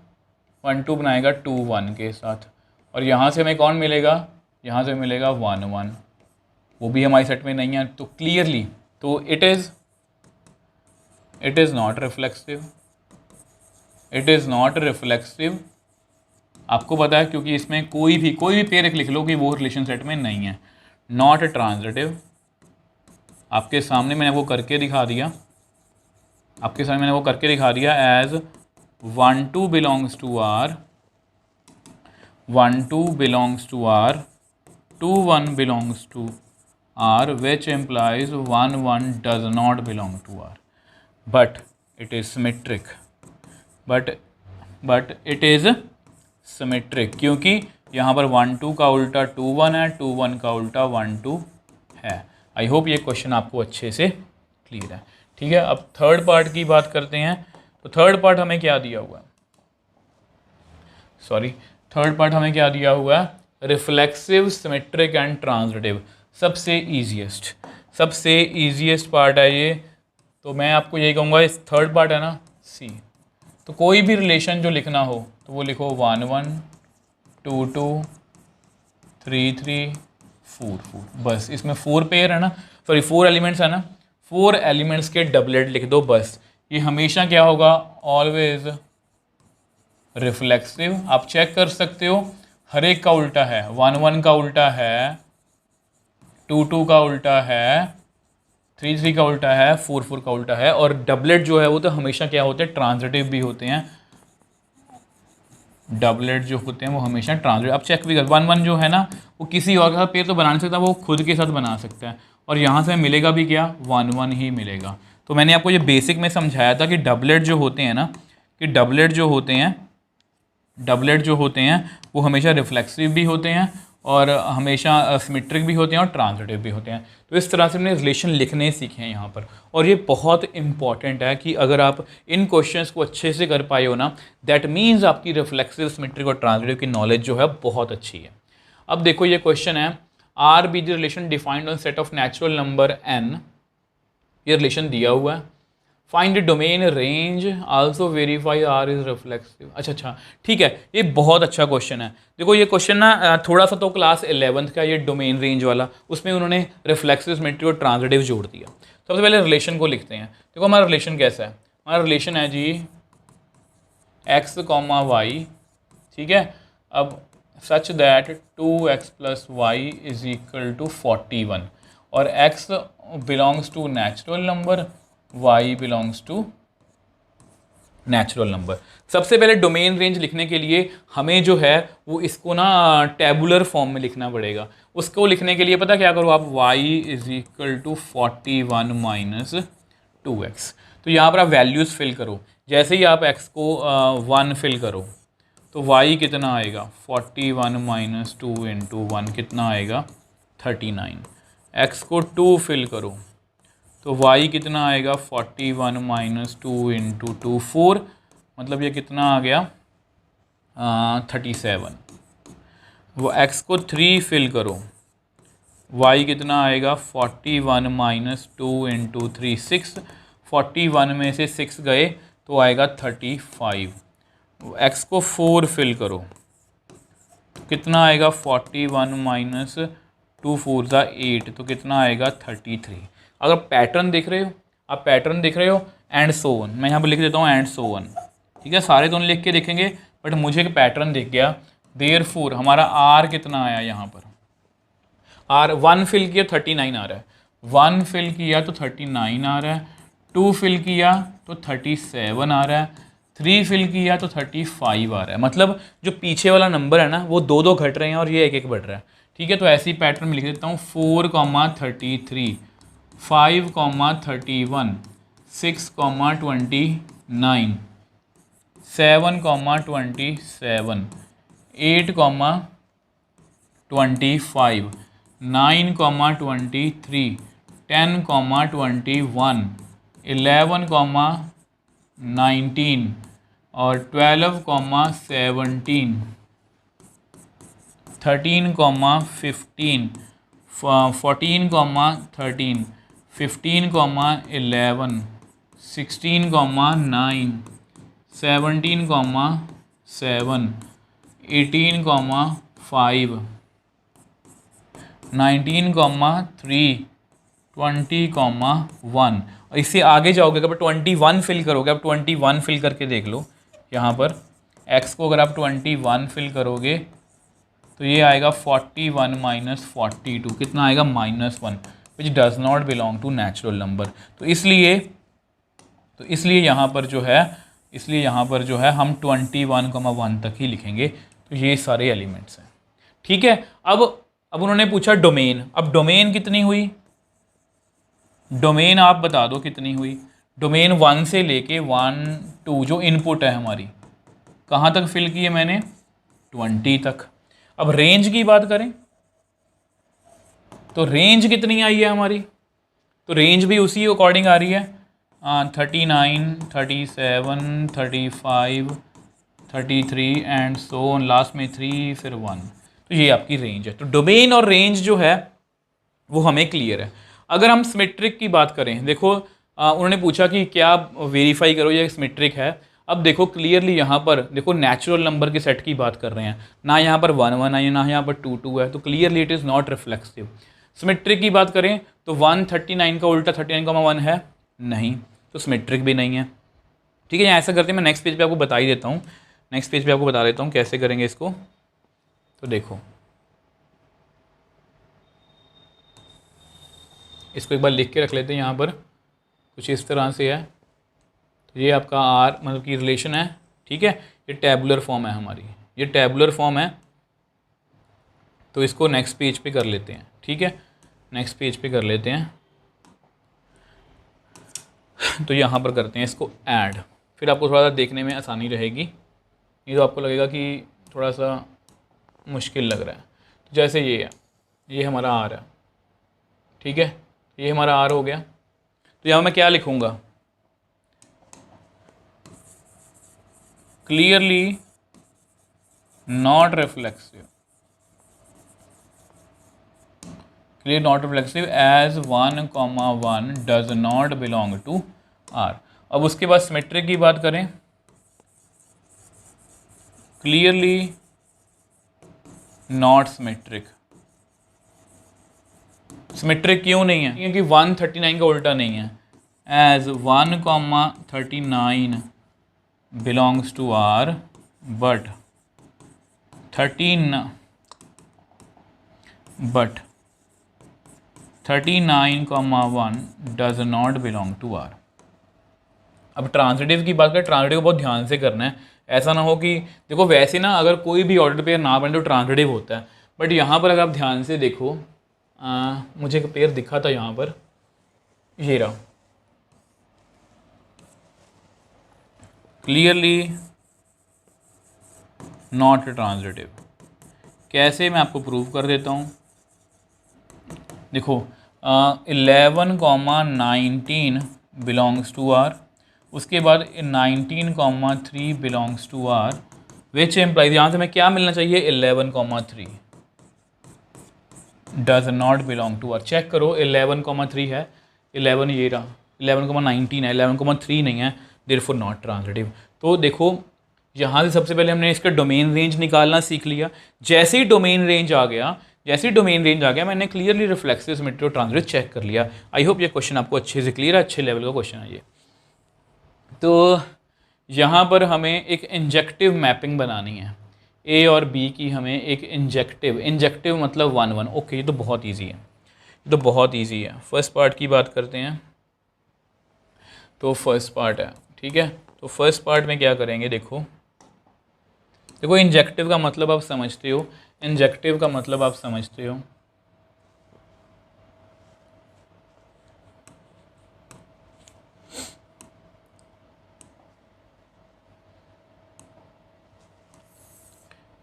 Speaker 1: 1 2 बनाएगा 2 1 के साथ। और यहाँ से हमें कौन मिलेगा? यहाँ से मिलेगा 1 1, वो भी हमारी सेट में नहीं है। तो क्लियरली तो it is not reflexive, it is not reflexive. आपको पता है, क्योंकि इसमें कोई भी पेयर एक लिख लो कि वो रिलेशन सेट में नहीं है। नॉट ट्रांजिटिव, आपके सामने मैंने वो करके दिखा दिया, as 1 2 belongs to R, 1 2 belongs to R, 2 1 belongs to R, which implies 1 1 does not belong to R, but it is symmetric, but it is symmetric, क्योंकि यहाँ पर 1 2 का उल्टा 2 1 है, 2 1 का उल्टा 1 2 है। आई होप ये क्वेश्चन आपको अच्छे से क्लियर है, ठीक है। अब थर्ड पार्ट की बात करते हैं। तो थर्ड पार्ट हमें क्या दिया हुआ है? Reflexive, symmetric and transitive. सबसे ईजीएस्ट पार्ट है ये। तो मैं आपको यही कहूँगा, इस थर्ड पार्ट है ना सी, तो कोई भी रिलेशन जो लिखना हो तो वो लिखो 1 1 2 2 3 3 4 4, बस। इसमें 4 पेयर है ना, सॉरी 4 एलिमेंट्स है ना, 4 एलिमेंट्स के डबलेट लिख दो बस। ये हमेशा क्या होगा? Always reflexive. आप चेक कर सकते हो, हर एक का उल्टा है। 1 1 का उल्टा है, 2 2 का उल्टा है, 3 3 का उल्टा है, 4 4 का उल्टा है। और डबलेट जो है वो तो हमेशा क्या होते हैं? ट्रांजिटिव भी होते हैं। डबलेट जो होते हैं वो हमेशा ट्रांजिटिव। आप चेक भी कर, 1 1 जो है ना, वो किसी और का पेयर तो बना नहीं सकता, वो खुद के साथ बना सकता है। और यहाँ से मिलेगा भी क्या? 1 1 ही मिलेगा। तो मैंने आपको ये बेसिक में समझाया था कि डबलेट जो होते हैं ना, कि डबलेट जो होते हैं वो हमेशा रिफ्लेक्सिव भी होते हैं, और हमेशा सिमेट्रिक भी होते हैं, और ट्रांजिटिव भी होते हैं। तो इस तरह से हमने रिलेशन लिखने सीखे हैं यहाँ पर। और ये बहुत इंपॉर्टेंट है कि अगर आप इन क्वेश्चंस को अच्छे से कर पाए हो ना, दैट मीन्स आपकी रिफ्लेक्सिव, सिमेट्रिक और ट्रांजिटिव की नॉलेज जो है बहुत अच्छी है। अब देखो ये क्वेश्चन है, R be the relation defined on set of natural number n। ये रिलेशन दिया हुआ है। Find the domain range, also verify R is reflexive. अच्छा, ठीक है, ये बहुत अच्छा क्वेश्चन है। देखो ये क्वेश्चन ना थोड़ा सा तो क्लास 11th का, ये डोमेन रेंज वाला, उसमें उन्होंने रिफ्लेक्सिव, सिमेट्रिक और ट्रांजिटिव जोड़ दिया। सबसे पहले रिलेशन को लिखते हैं। देखो हमारा रिलेशन कैसा है? हमारा रिलेशन है जी x, y, ठीक है। अब सच दैट 2x + y = 41, और x belongs to natural number, y belongs to natural number. सबसे पहले डोमेन रेंज लिखने के लिए हमें जो है वो इसको ना टेबुलर फॉर्म में लिखना पड़ेगा। उसको लिखने के लिए पता क्या करो आप, y is equal to 41 minus 2x। तो यहाँ पर आप वैल्यूज़ फिल करो। जैसे ही आप x को 1 फिल करो तो y कितना आएगा, 41 माइनस 2 इंटू 1 कितना आएगा 39। x को 2 फिल करो तो y कितना आएगा 41 माइनस 2 इंटू 2 4, मतलब ये कितना आ गया 37। वो x को 3 फिल करो, y कितना आएगा 41 माइनस 2 इंटू 3 6, 41 में से 6 गए तो आएगा 35। x को 4 फिल करो तो कितना आएगा 41 माइनस 2 4 ज़ा 8, तो कितना आएगा 33। अगर पैटर्न देख रहे हो, आप पैटर्न देख रहे हो एंड सो वन, मैं यहाँ पर लिख देता हूँ एंड सो वन, ठीक है। सारे तो नहीं लिख के देखेंगे बट मुझे एक पैटर्न दिख गया। देयरफॉर हमारा आर कितना आया यहाँ पर, आर 1 फिल किया 39 आ रहा है, 1 फिल किया तो 39 आ रहा है, 2 फिल किया तो 37 आ रहा है, 3 फिल किया तो 35 आ रहा है। मतलब जो पीछे वाला नंबर है ना वो 2 2 घट रहे हैं और ये 1 1 बढ़ रहा है, ठीक है। तो ऐसी पैटर्न में लिख देता हूँ 4,33, 5,31, 6,29, 7,27, 8,25, 9,23, 10,21, 11,19 और 12,17, 13,15, 14,13, 15,11, 16,9, 17,7, 18,5, 19,3, 20,1। और इससे आगे जाओगे अगर 21 फिल करोगे, अब 21 फिल करके देख लो यहाँ पर x को अगर आप 21 फिल करोगे तो ये आएगा 41 माइनस 42, कितना आएगा -1, which does not belong to natural number. तो इसलिए यहाँ पर जो है हम 21,1 तक ही लिखेंगे। तो ये सारे एलिमेंट्स हैं, ठीक है। अब उन्होंने पूछा डोमेन, अब डोमेन कितनी हुई, डोमेन आप बता दो कितनी हुई। डोमेन 1 से लेके 1 2 जो इनपुट है हमारी कहाँ तक फिल की है मैंने, 20 तक। अब रेंज की बात करें तो रेंज कितनी आई है हमारी, तो रेंज भी उसी अकॉर्डिंग आ रही है 39, 37, 35, 33 एंड सो लास्ट में 3 फिर 1। तो ये आपकी रेंज है। तो डोमेन और रेंज जो है वो हमें क्लियर है। अगर हम सिमेट्रिक की बात करें, देखो उन्होंने पूछा कि क्या वेरीफाई करो ये सिमेट्रिक है। अब देखो क्लियरली यहाँ पर देखो नेचुरल नंबर के सेट की बात कर रहे हैं, ना यहाँ पर 1 1 है ना यहाँ पर 2 2 है, तो clearly it is not reflexive. Symmetric की बात करें तो 139 का उल्टा 39,1 है नहीं, तो सिमेट्रिक भी नहीं है, ठीक है। यहाँ ऐसा करते हैं, मैं नेक्स्ट पेज पे आपको बता ही देता हूँ, नेक्स्ट पेज पे आपको बता देता हूँ कैसे करेंगे इसको। तो देखो इसको एक बार लिख के रख लेते हैं, यहाँ पर कुछ इस तरह से है। तो ये आपका आर मतलब कि रिलेशन है, ठीक है। ये टैबुलर फॉर्म है हमारी, ये टैबुलर फॉर्म है। तो इसको नेक्स्ट पेज पे कर लेते हैं, ठीक है, नेक्स्ट पेज पे कर लेते हैं। तो यहाँ पर करते हैं इसको ऐड, फिर आपको थोड़ा सा देखने में आसानी रहेगी, नहीं तो आपको लगेगा कि थोड़ा सा मुश्किल लग रहा है। तो जैसे ये है, ये हमारा आर है, ठीक है, ये हमारा आर हो गया। तो यहाँ मैं क्या लिखूँगा, clearly not reflexive, clear not reflexive as 1,1 does not belong to R. अब उसके बाद सिमेट्रिक की बात करें, क्लियरली नॉट सिमेट्रिक। सिमेट्रिक क्यों नहीं है, क्योंकि 139 का उल्टा नहीं है। As 1,39 belongs to R but 39,1 does not belong to R. अब ट्रांजिटिव की बात करें, ट्रांजिटिव बहुत ध्यान से करना है, ऐसा ना हो कि देखो वैसे ना अगर कोई भी ऑर्डर पेयर ना बने तो ट्रांजिटिव होता है, बट यहाँ पर अगर आप ध्यान से देखो, मुझे एक पेयर दिखा था यहाँ पर, ये रहा, क्लियरली नॉट ट्रांजिटिव। कैसे, मैं आपको प्रूव कर देता हूँ। देखो 11,19 बिलोंग्स टू आर, उसके बाद 19,3 belongs to R, which implies, यहाँ से मैं क्या मिलना चाहिए, 11,3 does not belong to R. Check करो 11,3 है, 11 ये रहा, 11,19 है, 11,3 नहीं है, देयरफॉर नॉट ट्रांजिटिव। तो देखो यहाँ से सबसे पहले हमने इसका डोमेन रेंज निकालना सीख लिया। जैसे ही डोमेन रेंज आ गया, मैंने क्लियरली रिफ्लेक्सिव सिमेट्री और ट्रांजिटिव चेक कर लिया। आई होप ये क्वेश्चन आपको अच्छे से क्लियर है, अच्छे लेवल का क्वेश्चन है ये। तो यहाँ पर हमें एक इंजेक्टिव मैपिंग बनानी है, ए और बी की हमें एक इंजेक्टिव मतलब 1 1। ओके, ये तो बहुत ईजी है, ये तो बहुत ईजी है। फर्स्ट पार्ट की बात करते हैं, तो फर्स्ट पार्ट है, ठीक है। तो फर्स्ट पार्ट में क्या करेंगे, देखो इंजेक्टिव का मतलब आप समझते हो,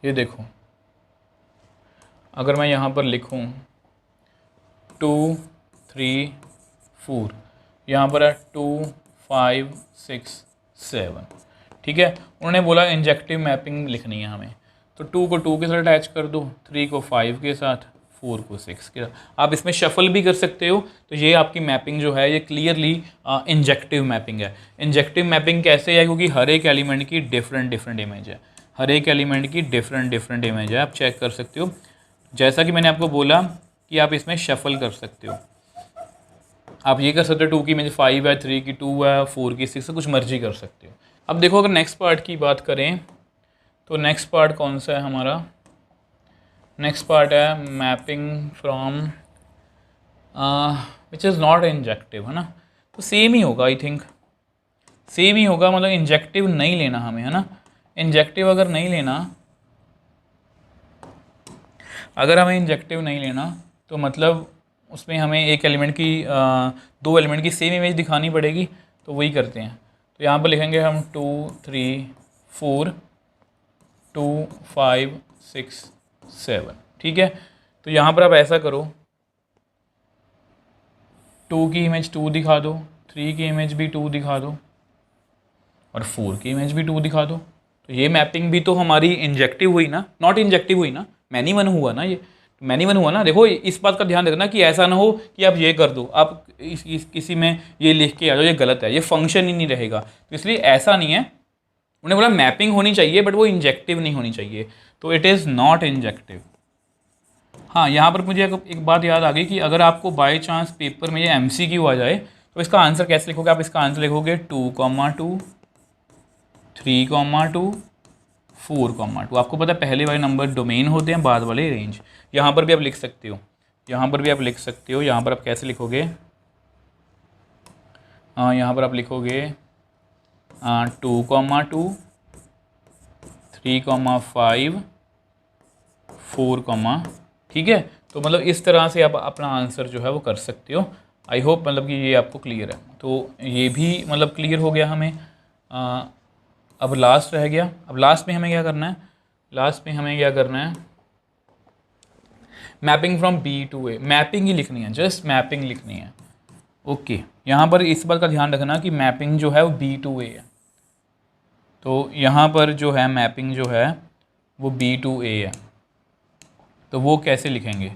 Speaker 1: ये देखो अगर मैं यहाँ पर लिखूँ 2 3 4, यहाँ पर है 2 5 6 7, ठीक है। उन्होंने बोला इंजेक्टिव मैपिंग लिखनी है हमें, तो 2 को 2 के साथ अटैच कर दो, 3 को 5 के साथ, 4 को 6 के साथ। आप इसमें शफल भी कर सकते हो। तो ये आपकी मैपिंग जो है ये क्लियरली इंजेक्टिव मैपिंग है। इंजेक्टिव मैपिंग कैसे है, क्योंकि हर एक एलिमेंट की डिफरेंट इमेज है, डिफरेंट इमेज है, आप चेक कर सकते हो। जैसा कि मैंने आपको बोला कि आप इसमें शफल कर सकते हो, आप ये कर सकते हो 2 की इमेज 5 है, 3 की 2 है, 4 की 6 है, कुछ मर्जी कर सकते हो। अब देखो अगर नेक्स्ट पार्ट की बात करें, तो नेक्स्ट पार्ट कौन सा है हमारा, नेक्स्ट पार्ट है mapping from which is not injective, है ना। तो सेम ही होगा, आई थिंक सेम ही होगा, मतलब इंजेक्टिव नहीं लेना हमें, है ना। इंजेक्टिव अगर नहीं लेना, अगर हमें इंजेक्टिव नहीं लेना तो मतलब उसमें हमें एक एलिमेंट की 2 एलिमेंट की सेम इमेज दिखानी पड़ेगी, तो वही करते हैं। तो यहाँ पर लिखेंगे हम 2 3 4 2 5 6 7, ठीक है। तो यहाँ पर आप ऐसा करो, 2 की इमेज 2 दिखा दो, 3 की इमेज भी 2 दिखा दो, और 4 की इमेज भी 2 दिखा दो। तो ये मैपिंग भी तो हमारी इंजेक्टिव हुई ना, नॉट इंजेक्टिव हुई ना, मैनी वन हुआ ना, ये मैनी वन हुआ ना। देखो इस बात का ध्यान रखना कि ऐसा ना हो कि आप ये कर दो, आप किसी में ये लिख के आ जाओ, ये गलत है, ये फंक्शन ही नहीं रहेगा। तो इसलिए ऐसा नहीं है, उन्हें बोला मैपिंग होनी चाहिए बट वो इंजेक्टिव नहीं होनी चाहिए, तो इट इज़ नॉट इंजेक्टिव। हाँ, यहाँ पर मुझे एक बात याद आ गई कि अगर आपको बाय चांस पेपर में ये MCQ आ जाए तो इसका आंसर कैसे लिखोगे, आप इसका आंसर लिखोगे 2,2 3,2 4,2। आपको पता है पहले वाले नंबर डोमेन होते हैं, बाद वाले रेंज। यहाँ पर भी आप लिख सकते हो, यहाँ पर आप कैसे लिखोगे, यहाँ पर आप लिखोगे 2,2 3,5 4, ठीक है। तो मतलब इस तरह से आप अपना आंसर जो है वो कर सकते हो। आई होप मतलब कि ये आपको क्लियर है। तो ये भी मतलब क्लियर हो गया हमें। अब लास्ट रह गया। अब लास्ट में हमें क्या करना है, mapping from B to A, mapping ही लिखनी है, जस्ट मैपिंग लिखनी है। ओके, यहाँ पर इस बात का ध्यान रखना कि मैपिंग जो है वो B to A है। तो यहाँ पर जो है मैपिंग जो है वो B to A है, तो वो कैसे लिखेंगे,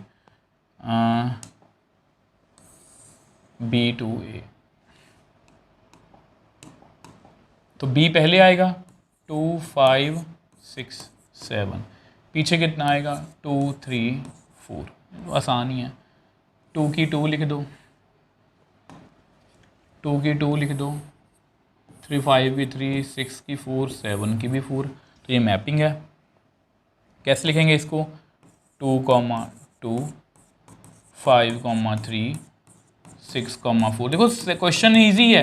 Speaker 1: B to A, तो B पहले आएगा 2 5 6 7, पीछे कितना आएगा 2 3 4, तो आसान ही है। 2 की 2 लिख दो, 2 की 2 लिख दो, 3 5 की 3, 6 की 4, 7 की भी 4, तो ये मैपिंग है। कैसे लिखेंगे इसको, 2, 2 5, 3 6, 4। देखो क्वेश्चन ईजी है,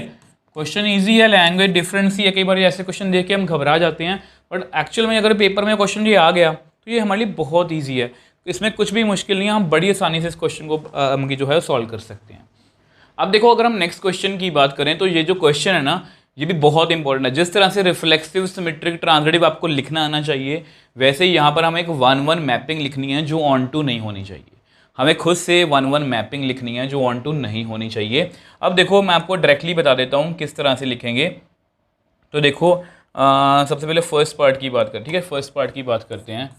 Speaker 1: क्वेश्चन इजी है, लैंग्वेज डिफरेंस ही है। कई बार ऐसे क्वेश्चन देख के हम घबरा जाते हैं, बट एक्चुअल में अगर पेपर में क्वेश्चन ये आ गया तो ये हमारे लिए बहुत ईजी है। इसमें कुछ भी मुश्किल नहीं है, हम बड़ी आसानी से इस क्वेश्चन को हम जो है सॉल्व कर सकते हैं। अब देखो, अगर हम नेक्स्ट क्वेश्चन की बात करें तो ये जो क्वेश्चन है ना, ये भी बहुत इंपॉर्टेंट है। जिस तरह से रिफ्लेक्सिव, सिमेट्रिक, ट्रांजिटिव आपको लिखना आना चाहिए, वैसे ही यहाँ पर हमें एक 1-1 मैपिंग लिखनी है जो ऑन टू नहीं होनी चाहिए। हमें खुद से 1-1 मैपिंग लिखनी है जो ऑन टू नहीं होनी चाहिए। अब देखो, मैं आपको डायरेक्टली बता देता हूँ किस तरह से लिखेंगे। तो देखो, सबसे पहले फर्स्ट पार्ट की बात करें, ठीक है, फर्स्ट पार्ट की बात करते हैं।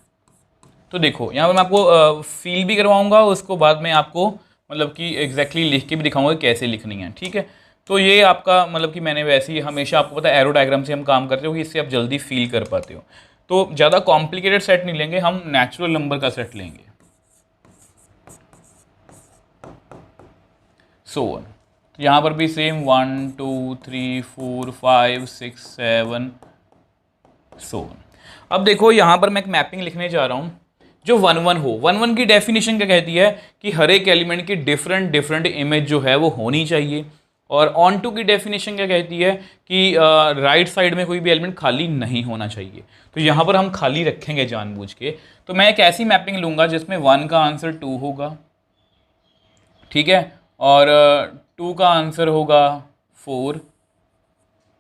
Speaker 1: तो देखो, यहाँ पर मैं आपको फील भी करवाऊँगा, उसको बाद में आपको मतलब कि एग्जैक्टली लिख के भी दिखाऊंगा कैसे लिखनी है, ठीक है। तो ये आपका मतलब कि मैंने वैसे ही हमेशा आपको पता है एरो डायग्राम से हम काम करते हो कि इससे आप जल्दी फील कर पाते हो। तो ज़्यादा कॉम्प्लिकेटेड सेट नहीं लेंगे, हम नेचुरल नंबर का सेट लेंगे। सो यहाँ पर भी सेम 1 2 3 4 5 6 7 सो। अब देखो, यहाँ पर मैं एक मैपिंग लिखने जा रहा हूँ जो 1-1 हो। 1-1 की डेफिनेशन क्या कहती है कि हर एक एलिमेंट की डिफरेंट डिफरेंट इमेज जो है वो होनी चाहिए। और ऑन टू की डेफिनेशन क्या कहती है कि राइट साइड में कोई भी एलिमेंट खाली नहीं होना चाहिए। तो यहाँ पर हम खाली रखेंगे जानबूझ के। तो मैं एक ऐसी मैपिंग लूँगा जिसमें 1 का आंसर 2 होगा, ठीक है, और 2 का आंसर होगा 4,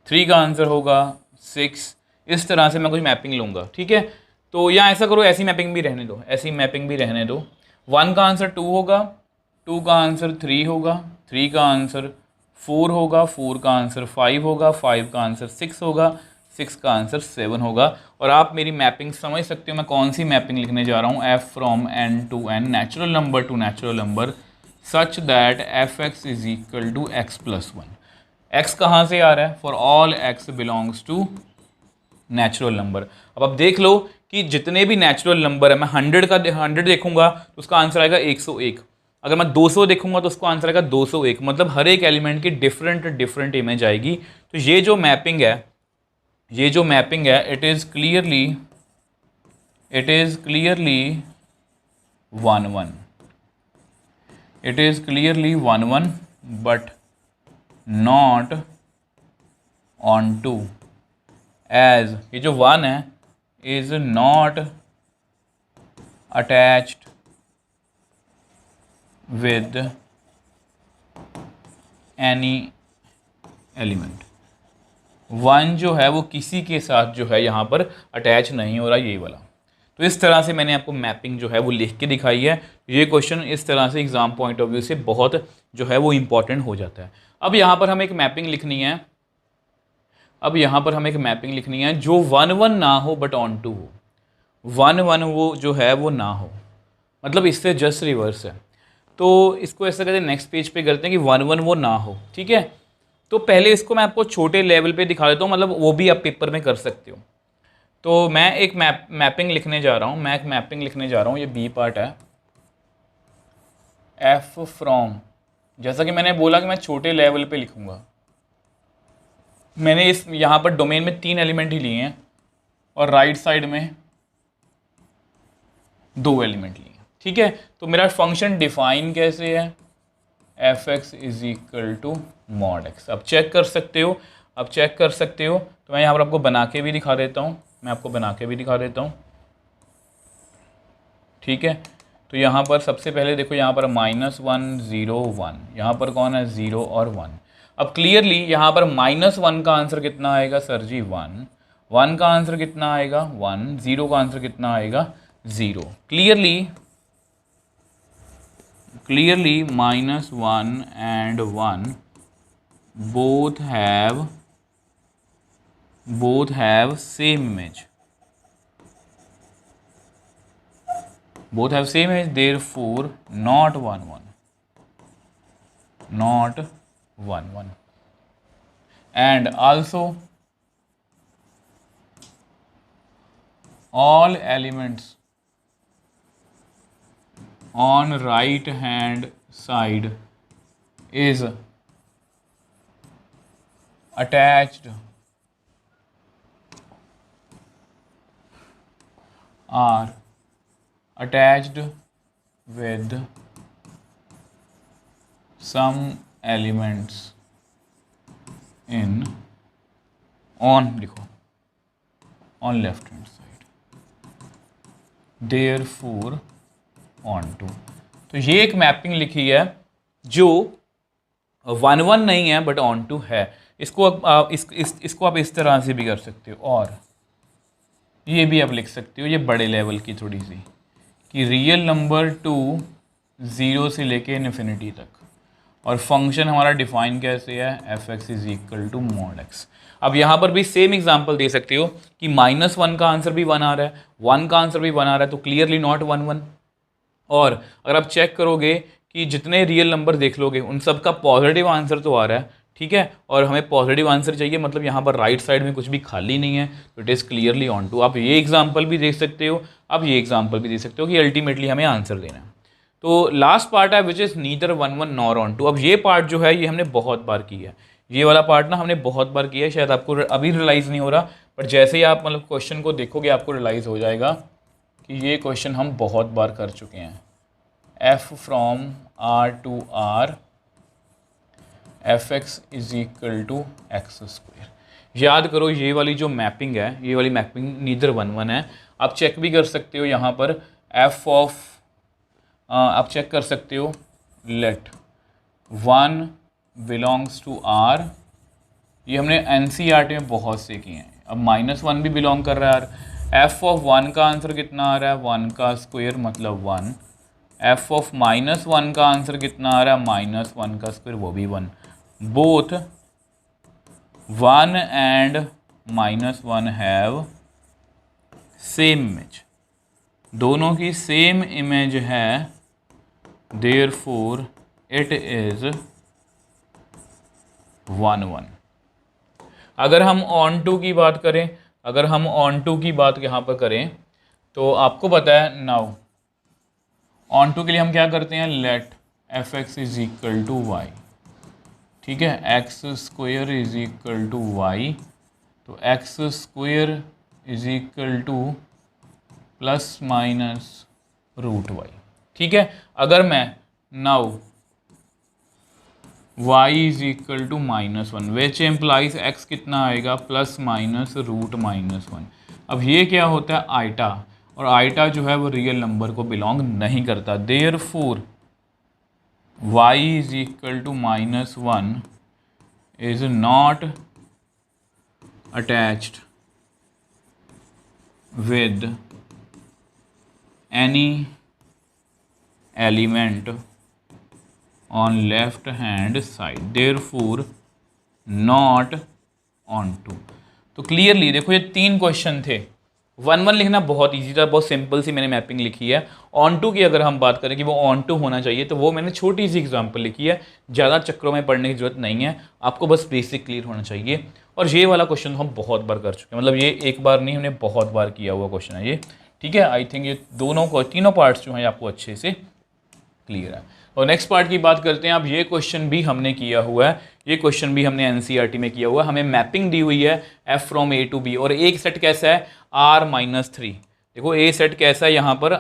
Speaker 1: 3 का आंसर होगा 6। इस तरह से मैं कुछ मैपिंग लूँगा, ठीक है। तो या ऐसा करो, ऐसी मैपिंग भी रहने दो, ऐसी मैपिंग भी रहने दो। 1 का आंसर 2 होगा, 2 का आंसर 3 होगा, 3 का आंसर 4 होगा, 4 का आंसर 5 होगा, 5 का आंसर 6 होगा, 6 का आंसर 7 होगा। और आप मेरी मैपिंग समझ सकते हो मैं कौन सी मैपिंग लिखने जा रहा हूँ। F from N to N, natural number to natural number, such that F x is equal to X plus 1। X कहाँ से आ रहा है? For all X belongs to natural number. अब आप देख लो कि जितने भी नेचुरल नंबर है, मैं 100 देखूंगा तो उसका आंसर आएगा 101। अगर मैं 200 देखूंगा तो उसका आंसर आएगा 201। मतलब हर एक एलिमेंट की डिफरेंट डिफरेंट इमेज आएगी। तो ये जो मैपिंग है, it is clearly 1-1। It is clearly 1-1 but not onto, as ये जो 1 है is not attached with any element. 1 जो है वो किसी के साथ जो है यहाँ पर अटैच नहीं हो रहा, ये वाला। तो इस तरह से मैंने आपको मैपिंग जो है वो लिख के दिखाई है। ये क्वेश्चन इस तरह से एग्जाम पॉइंट ऑफ व्यू से बहुत जो है वो इम्पॉर्टेंट हो जाता है। अब यहाँ पर हमें एक मैपिंग लिखनी है, जो 1-1 ना हो बट ऑन टू हो। 1-1 वो जो है वो ना हो, मतलब इससे जस्ट रिवर्स है। तो इसको ऐसा कहते हैं, नेक्स्ट पेज पे करते हैं कि 1-1 वो ना हो, ठीक है। तो पहले इसको मैं आपको छोटे लेवल पे दिखा देता हूँ, मतलब वो भी आप पेपर में कर सकते हो। तो मैं एक मैपिंग लिखने जा रहा हूँ, ये बी पार्ट है। एफ फ्रॉम, जैसा कि मैंने बोला कि मैं छोटे लेवल पे लिखूंगा। मैंने इस यहाँ पर डोमेन में 3 एलिमेंट ही लिए हैं और राइट साइड में 2 एलिमेंट लिए हैं, ठीक है। तो मेरा फंक्शन डिफाइन कैसे है? F x is equal to mod X. अब चेक कर सकते हो, तो मैं यहाँ पर आपको बना के भी दिखा देता हूँ, ठीक है। तो यहाँ पर सबसे पहले देखो, यहाँ पर -1 0 1, यहाँ पर कौन है? 0 और 1। अब क्लियरली यहाँ पर -1 का आंसर कितना आएगा सर जी? 1। 1 का आंसर कितना आएगा? 1। 0 का आंसर कितना आएगा? 0। Clearly -1 and 1 both have same image, therefore not 1-1, and also all elements on right hand side is attached with some elements in on लिखो on left hand side, therefore onto. तो ये एक mapping लिखी है जो 1 1 नहीं है but on to है। इसको आप इसको आप इस तरह से भी कर सकते हो, और ये भी आप लिख सकते हो, ये बड़े लेवल की थोड़ी सी, कि रियल नंबर टू 0 से लेके इन्फिनिटी तक, और फंक्शन हमारा डिफाइन कैसे है, F x is equal to mod X. अब यहाँ पर भी सेम एग्जांपल दे सकते हो कि -1 का आंसर भी 1 आ रहा है, 1 का आंसर भी 1 आ रहा है, तो क्लियरली नॉट 1 1। और अगर आप चेक करोगे कि जितने रियल नंबर देख लोगे उन सब का पॉजिटिव आंसर तो आ रहा है, ठीक है, और हमें पॉजिटिव आंसर चाहिए, मतलब यहाँ पर राइट साइड में कुछ भी खाली नहीं है, तो it is clearly onto. आप ये एग्जांपल भी देख सकते हो, आप ये एग्जांपल भी देख सकते हो कि अल्टीमेटली हमें आंसर देना है। तो लास्ट पार्ट है which is neither 1 1 nor onto. अब ये पार्ट जो है ये हमने बहुत बार किया है, ये वाला पार्ट ना हमने बहुत बार किया है, शायद आपको अभी रियलाइज़ नहीं हो रहा, बट जैसे ही आप मतलब क्वेश्चन को देखोगे आपको रियलाइज़ हो जाएगा कि ये क्वेश्चन हम बहुत बार कर चुके हैं। F from R to are F x is equal to x square. याद करो ये वाली जो मैपिंग है, ये वाली मैपिंग नीदर 1 1 है। आप चेक भी कर सकते हो यहाँ पर एफ ऑफ, आप चेक कर सकते हो, लेट 1 बिलोंग्स टू आर, ये हमने NCERT में बहुत से किए हैं। अब -1 भी बिलोंग कर रहा है यार। एफ ऑफ 1 का आंसर कितना आ रहा है, 1 का स्क्वायर मतलब 1। एफ ऑफ -1 का आंसर कितना आ रहा है, -1 का स्क्वायर, वो भी 1। Both 1 and -1 have same image, दोनों की सेम इमेज है, देयरफॉर इट इज 1 1। अगर हम ऑन टू की बात करें, अगर हम ऑन टू की बात यहाँ पर करें तो आपको पता है नाउ ऑन टू के लिए हम क्या करते हैं, let f x is equal to y, ठीक है, x square is equal to y, तो x square is equal to plus minus root y, ठीक है। अगर मैं now y is equal to -1 which implies x कितना आएगा, प्लस माइनस रूट -1। अब ये क्या होता है, आइटा, और आइटा जो है वो रियल नंबर को बिलोंग नहीं करता, therefore y is equal to -1 is not attached with any element on left hand side, therefore not on to। तो क्लियरली देखो ये 3 क्वेश्चन थे। 1 1 लिखना बहुत इजी था, बहुत सिंपल सी मैंने मैपिंग लिखी है। ऑन टू की अगर हम बात करें कि वो ऑन टू होना चाहिए, तो वो मैंने छोटी सी एग्जांपल लिखी है, ज़्यादा चक्रों में पढ़ने की जरूरत नहीं है, आपको बस बेसिक क्लियर होना चाहिए। और ये वाला क्वेश्चन हम बहुत बार कर चुके हैं, मतलब ये एक बार नहीं, हमने बहुत बार किया हुआ क्वेश्चन है ये, ठीक है। आई थिंक ये तीनों पार्ट्स जो हैं आपको अच्छे से क्लियर है। और नेक्स्ट पार्ट की बात करते हैं। अब ये क्वेश्चन भी हमने किया हुआ है, ये क्वेश्चन भी हमने NCERT में किया हुआ है। हमें मैपिंग दी हुई है F from A to B, और एक सेट कैसा है, R-3। देखो ए सेट कैसा है यहाँ पर,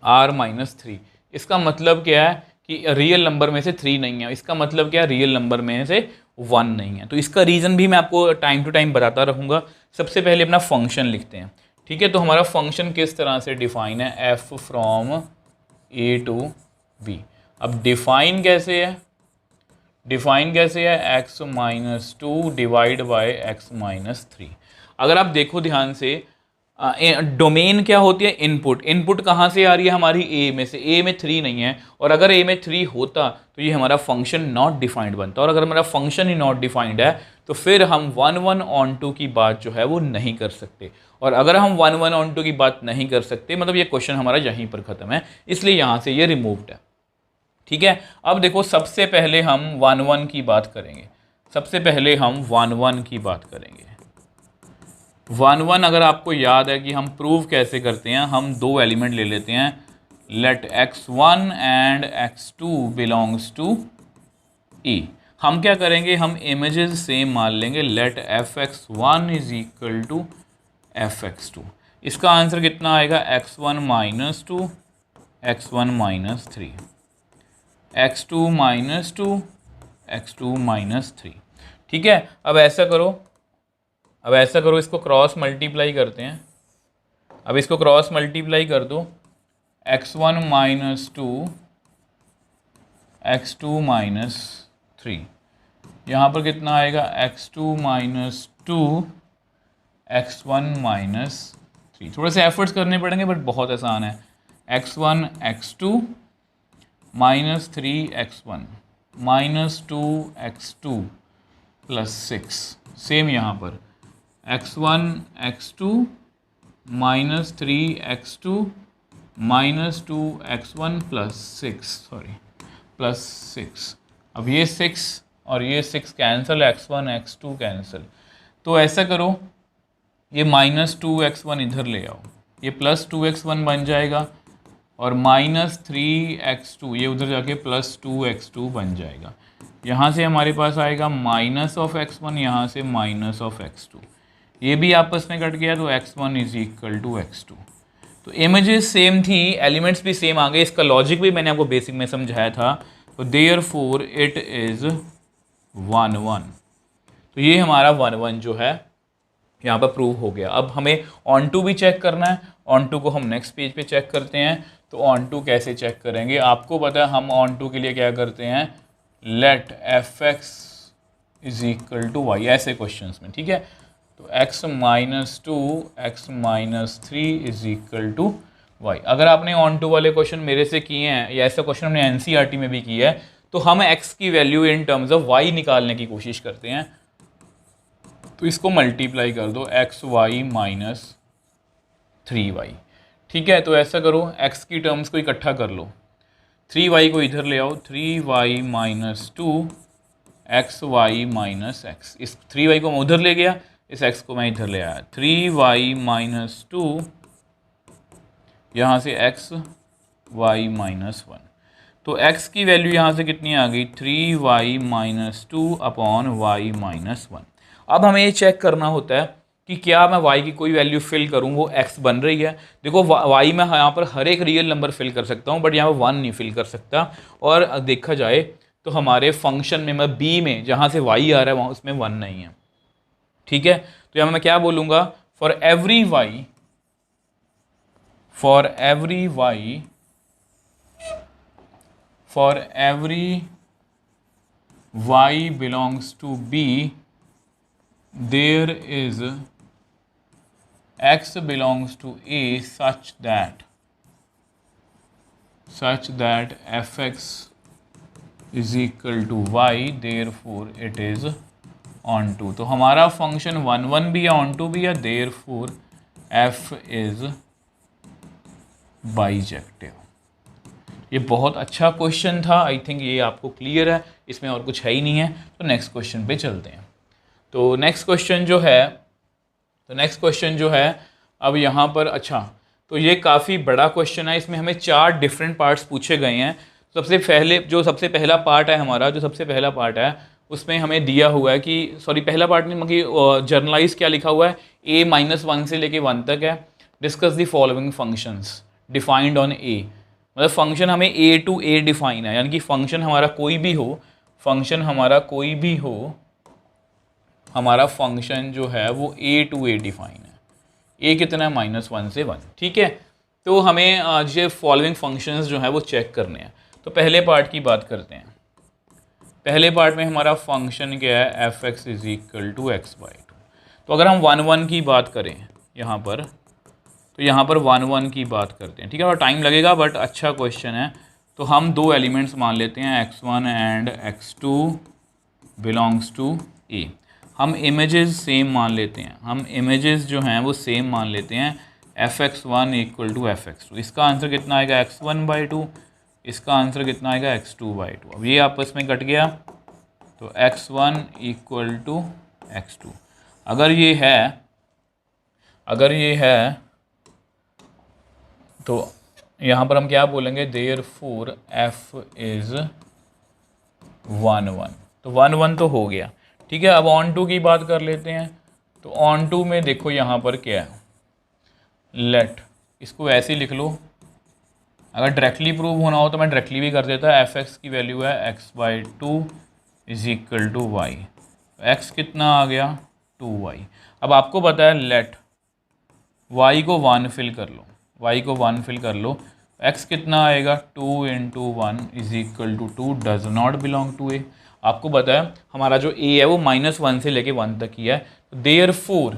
Speaker 1: R-3। इसका मतलब क्या है कि रियल नंबर में से 3 नहीं है, इसका मतलब क्या है, रियल नंबर में से 1 नहीं है। तो इसका रीज़न भी मैं आपको टाइम टू टाइम बताता रहूँगा। सबसे पहले अपना फंक्शन लिखते हैं, ठीक है। तो हमारा फंक्शन किस तरह से डिफाइन है, F from A to B। अब डिफाइन कैसे है, डिफाइन कैसे है, x-2 डिवाइड बाय x-3। अगर आप देखो ध्यान से, डोमेन क्या होती है, इनपुट। इनपुट कहाँ से आ रही है हमारी, A में से। A में 3 नहीं है, और अगर A में 3 होता तो ये हमारा फंक्शन नॉट डिफाइंड बनता, और अगर हमारा फंक्शन ही नॉट डिफाइंड है तो फिर हम 1 1 ऑन टू की बात जो है वो नहीं कर सकते। और अगर हम 1 1 ऑन टू की बात नहीं कर सकते, मतलब ये क्वेश्चन हमारा यहीं पर ख़त्म है, इसलिए यहाँ से ये रिमूव्ड है, ठीक है। अब देखो सबसे पहले हम 1 1 की बात करेंगे, सबसे पहले हम 1 1 की बात करेंगे। 1 1 अगर आपको याद है कि हम प्रूव कैसे करते हैं, हम 2 एलिमेंट ले लेते हैं, let x1 and x2 belongs to E। हम क्या करेंगे, हम इमेजेस सेम मान लेंगे, late fx1 is equal to fx2। इसका आंसर कितना आएगा, x1 - 2 x1 - 3, x2 - 2 x2 minus 3। ठीक है, अब ऐसा करो, इसको क्रॉस मल्टीप्लाई करते हैं। अब इसको क्रॉस मल्टीप्लाई कर दो, x1 माइनस 2 x2 माइनस 3, यहाँ पर कितना आएगा x2 माइनस 2 x1 माइनस 3। थोड़े से एफर्ट्स करने पड़ेंगे बट बहुत आसान है। x1 x2 minus 3 x1 minus 2 x2 plus 6। Same यहाँ पर x1 x2 minus 3 x2 minus 2 x1 plus 6। अब ये 6 और ये 6 कैंसिल, x1 x2 कैंसिल। तो ऐसा करो, ये माइनस 2x1 इधर ले आओ, ये प्लस 2x1 बन जाएगा और माइनस 3x2 ये उधर जाके प्लस 2x2 बन जाएगा। यहाँ से हमारे पास आएगा माइनस ऑफ x1, यहाँ से माइनस ऑफ x2, ये भी आपस में कट गया तो x1 is equal to x2। तो इमेजेस सेम थी, एलिमेंट्स भी सेम आ गए, इसका लॉजिक भी मैंने आपको बेसिक में समझाया था। तो देयरफॉर इट इज़ 1 1। तो ये हमारा 1 1 जो है यहाँ पर प्रूव हो गया। अब हमें ऑन टू भी चेक करना है, ऑन टू को हम नेक्स्ट पेज पे चेक करते हैं। तो ऑन टू कैसे चेक करेंगे, आपको पता है हम ऑन टू के लिए क्या करते हैं, let fx is equal to Y, ऐसे क्वेश्चंस में। ठीक है, तो x माइनस 2 x माइनस 3 इज इक्वल टू वाई। अगर आपने ऑन टू वाले क्वेश्चन मेरे से किए हैं या ऐसा क्वेश्चन हमने एनसीईआरटी में भी किया है, तो हम x की value in terms of y निकालने की कोशिश करते हैं। तो इसको मल्टीप्लाई कर दो, एक्स वाई माइनस 3y। ठीक है, तो ऐसा करो, x की टर्म्स को इकट्ठा कर लो, 3y को इधर ले आओ, 3y minus 2 X Y minus X. इस 3y को मैं उधर ले गया, इस x को मैं इधर ले आया, 3y माइनस 2 यहाँ से एक्स वाई माइनस 1। तो x की वैल्यू यहाँ से कितनी आ गई, 3y minus 2 upon Y minus 1। अब हमें ये चेक करना होता है कि क्या मैं y की कोई वैल्यू फिल करूँ वो x बन रही है। देखो y में यहाँ पर हर एक रियल नंबर फिल कर सकता हूँ बट यहाँ पर 1 नहीं फिल कर सकता। और देखा जाए तो हमारे फंक्शन में, मैं b में जहाँ से y आ रहा है वहाँ उसमें 1 नहीं है। ठीक है, तो यहाँ मैं क्या बोलूँगा, for every y belongs to b, there is x belongs to a such that fx is equal to y, therefore it is on to। तो हमारा फंक्शन 1 1 भी है, ऑन टू भी है, therefore f is बाइजेक्टिव। ये बहुत अच्छा question था, आई थिंक ये आपको क्लियर है, इसमें और कुछ है ही नहीं है। तो नेक्स्ट क्वेश्चन पे चलते हैं। तो नेक्स्ट क्वेश्चन जो है अब यहाँ पर, अच्छा तो ये काफ़ी बड़ा क्वेश्चन है, इसमें हमें 4 डिफरेंट पार्ट्स पूछे गए हैं। सबसे पहला पार्ट है उसमें हमें दिया हुआ है कि, सॉरी पहला पार्ट नहीं मतलब जर्नलाइज क्या लिखा हुआ है, a माइनस 1 से लेके 1 तक है। Discuss the following functions defined on a, मतलब फंक्शन हमें a टू a डिफाइन है, यानी कि फंक्शन हमारा कोई भी हो, हमारा फंक्शन जो है वो a टू a डिफाइन है। a कितना है, -1 से 1। ठीक है, तो हमें आज ये फॉलोइंग फंक्शंस जो है वो चेक करने हैं। तो पहले पार्ट की बात करते हैं। पहले पार्ट में हमारा फंक्शन क्या है, fx is equal to x/2। तो अगर हम 1 1 की बात करें यहाँ पर, तो यहाँ पर 1 1 की बात करते हैं। ठीक है, और टाइम लगेगा बट अच्छा क्वेश्चन है। तो हम 2 एलिमेंट्स मान लेते हैं, x1 and x2 belongs to a। हम इमेजेस सेम मान लेते हैं, वो सेम मान लेते हैं, fx1 इक्वल टू fx2। इसका आंसर कितना आएगा, x1/2, इसका आंसर कितना आएगा, x2/2। अब ये आपस में कट गया तो x1 इक्वल टू x2। अगर ये है तो यहाँ पर हम क्या बोलेंगे, देयरफॉर f इज 1 1। तो 1 1 तो हो गया। ठीक है, अब ऑन टू की बात कर लेते हैं। तो ऑन टू में देखो यहाँ पर क्या है, लेट, इसको ऐसे ही लिख लो। अगर डायरेक्टली प्रूव होना हो तो मैं डायरेक्टली भी कर देता। fx की वैल्यू है x/2 is equal to Y. X कितना आ गया 2y। अब आपको पता है लेट y को 1 फिल कर लो, y को 1 फिल कर लो, x कितना आएगा 2 into 1 is equal to 2 does not belong to A. आपको पता है हमारा जो a है वो -1 से लेके 1 तक ही है, तो therefore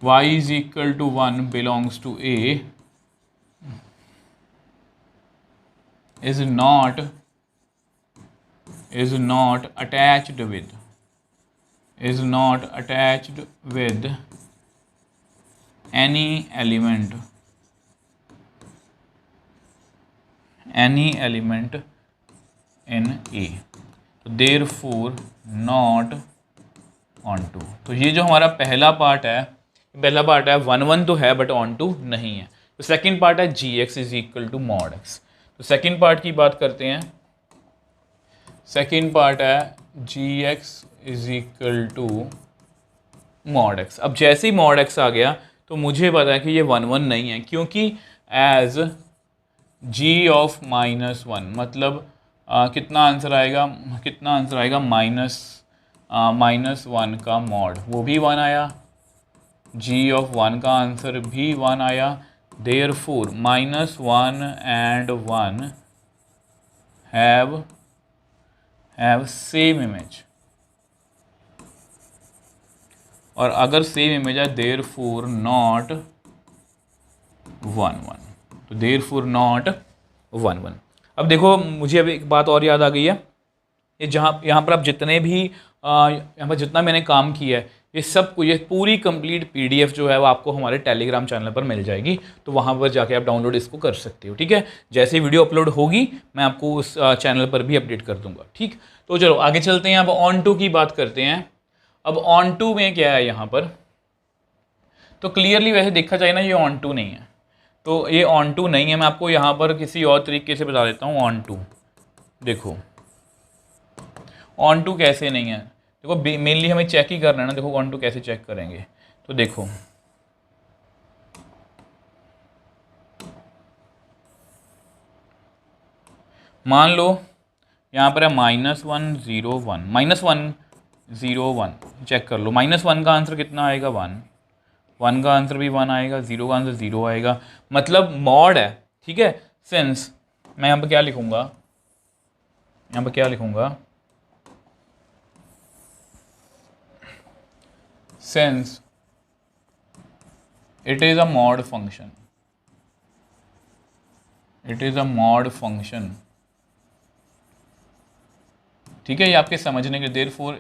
Speaker 1: y is equal to 1 belongs to a is not attached with any element in A, तो therefore not onto। तो ये जो हमारा पहला पार्ट है 1 तो है बट onto नहीं है। तो सेकंड पार्ट है gx is equal to mod x। तो सेकंड पार्ट की बात करते हैं। सेकंड पार्ट है gx is equal to mod x। अब जैसे ही mod x आ गया तो मुझे पता है कि ये 1 1 नहीं है, क्योंकि एज g ऑफ -1 मतलब कितना आंसर आएगा -1 का मॉड, वो भी 1 आया, g ऑफ 1 का आंसर भी 1 आया। Therefore -1 and 1 have same image, और अगर सेम इमेज है देयरफॉर नॉट 1 1, तो देयरफॉर नॉट 1 1। अब देखो मुझे अभी एक बात और याद आ गई है, ये यहाँ पर आप जितने भी यहाँ पर जितना मैंने काम किया है ये सब ये पूरी कंप्लीट PDF जो है वो आपको हमारे टेलीग्राम चैनल पर मिल जाएगी, तो वहाँ पर जाके आप डाउनलोड इसको कर सकते हो। ठीक है, जैसे ही वीडियो अपलोड होगी मैं आपको उस चैनल पर भी अपडेट कर दूंगा। ठीक, तो चलो आगे चलते हैं। अब ऑन टू की बात करते हैं। अब ऑन टू में क्या है यहाँ पर, तो क्लियरली वैसे देखा जाए ना ये ऑन टू नहीं है, तो ये ऑन टू नहीं है। मैं आपको यहाँ पर किसी और तरीके से बता देता हूँ ऑन टू। देखो ऑन टू कैसे नहीं है, देखो मेनली हमें चेक ही करना है ना। देखो ऑन टू कैसे चेक करेंगे, तो देखो मान लो यहाँ पर है -1 0 1, -1 0 1 चेक कर लो। -1 का आंसर कितना आएगा 1, 1 का आंसर भी 1 आएगा, 0 का आंसर 0 आएगा, मतलब मॉड है। ठीक है, सिंस मैं यहाँ पर क्या लिखूँगा, since it is a mod function, ठीक है, ये आपके समझने के। therefore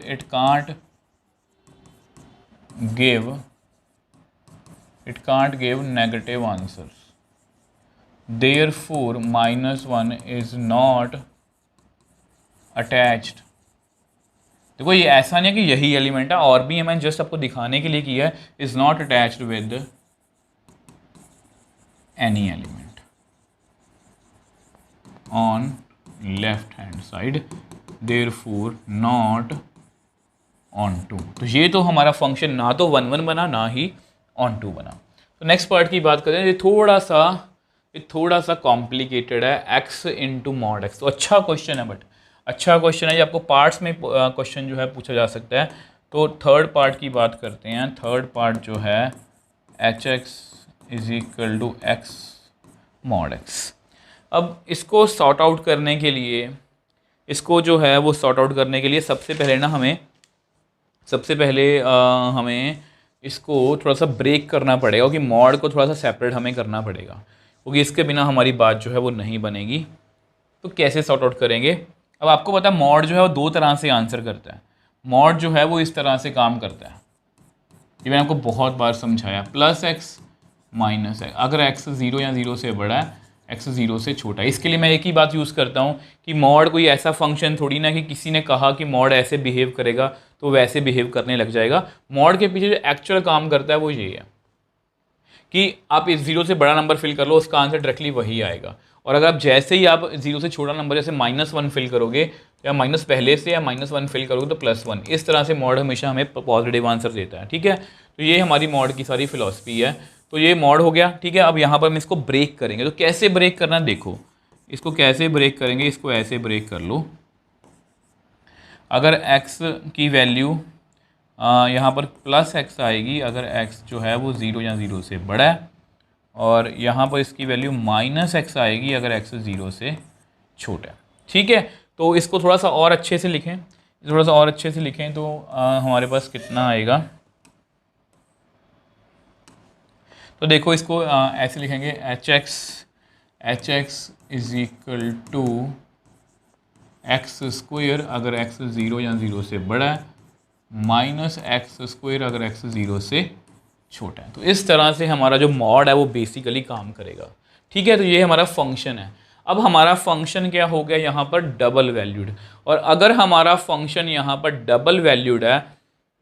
Speaker 1: it can't give negative answers, therefore -1 is not attached। देखो ये ऐसा नहीं है कि यही एलिमेंट है, और भी है, मैंने जस्ट आपको दिखाने के लिए किया है। Is not attached with any element on left hand side, therefore not onto. तो ये तो हमारा फंक्शन ना तो 1 1 बना ना ही ऑन टू बना। तो नेक्स्ट पार्ट की बात करें, ये थोड़ा सा कॉम्प्लिकेटेड है, x इंटू मॉड एक्स। तो अच्छा क्वेश्चन है, बट अच्छा क्वेश्चन है, ये आपको पार्ट्स में क्वेश्चन जो है पूछा जा सकता है। तो थर्ड पार्ट की बात करते हैं। थर्ड पार्ट जो है hx is equal to x mod x। अब इसको सॉर्ट आउट करने के लिए, सबसे पहले हमें इसको थोड़ा सा ब्रेक करना पड़ेगा, क्योंकि मॉड को थोड़ा सा सेपरेट हमें करना पड़ेगा, क्योंकि इसके बिना हमारी बात जो है वो नहीं बनेगी। तो कैसे सॉर्ट आउट करेंगे? अब आपको पता है मॉड जो है वो 2 तरह से आंसर करता है। मॉड जो है वो इस तरह से काम करता है, ये मैंने आपको बहुत बार समझाया, +x -x। अगर x 0 या 0 से बड़ा है, x 0 से छोटा है। इसके लिए मैं एक ही बात यूज़ करता हूँ कि मॉड कोई ऐसा फंक्शन थोड़ी ना कि किसी ने कहा कि मॉड ऐसे बिहेव करेगा तो वैसे बिहेव करने लग जाएगा। मॉड के पीछे जो एक्चुअल काम करता है वो ये है कि आप इस 0 से बड़ा नंबर फिल कर लो, उसका आंसर डायरेक्टली वही आएगा। और अगर आप जैसे ही आप 0 से छोटा नंबर जैसे -1 फिल करोगे, या माइनस पहले से या -1 फिल करोगे तो +1, इस तरह से मॉड हमेशा हमें पॉजिटिव आंसर देता है। ठीक है, तो ये हमारी मॉड की सारी फिलॉसफी है। तो ये मॉड हो गया। ठीक है, अब यहाँ पर हम इसको ब्रेक करेंगे। तो कैसे ब्रेक करना है, देखो इसको कैसे ब्रेक करेंगे, इसको ऐसे ब्रेक कर लो, अगर x की वैल्यू यहाँ पर प्लस x आएगी अगर x जो है वो 0 या 0 से बड़ा है, और यहाँ पर इसकी वैल्यू माइनस x आएगी अगर x 0 से छोटा है। ठीक है, तो इसको थोड़ा सा और अच्छे से लिखें, तो हमारे पास कितना आएगा। तो देखो इसको ऐसे लिखेंगे, h x is equal to x square अगर x 0 या 0 से बड़ा है, माइनस एक्स स्क्वायर अगर x 0 से छोटा है। तो इस तरह से हमारा जो मॉड है वो बेसिकली काम करेगा। ठीक है, तो ये हमारा फंक्शन है। अब हमारा फंक्शन क्या हो गया यहाँ पर, डबल वैल्यूड। और अगर हमारा फंक्शन यहाँ पर डबल वैल्यूड है,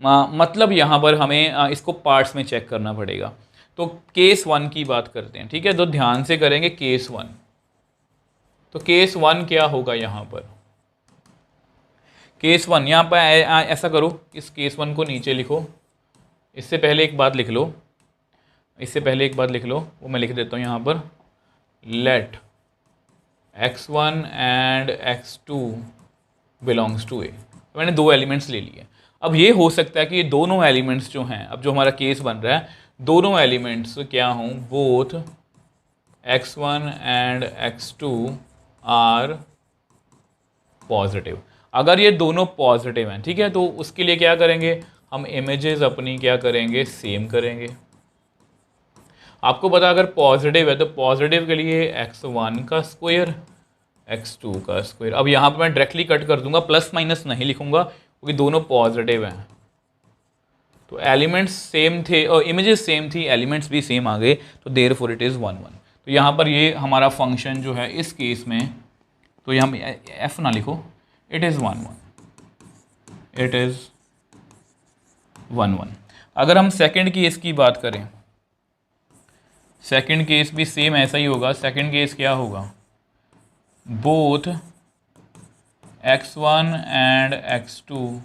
Speaker 1: मतलब यहाँ पर हमें इसको पार्ट्स में चेक करना पड़ेगा। तो केस 1 की बात करते हैं। ठीक है, तो ध्यान से करेंगे केस 1। तो केस 1 क्या होगा यहाँ पर, केस 1 यहाँ पर ऐसा करो, इस केस 1 को नीचे लिखो, इससे पहले एक बात लिख लो, वो मैं लिख देता हूँ यहाँ पर, let x1 and x2 belongs to A. तो मैंने दो एलिमेंट्स ले लिए। अब ये हो सकता है कि ये दोनों एलिमेंट्स जो हैं, अब जो हमारा केस बन रहा है, दोनों एलिमेंट्स क्या हों, both x1 and x2 are positive. अगर ये दोनों पॉजिटिव हैं, ठीक है, तो उसके लिए क्या करेंगे, हम इमेजेस अपनी क्या करेंगे, सेम करेंगे। आपको पता अगर पॉजिटिव है तो पॉजिटिव के लिए x1 का स्क्वायर x2 का स्क्वायर। अब यहाँ पर मैं डायरेक्टली कट कर दूंगा, प्लस माइनस नहीं लिखूंगा क्योंकि दोनों पॉजिटिव हैं। तो एलिमेंट्स सेम थे और इमेजेस सेम थी, एलिमेंट्स भी सेम आ गए, तो देयरफॉर इट इज़ 1 1। तो यहाँ पर ये हमारा फंक्शन जो है इस केस में, तो यहाँ एफ ना लिखो, इट इज़ 1 1। अगर हम सेकंड केस की बात करें, सेकंड केस भी सेम ऐसा ही होगा। सेकंड केस क्या होगा, both x1 and x2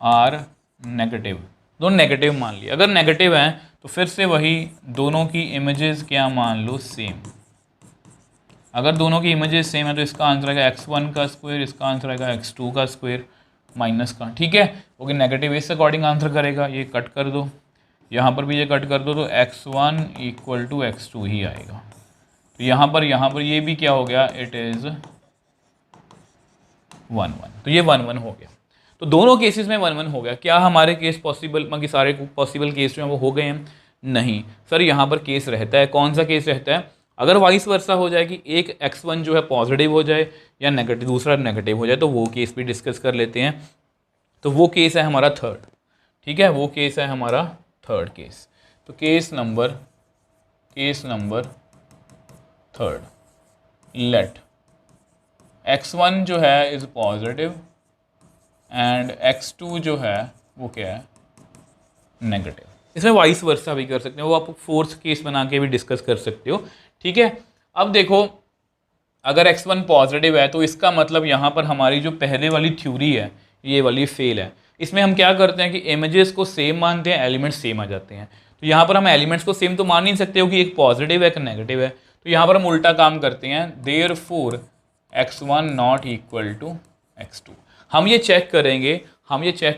Speaker 1: are negative. दोनों नेगेटिव मान लिया। अगर नेगेटिव हैं तो फिर से वही दोनों की इमेजेस क्या मान लो, सेम। अगर दोनों की इमेजेस सेम है तो इसका आंसर आएगा x1 का स्क्वायर, इसका आंसर आएगा x2 का स्क्वायर माइनस का। ठीक है, क्योंकि नेगेटिव इस अकॉर्डिंग आंसर करेगा। ये कट कर दो, यहाँ पर भी ये कट कर दो, तो x1 इक्वल टू x2 ही आएगा। तो यहाँ पर ये भी क्या हो गया, इट इज़ 1 1। तो ये 1 1 हो गया। तो दोनों केसेस में 1 1 हो गया। क्या हमारे केस पॉसिबल, बाकी सारे पॉसिबल केस जो हैं वो हो गए हैं? नहीं सर, यहाँ पर केस रहता है। कौन सा केस रहता है? अगर वाइस वर्सा हो जाए कि एक x1 जो है पॉजिटिव हो जाए या नेगेटिव, दूसरा नेगेटिव हो जाए, तो वो केस भी डिस्कस कर लेते हैं। तो वो केस है हमारा थर्ड। ठीक है, वो केस है हमारा थर्ड केस। तो case number third, let x1 जो है इज़ पॉजिटिव एंड x2 जो है वो क्या है, नेगेटिव। इसमें वाइस वर्सा भी कर सकते हो, वो आप फोर्थ केस बना के भी डिस्कस कर सकते हो। ठीक है, अब देखो अगर x1 पॉजिटिव है तो इसका मतलब यहाँ पर हमारी जो पहले वाली थ्योरी है ये वाली फेल है। इसमें हम क्या करते हैं कि इमेजेस को सेम मानते हैं, एलिमेंट्स सेम आ जाते हैं। तो यहाँ पर हम एलिमेंट्स को सेम तो मान नहीं सकते हो कि एक पॉजिटिव है एक नेगेटिव है। तो यहाँ पर हम उल्टा काम करते हैं, therefore x1 not equal to x2। हम ये चेक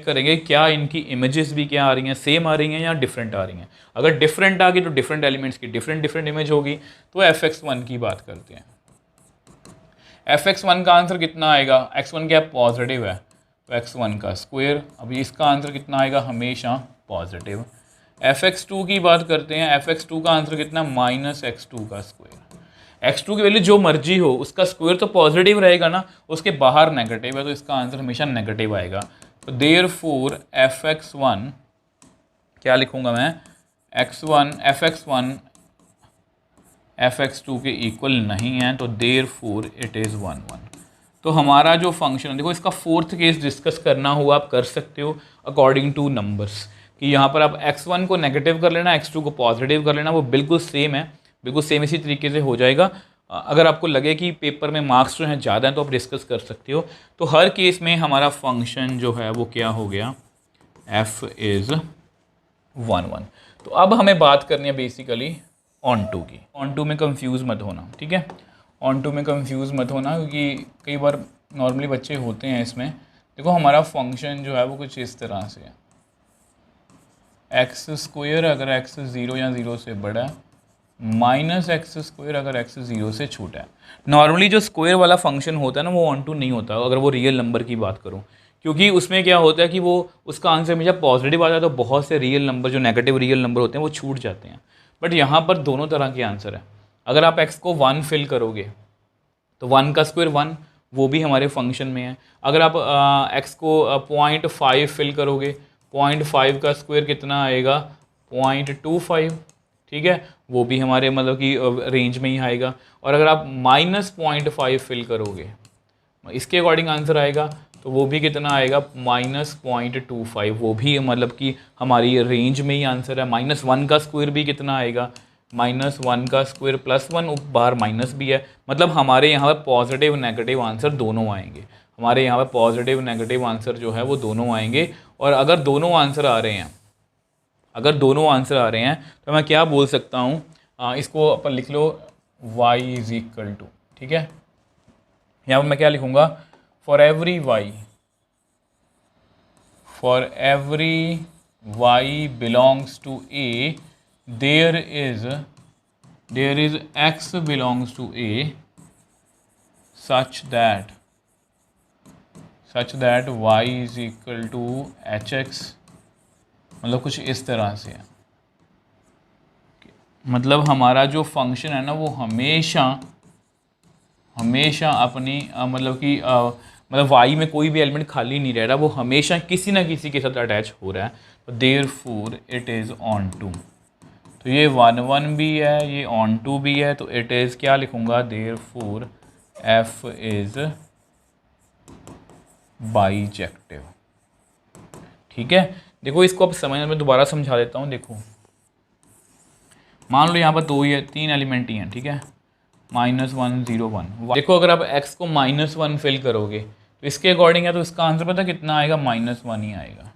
Speaker 1: करेंगे क्या इनकी इमेजेस भी क्या आ रही हैं, सेम आ रही हैं या डिफरेंट आ रही हैं। अगर डिफरेंट आ गई तो डिफरेंट एलिमेंट्स की डिफरेंट इमेज होगी। तो fx1 की बात करते हैं। fx1 का आंसर कितना आएगा, x1 क्या पॉजिटिव है तो x1 का स्क्वायर। अभी इसका आंसर कितना आएगा, हमेशा पॉजिटिव। fx2 की बात करते हैं, fx2 का आंसर कितना, माइनस x2 का स्क्वायर। x2 की वैल्यू जो मर्जी हो, उसका स्क्वायर तो पॉजिटिव रहेगा ना, उसके बाहर नेगेटिव है तो इसका आंसर हमेशा नेगेटिव आएगा। तो देयरफॉर fx1 क्या लिखूंगा मैं, fx1 fx2 के इक्वल नहीं है, तो देयरफॉर इट इज़ 1 1। तो हमारा जो फंक्शन है, देखो इसका फोर्थ केस डिस्कस करना हुआ आप कर सकते हो अकॉर्डिंग टू नंबर्स, कि यहाँ पर आप x1 को नेगेटिव कर लेना, x2 को पॉजिटिव कर लेना, वो बिल्कुल सेम है, बिल्कुल सेम इसी तरीके से हो जाएगा। अगर आपको लगे कि पेपर में मार्क्स जो हैं ज़्यादा हैं तो आप डिस्कस कर सकते हो। तो हर केस में हमारा फंक्शन जो है वो क्या हो गया, f इज़ 1 1। तो अब हमें बात करनी है बेसिकली ऑन टू की। ऑन टू में कंफ्यूज मत होना, ठीक है, ऑन टू में कंफ्यूज मत होना, क्योंकि कई बार नॉर्मली बच्चे होते हैं इसमें देखो हमारा फंक्शन जो है वो कुछ इस तरह से है, एक्स स्क्वायर अगर एक्स 0 या 0 से बड़ा है, माइनस एक्स स्क्वायर अगर एक्स 0 से छोटा है। नॉर्मली जो स्क्वायर वाला फंक्शन होता है ना वो ऑन टू नहीं होता अगर वो रियल नंबर की बात करूँ, क्योंकि उसमें क्या होता है कि वो उसका आंसर हमेशा पॉजिटिव आता है, तो बहुत से रियल नंबर जो नेगेटिव रियल नंबर होते हैं वो छूट जाते हैं। बट यहाँ पर दोनों तरह के आंसर है। अगर आप एक्स को 1 फिल करोगे तो 1 का स्क्वायर 1, वो भी हमारे फंक्शन में है। अगर आप एक्स को 0.5 फिल करोगे, 0.5 का स्क्वायर कितना आएगा, 0.25, ठीक है, वो भी हमारे मतलब कि रेंज में ही आएगा। और अगर आप -0.5 फिल करोगे, इसके अकॉर्डिंग आंसर आएगा, तो वो भी कितना आएगा, -0.25, वो भी मतलब कि हमारी रेंज में ही आंसर है। -1 का स्क्वायर भी कितना आएगा, -1 का स्क्वायर +1, बाहर माइनस भी है, मतलब हमारे यहाँ पर पॉजिटिव नेगेटिव आंसर दोनों आएंगे। हमारे यहाँ पर पॉजिटिव नेगेटिव आंसर जो है वो दोनों आएंगे। और अगर दोनों आंसर आ रहे हैं, तो मैं क्या बोल सकता हूँ, इसको अपन लिख लो y = ठीक है, यहाँ पर मैं क्या लिखूँगा, for every y belongs to A there is x belongs to A such that y = hx, मतलब कुछ इस तरह से है। मतलब हमारा जो फंक्शन है ना वो हमेशा अपनी मतलब कि मतलब y में कोई भी एलिमेंट खाली नहीं रह रहा, वो हमेशा किसी ना किसी के साथ अटैच हो रहा है। तो therefore it is onto, तो ये 1 1 भी है, ये ऑन टू भी है, तो इट इज़ क्या लिखूँगा, देयरफॉर f इज़ बाइजेक्टिव। ठीक है, देखो इसको अब समझने में दोबारा समझा देता हूँ। देखो मान लो यहाँ पर 2 या 3 एलिमेंट ही हैं, ठीक है, -1 0 1। देखो अगर आप x को -1 फिल करोगे तो इसके अकॉर्डिंग है, तो इसका आंसर पता कितना आएगा, -1 ही आएगा।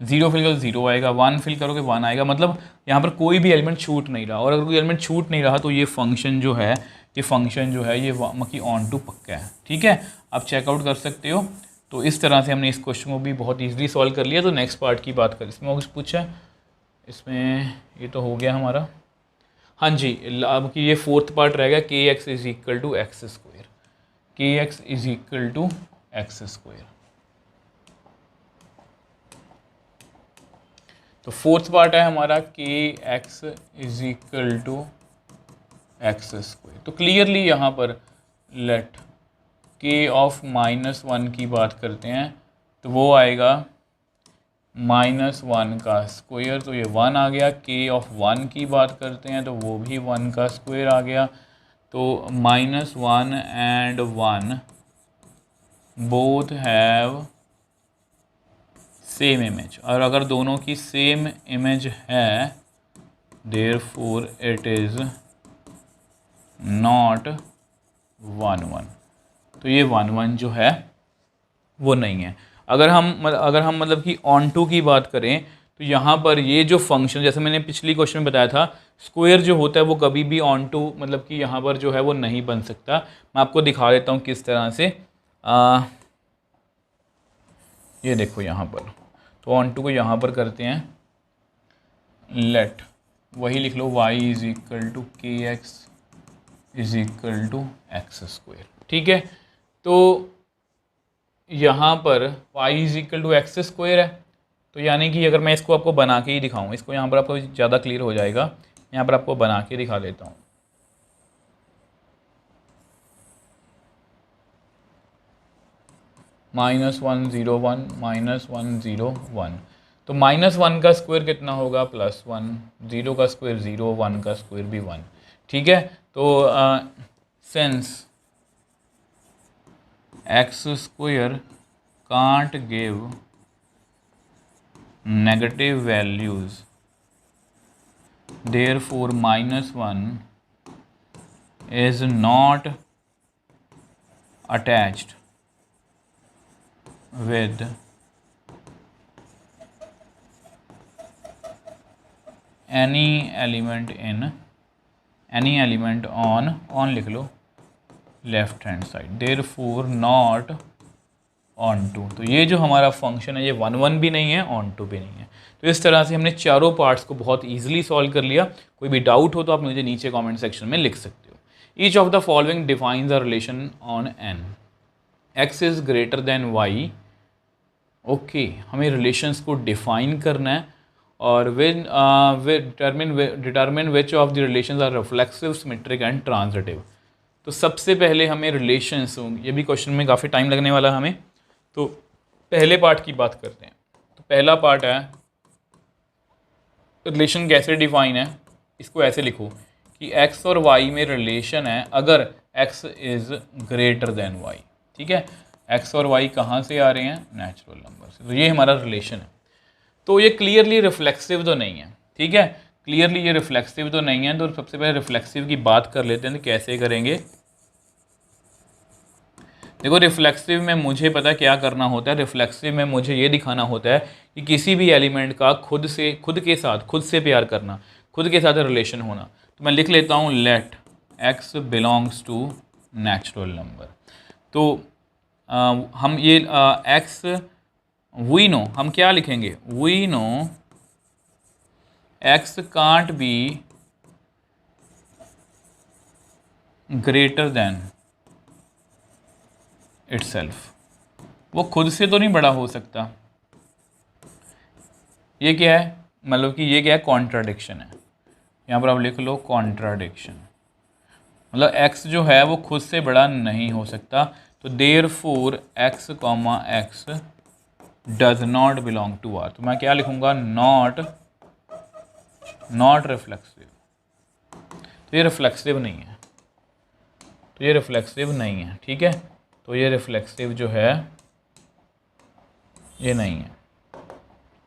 Speaker 1: 0 फिल करोगे 0 आएगा, 1 फिल करोगे 1 आएगा, मतलब यहाँ पर कोई भी एलिमेंट छूट नहीं रहा। और अगर कोई एलिमेंट छूट नहीं रहा तो ये फंक्शन जो है ये मकी ऑन टू पक्का है। ठीक है, आप चेकआउट कर सकते हो। तो इस तरह से हमने इस क्वेश्चन को भी बहुत ईजिली सॉल्व कर लिया। तो नेक्स्ट पार्ट की बात करें, इसमें कुछ पूछा है, इसमें ये तो हो गया हमारा। हाँ जी, अब कि ये फोर्थ पार्ट रहेगा, kx = x², kx = x²। तो फोर्थ पार्ट है हमारा kx = x²। तो क्लियरली यहाँ पर लेट k ऑफ -1 की बात करते हैं तो वो आएगा -1 का स्क्वायर, तो ये 1 आ गया। k ऑफ 1 की बात करते हैं तो वो भी 1 का स्क्वायर आ गया। तो -1 and 1 both have same image, और अगर दोनों की सेम इमेज है देयरफॉर इट इज़ नॉट 1 1। तो ये 1 1 जो है वो नहीं है। अगर हम मतलब कि ऑन टू की बात करें तो यहाँ पर ये जो फंक्शन, जैसे मैंने पिछली क्वेश्चन में बताया था, स्क्वायर जो होता है वो कभी भी ऑन टू मतलब कि यहाँ पर जो है वो नहीं बन सकता। मैं आपको दिखा देता हूँ किस तरह से। ये देखो यहाँ पर, तो ऑन टू को यहाँ पर करते हैं, लेट वही लिख लो y = kx = x²। ठीक है, तो यहाँ पर y = x² है, तो यानी कि अगर मैं इसको आपको बना के ही दिखाऊँ, इसको यहाँ पर आपको ज़्यादा क्लियर हो जाएगा, यहाँ पर आपको बना के दिखा देता हूँ। -1 0 1 -1 0 1, तो -1 का स्क्वायर कितना होगा, +1, 0 का स्क्वायर 0, 1 का स्क्वायर भी 1। ठीक है, तो since x² can't give negative values, therefore -1 is not attached with any element on लिख लो left hand side, therefore not onto. तो ये जो हमारा फंक्शन है ये 1 1 भी नहीं है, ऑन टू भी नहीं है। तो इस तरह से हमने चारों पार्ट्स को बहुत ईजिली सॉल्व कर लिया। कोई भी डाउट हो तो आप मुझे नीचे कमेंट सेक्शन में लिख सकते हो। Each of the following defines a relation on N, x is greater than y. Okay, हमें रिलेशंस को डिफाइन करना है और determine which of the relations are reflexive, symmetric and transitive. तो सबसे पहले हमें रिलेशंस, ये भी क्वेश्चन में काफ़ी टाइम लगने वाला है हमें, तो पहले पार्ट की बात करते हैं। तो पहला पार्ट है रिलेशन कैसे डिफाइन है, इसको ऐसे लिखो कि x और y में रिलेशन है अगर x is greater than y। ठीक है, x और y कहाँ से आ रहे हैं, नेचुरल नंबर से। तो ये हमारा रिलेशन है। तो ये क्लियरली रिफ्लेक्सिव तो नहीं है। ठीक है, क्लियरली ये रिफ्लेक्सिव तो नहीं है। तो सबसे पहले रिफ्लेक्सिव की बात कर लेते हैं। तो कैसे करेंगे, देखो रिफ्लेक्सिव में मुझे पता क्या करना होता है। रिफ्लेक्सिव में मुझे ये दिखाना होता है कि किसी भी एलिमेंट का खुद से प्यार करना, खुद के साथ रिलेशन होना। तो मैं लिख लेता हूँ let x belongs to natural number. तो हम ये x वी नो, हम क्या लिखेंगे, we know x can't be greater than itself. वो खुद से तो नहीं बड़ा हो सकता। ये क्या है, मतलब कि ये क्या है, कॉन्ट्राडिक्शन है। यहाँ पर आप लिख लो कॉन्ट्राडिक्शन, मतलब x जो है वो खुद से बड़ा नहीं हो सकता। तो therefore x comma x does not belong to R। तो मैं क्या लिखूँगा, नॉट रिफ्लेक्सिव। तो ये रिफ्लेक्सिव नहीं है, तो ये रिफ्लेक्सिव नहीं है। ठीक है, तो ये रिफ्लेक्सिव जो है ये नहीं है।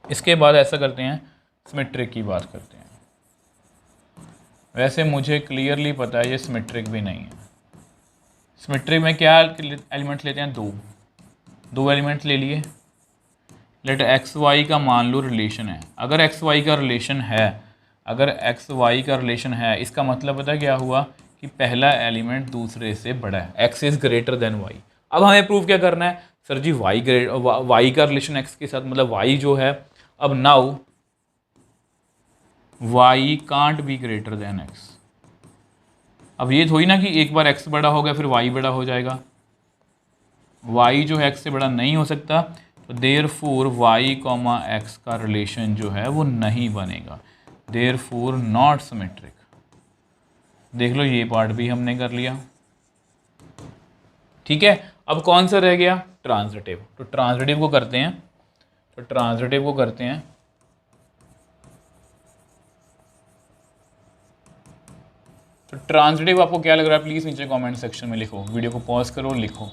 Speaker 1: इसके बाद ऐसा करते हैं, सिमेट्रिक की बात करते हैं। वैसे मुझे क्लियरली पता है ये सिमेट्रिक भी नहीं है। सिमेट्रिक में क्या एलिमेंट लेते हैं, दो एलिमेंट ले लिए। लेट एक्स वाई का मान लो रिलेशन है। अगर एक्स वाई का रिलेशन है, अगर एक्स वाई का रिलेशन है, इसका मतलब पता क्या हुआ कि पहला एलिमेंट दूसरे से बड़ा है, x is greater than y. अब हमें प्रूव क्या करना है, सर जी वाई का रिलेशन एक्स के साथ, मतलब वाई जो है, अब now y can't be greater than x. अब ये थोड़ी ना कि एक बार एक्स बड़ा हो गया फिर वाई बड़ा हो जाएगा। वाई जो है एक्स से बड़ा नहीं हो सकता। तो देयरफॉर वाई कॉमा एक्स का रिलेशन जो है वो नहीं बनेगा, देयरफॉर नॉट सिमेट्रिक। देख लो ये पार्ट भी हमने कर लिया। ठीक है, अब कौन सा रह गया, ट्रांजिटिव। तो ट्रांजिटिव को करते हैं, तो ट्रांजिटिव को करते हैं। तो ट्रांजिटिव आपको क्या लग रहा है, प्लीज़ नीचे कमेंट सेक्शन में लिखो। वीडियो को पॉज करो, लिखो।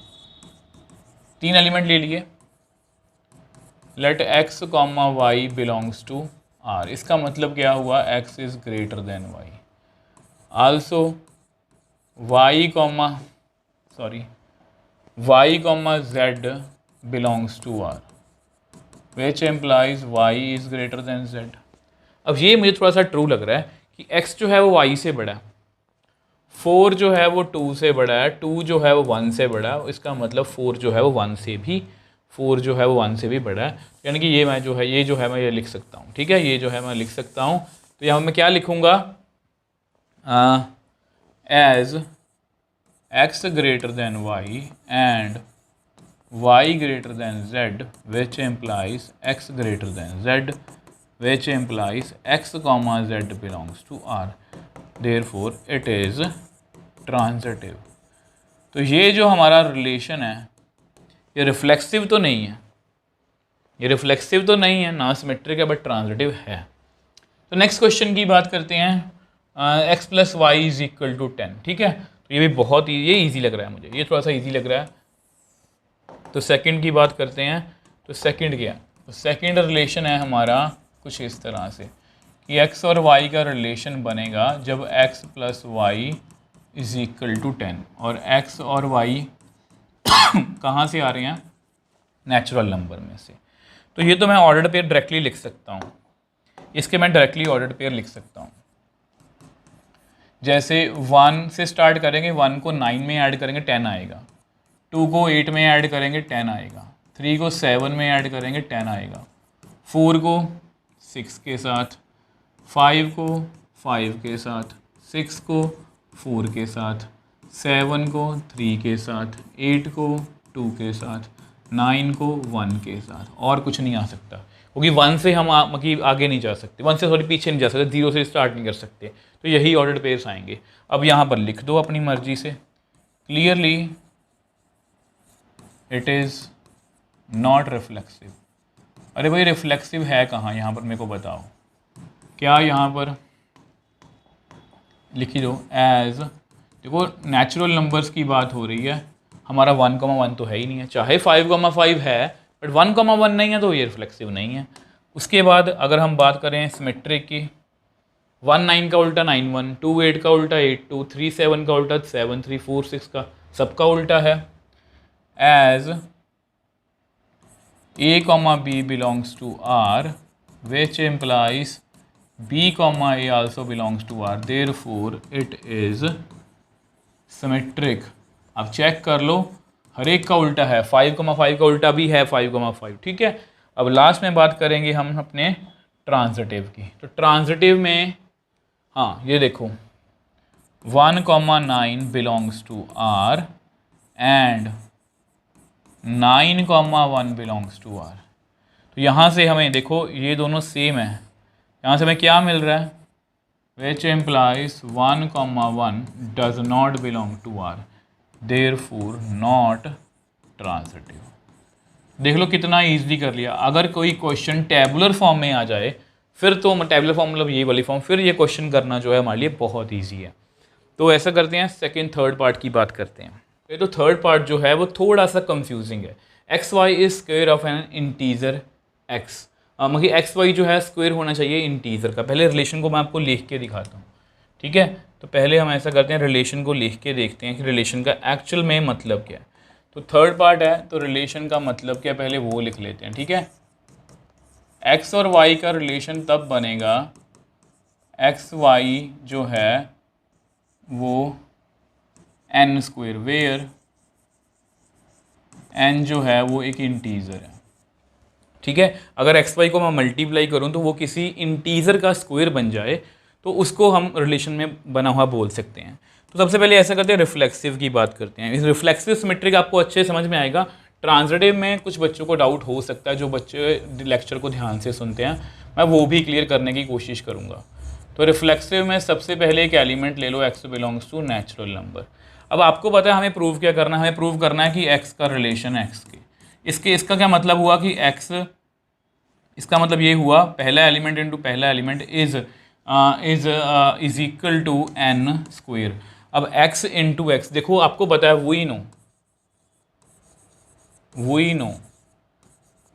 Speaker 1: 3 एलिमेंट ले लिए। Let x comma y belongs to R। इसका मतलब क्या हुआ, x is greater than y। Also y comma z belongs to R, which implies y is greater than z। अब ये मुझे थोड़ा सा ट्रू लग रहा है कि x जो है वो y से बड़ा है, 4 जो है वो 2 से बड़ा है, 2 जो है वो 1 से बड़ा है। इसका मतलब 4 जो है वो 1 से भी बड़ा है। यानी कि ये मैं जो है ये लिख सकता हूँ। ठीक है, ये जो है मैं लिख सकता हूँ। तो यहाँ मैं क्या लिखूँगा, as x greater than y and y greater than z, which implies x greater than z, which implies x comma z belongs to R, therefore it is transitive. तो ये जो हमारा रिलेशन है ये रिफ्लेक्सिव तो नहीं है, ना सिमेट्रिक है, बट ट्रांजिटिव है। तो नेक्स्ट क्वेश्चन की बात करते हैं। x plus y is equal to 10। ठीक है, तो ये भी बहुत ये ईजी लग रहा है मुझे, ये थोड़ा सा ईजी लग रहा है। तो सेकंड की बात करते हैं। तो सेकंड क्या, तो सेकंड रिलेशन है हमारा कुछ इस तरह से कि x और y का रिलेशन बनेगा जब x plus y is equal to 10, और x और y कहाँ से आ रहे हैं, नेचुरल नंबर में से। तो ये तो मैं ऑर्डर्ड पेयर डायरेक्टली लिख सकता हूँ, इसके मैं डायरेक्टली ऑर्डर्ड पेयर लिख सकता हूँ। जैसे 1 से स्टार्ट करेंगे, 1 को 9 में ऐड करेंगे 10 आएगा, 2 को 8 में ऐड करेंगे 10 आएगा, 3 को 7 में ऐड करेंगे 10 आएगा, 4 को 6 के साथ, 5 को 5 के साथ, 6 को 4 के साथ, 7 को 3 के साथ, 8 को 2 के साथ, 9 को 1 के साथ, और कुछ नहीं आ सकता क्योंकि 1 से हम आगे नहीं जा सकते, 1 से थोड़ी पीछे नहीं जा सकते, 0 से स्टार्ट नहीं कर सकते, तो यही ऑर्डर्ड पेयर्स आएंगे। अब यहाँ पर लिख दो अपनी मर्जी से, clearly it is not reflexive. अरे भाई रिफ्लेक्सिव है कहाँ, यहाँ पर मेरे को बताओ, क्या यहाँ पर लिखी दो एज, देखो नेचुरल नंबर्स की बात हो रही है, हमारा 1,1 तो है ही नहीं है, चाहे 5,5 है बट 1,1 नहीं है, तो ये रिफ्लेक्सिव नहीं है। उसके बाद अगर हम बात करें सिमेट्रिक की, 1 9 का उल्टा 9 1, 2 8 का उल्टा 8 2, 3 7 का उल्टा 7 3, 4 6 का सबका उल्टा है, as A, B belongs to R, which implies B, A also belongs to R. Therefore, it is symmetric. अब चेक कर लो, हर एक का उल्टा है, 5,5 का उल्टा भी है 5,5, ठीक है। अब लास्ट में बात करेंगे हम अपने ट्रांजिटिव की। तो ट्रांजिटिव में हाँ ये देखो 1,9 belongs to R and 9,1 belongs to R। तो यहाँ से हमें देखो ये दोनों सेम है, यहाँ से हमें क्या मिल रहा है, which implies 1,1 does not belong to R, therefore not transitive. देख लो कितना ईजी कर लिया। अगर कोई क्वेश्चन टेबुलर फॉर्म में आ जाए फिर तो टेबुलर फॉर्म मतलब ये वाली फॉर्म, फिर ये क्वेश्चन करना जो है हमारे लिए बहुत ईजी है। तो ऐसा करते हैं, सेकेंड थर्ड पार्ट की बात करते हैं। ये तो थर्ड पार्ट जो है वो थोड़ा सा कंफ्यूजिंग है। X y is square of an integer x, मतलब एक्स वाई जो है स्क्वायर होना चाहिए इंटीजर का। पहले रिलेशन को मैं आपको लिख के दिखाता हूँ, ठीक है। तो पहले हम ऐसा करते हैं, रिलेशन को लिख के देखते हैं कि रिलेशन का एक्चुअल में मतलब क्या है। तो थर्ड पार्ट है, तो रिलेशन का मतलब क्या, पहले वो लिख लेते हैं, ठीक है। एक्स और वाई का रिलेशन तब बनेगा, एक्स वाई जो है वो एन स्क्वायर, वेयर एन जो है वो एक इंटीजर है, ठीक है। अगर एक्स वाई को मैं मल्टीप्लाई करूं तो वो किसी इंटीजर का स्क्वायर बन जाए तो उसको हम रिलेशन में बना हुआ बोल सकते हैं। तो सबसे पहले ऐसा करते हैं, रिफ्लेक्सिव की बात करते हैं। इस रिफ्लेक्सिव सिमेट्रिक आपको अच्छे समझ में आएगा। ट्रांजिटिव में कुछ बच्चों को डाउट हो सकता है, जो बच्चे लेक्चर को ध्यान से सुनते हैं, मैं वो भी क्लियर करने की कोशिश करूँगा। तो रिफ्लेक्सिव में सबसे पहले एक एलिमेंट ले लो, x belongs to natural number. अब आपको पता है हमें प्रूव क्या करना है, हमें प्रूव करना है कि एक्स का रिलेशन एक्स के, इसका क्या मतलब हुआ कि एक्स, इसका मतलब ये हुआ पहला एलिमेंट इंटू पहला element is equal to n square. अब एक्स इंटू एक्स, देखो आपको पता है we know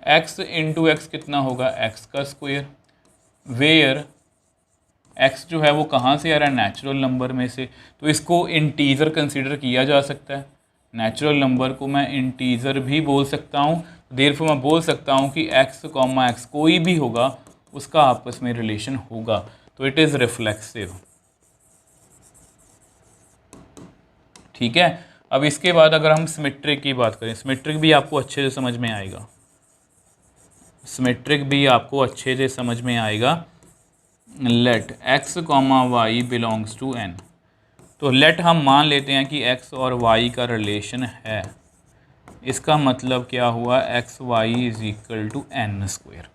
Speaker 1: x into x कितना होगा, एक्स का स्क्वायर, वेयर एक्स जो है वो कहाँ से आ रहा है, नेचुरल नंबर में से। तो इसको इंटीजर कंसीडर किया जा सकता है, नेचुरल नंबर को मैं इंटीजर भी बोल सकता हूँ। देयरफॉर मैं बोल सकता हूँ कि एक्स कॉमा एक्स कोई भी होगा उसका आपस में रिलेशन होगा, तो इट इज़ रिफ्लेक्सिव, ठीक है। अब इसके बाद अगर हम सिमेट्रिक की बात करें, सिमेट्रिक भी आपको अच्छे से समझ में आएगा, सिमेट्रिक भी आपको अच्छे से समझ में आएगा। Let x comma y belongs to N, तो लेट हम मान लेते हैं कि एक्स और वाई का रिलेशन है, इसका मतलब क्या हुआ, x y is equal to n square.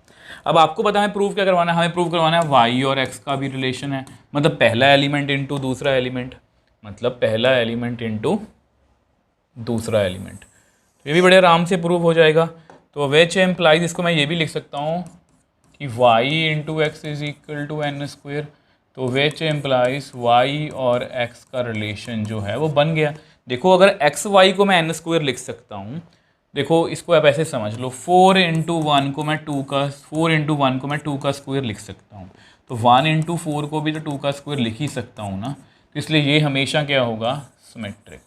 Speaker 1: अब आपको पता है प्रूव क्या करवाना है, हमें प्रूव करवाना है वाई और एक्स का भी रिलेशन है, मतलब पहला एलिमेंट इंटू दूसरा एलिमेंट, मतलब पहला एलिमेंट इंटू दूसरा एलिमेंट। तो ये भी बड़े आराम से प्रूव हो जाएगा। तो विच एम्प्लाइज, इसको मैं ये भी लिख सकता हूँ कि y into x is equal to n square. तो विच एम्प्लाइज y और x का रिलेशन जो है वो बन गया। देखो अगर x y को मैं एन स्क्वायर लिख सकता हूँ, देखो इसको आप ऐसे समझ लो, 4 इंटू 1 को मैं 2 का 4 इंटू 1 को मैं 2 का स्क्वायर लिख सकता हूँ, तो 1 इंटू 4 को भी तो 2 का स्क्वायर लिख ही सकता हूँ ना। तो इसलिए ये हमेशा क्या होगा, सिमेट्रिक।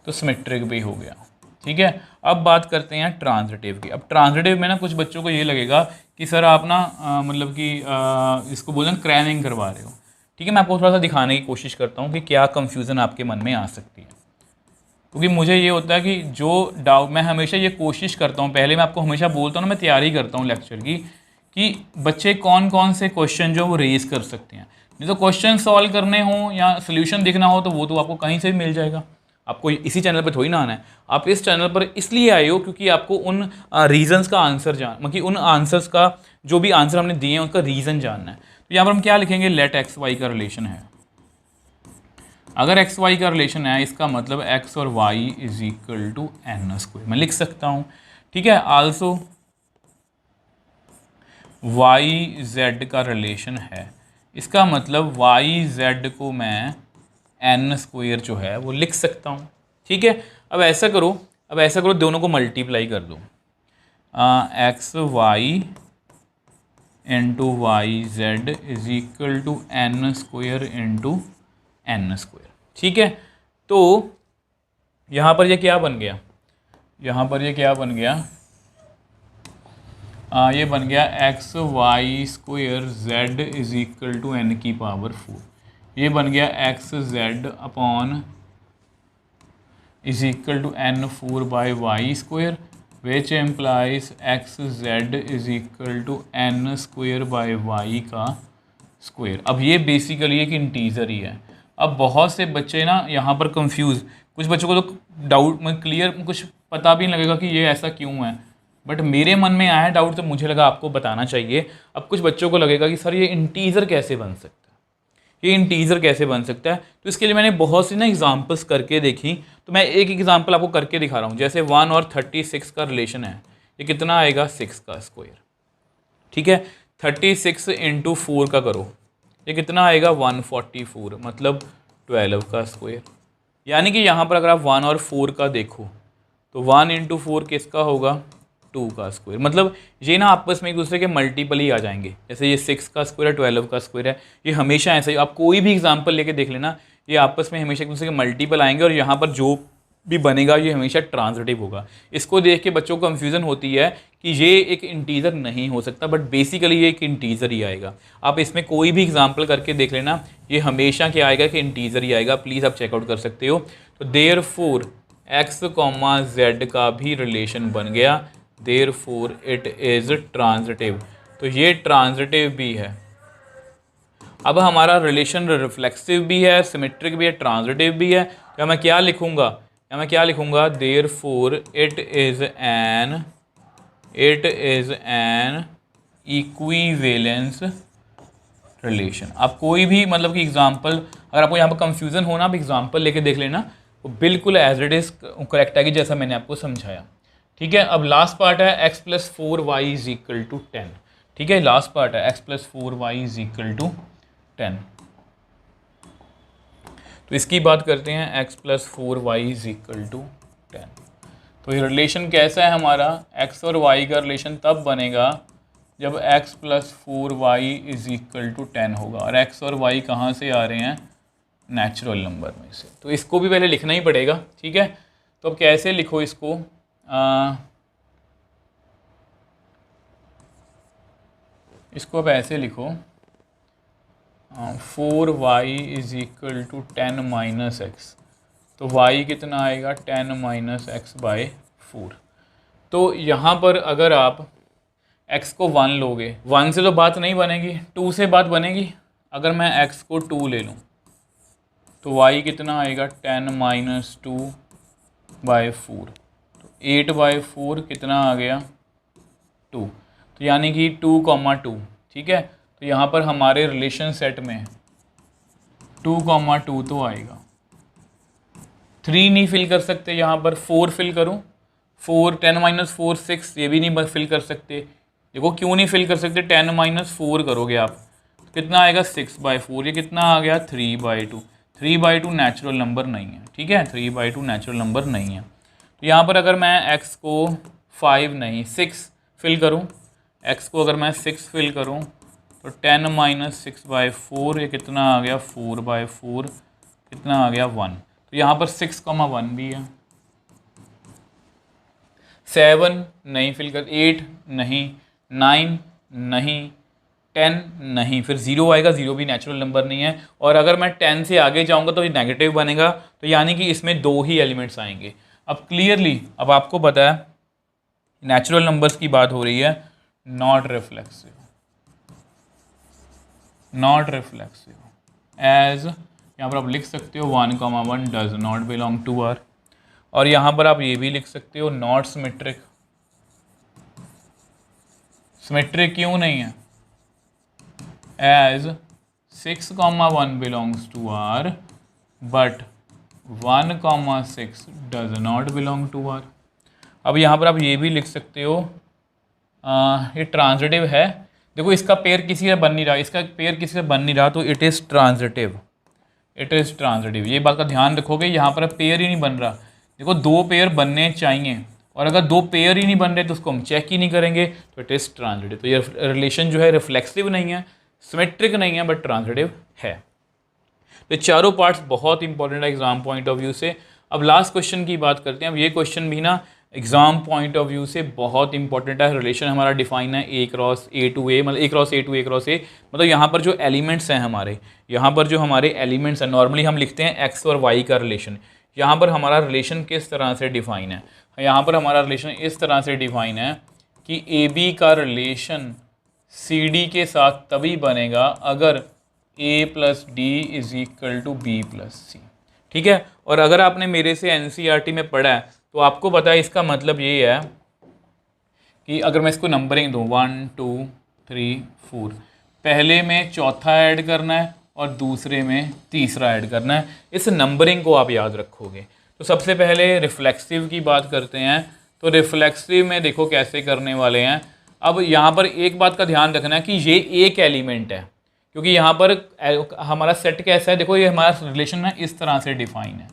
Speaker 1: तो सिमेट्रिक भी हो गया, ठीक है। अब बात करते हैं ट्रांजिटिव की। अब ट्रांजिटिव में ना कुछ बच्चों को ये लगेगा कि सर आप ना मतलब कि इसको बोलें क्रैमिंग करवा रहे हो, ठीक है। मैं आपको थोड़ा सा दिखाने की कोशिश करता हूँ कि क्या कंफ्यूजन आपके मन में आ सकती है। क्योंकि मुझे ये होता है कि जो डाउट, मैं हमेशा ये कोशिश करता हूँ, पहले मैं आपको हमेशा बोलता हूँ ना, मैं तैयारी करता हूँ लेक्चर की कि बच्चे कौन कौन से क्वेश्चन जो वो रेज कर सकते हैं। नहीं तो क्वेश्चन सॉल्व करने हो या सोल्यूशन देखना हो तो वो तो आपको कहीं से भी मिल जाएगा, आपको इसी चैनल पर थोड़ी ना आना है। आप इस चैनल पर इसलिए आए हो क्योंकि आपको उन रीजंस का आंसर मतलब उन आंसर्स का, जो भी आंसर हमने दिए हैं उनका रीज़न जानना है। तो यहाँ पर हम क्या लिखेंगे, लेट एक्स वाई का रिलेशन है। अगर एक्स वाई का रिलेशन है इसका मतलब एक्स और y is equal to n square, मैं लिख सकता हूँ। ठीक है, आल्सो वाई जेड का रिलेशन है, इसका मतलब वाई जेड को मैं एन स्क्वायर जो है वो लिख सकता हूँ। ठीक है, अब ऐसा करो, दोनों को मल्टीप्लाई कर दो, x y into y z is equal to n square into n square. ठीक है, तो यहाँ पर ये क्या बन गया, ये बन गया x y square z is equal to n की पावर 4। ये बन गया x z upon is equal to n 4 by y square, which implies x z is equal to n square by y का स्क्वायर। अब ये बेसिकली एक integer ही है। अब बहुत से बच्चे ना यहाँ पर कंफ्यूज, कुछ बच्चों को तो डाउट में क्लियर कुछ पता भी नहीं लगेगा कि ये ऐसा क्यों है, बट मेरे मन में आया डाउट तो मुझे लगा आपको बताना चाहिए। अब कुछ बच्चों को लगेगा कि सर ये इंटीजर कैसे बन सकता है, तो इसके लिए मैंने बहुत सी ना एग्जांपल्स करके देखी। तो मैं एक एग्जांपल आपको करके दिखा रहा हूँ। जैसे 1 और 36 का रिलेशन है, ये कितना आएगा, 6 का स्क्वायर। ठीक है, 36 इंटू 4 का करो, ये कितना आएगा, 144, मतलब 12 का स्क्वायर। यानी कि यहाँ पर अगर आप 1 और 4 का देखो तो 1 इंटू 4 किसका होगा, 2 का स्क्वायर। मतलब ये ना आपस में एक दूसरे के मल्टीपल ही आ जाएंगे। जैसे ये 6 का स्क्वायर है, 12 का स्क्वायर है, ये हमेशा ऐसा ही, आप कोई भी एग्जांपल लेके देख लेना, ये आपस में हमेशा एक दूसरे के मल्टीपल आएंगे और यहाँ पर जो भी बनेगा ये हमेशा ट्रांजिटिव होगा। इसको देख के बच्चों को कन्फ्यूज़न होती है कि ये एक इंटीजर नहीं हो सकता, बट बेसिकली ये एक इंटीजर ही आएगा। आप इसमें कोई भी एग्जांपल करके देख लेना, ये हमेशा क्या आएगा कि इंटीजर ही आएगा। प्लीज़ आप चेकआउट कर सकते हो। तो देयरफॉर एक्स कॉमा जेड का भी रिलेशन बन गया, देयरफॉर इट इज़ ट्रांजिटिव। तो ये ट्रांजिटिव भी है। अब हमारा रिलेशन रिफ्लेक्सिव भी है, सिमेट्रिक भी है, ट्रांजिटिव भी है। तो मैं क्या लिखूंगा, therefore it is an equivalence relation. आप कोई भी मतलब कि एग्जांपल, अगर आपको यहाँ पर कंफ्यूजन हो ना, आप एग्जांपल लेके देख लेना, वो बिल्कुल एज इट इज़ करेक्ट है कि जैसा मैंने आपको समझाया। ठीक है, अब लास्ट पार्ट है x plus 4y is equal to 10। ठीक है, लास्ट पार्ट है x plus 4y is equal to 10। तो इसकी बात करते हैं, x plus 4y is equal to 10। तो ये रिलेशन कैसा है हमारा, x और y का रिलेशन तब बनेगा जब x plus 4y is equal to 10 होगा। और x और y कहाँ से आ रहे हैं, नेचुरल नंबर में से। तो इसको भी पहले लिखना ही पड़ेगा। ठीक है, तो अब कैसे लिखो इसको, इसको अब ऐसे लिखो, 4y is equal to 10 minus x. तो y कितना आएगा, 10 माइनस एक्स बाई 4। तो यहाँ पर अगर आप x को 1 लोगे, 1 से तो बात नहीं बनेगी, 2 से बात बनेगी। अगर मैं x को 2 ले लूँ तो y कितना आएगा, 10 माइनस 2 बाई 4। तो 8 बाई 4 कितना आ गया, 2। तो यानी कि 2,2। ठीक है, तो यहाँ पर हमारे रिलेशन सेट में 2,2 तो आएगा। 3 नहीं फिल कर सकते, यहाँ पर 4 फिल करूँ, 4 10 माइनस 4 6, ये भी नहीं फिल कर सकते। देखो क्यों नहीं फिल कर सकते, 10 माइनस 4 करोगे आप तो कितना आएगा, 6 बाई 4। ये कितना आ गया, 3/2। 3/2 नेचुरल नंबर नहीं है। ठीक है, 3/2 नेचुरल नंबर नहीं है। तो यहाँ पर अगर मैं x को 5 नहीं 6 फिल करूँ, x को अगर मैं 6 फिल करूँ तो 10 माइनस 6/4, ये कितना आ गया, 4/4, कितना आ गया, 1। तो यहाँ पर 6,1 भी है। 7 नहीं फिल कर, 8 नहीं, 9 नहीं, 10 नहीं, फिर 0 आएगा, 0 भी नेचुरल नंबर नहीं है। और अगर मैं 10 से आगे जाऊंगा तो ये नेगेटिव बनेगा, तो यानी कि इसमें 2 ही एलिमेंट्स आएंगे। अब क्लियरली अब आपको पता है नेचुरल नंबर्स की बात हो रही है, not reflexive, not reflexive as, यहाँ पर आप लिख सकते हो 1,1 does not belong to R. और यहाँ पर आप ये भी लिख सकते हो नॉट सिमेट्रिक। सिमेट्रिक क्यों नहीं है? As 6,1 belongs to R but 1,6 does not belong to R. अब यहाँ पर आप ये भी लिख सकते हो ये ट्रांजिटिव है। देखो इसका पेयर किसी से बन नहीं रहा, इसका पेयर किसी से बन नहीं रहा, तो it is transitive, it is transitive. ये बात का ध्यान रखोगे, यहाँ पर पेयर ही नहीं बन रहा। देखो 2 पेयर बनने चाहिए, और अगर 2 पेयर ही नहीं बन रहे तो उसको हम चेक ही नहीं करेंगे, तो इट इज़ ट्रांजिटिव। तो ये रिलेशन जो है रिफ्लेक्सिव नहीं है, सिमेट्रिक नहीं है, बट ट्रांजिटिव है। तो चारों पार्ट्स बहुत इंपॉर्टेंट है एग्जाम पॉइंट ऑफ व्यू से। अब लास्ट क्वेश्चन की बात करते हैं। अब ये क्वेश्चन भी ना एग्जाम पॉइंट ऑफ व्यू से बहुत इंपॉर्टेंट है। रिलेशन हमारा डिफाइन है A cross A to A, मतलब A cross A to A cross A, मतलब यहाँ पर जो एलिमेंट्स हैं हमारे, यहाँ पर जो हमारे एलिमेंट्स हैं, नॉर्मली हम लिखते हैं X और Y का रिलेशन। यहाँ पर हमारा रिलेशन किस तरह से डिफाइन है? यहाँ पर हमारा रिलेशन इस तरह से डिफाइन है कि AB का रिलेशन CD के साथ तभी बनेगा अगर A plus d is equal to B plus c. ठीक है, और अगर आपने मेरे से NCERT में पढ़ा है तो आपको पता है इसका मतलब ये है कि अगर मैं इसको नंबरिंग दूँ 1 2 3 4, पहले में चौथा ऐड करना है और दूसरे में तीसरा ऐड करना है। इस नंबरिंग को आप याद रखोगे। तो सबसे पहले रिफ्लेक्सिव की बात करते हैं। तो रिफ्लेक्सिव में देखो कैसे करने वाले हैं। अब यहाँ पर एक बात का ध्यान रखना है कि ये एक एलिमेंट है, क्योंकि यहाँ पर हमारा सेट कैसा है, देखो ये हमारा रिलेशन है इस तरह से डिफाइन है,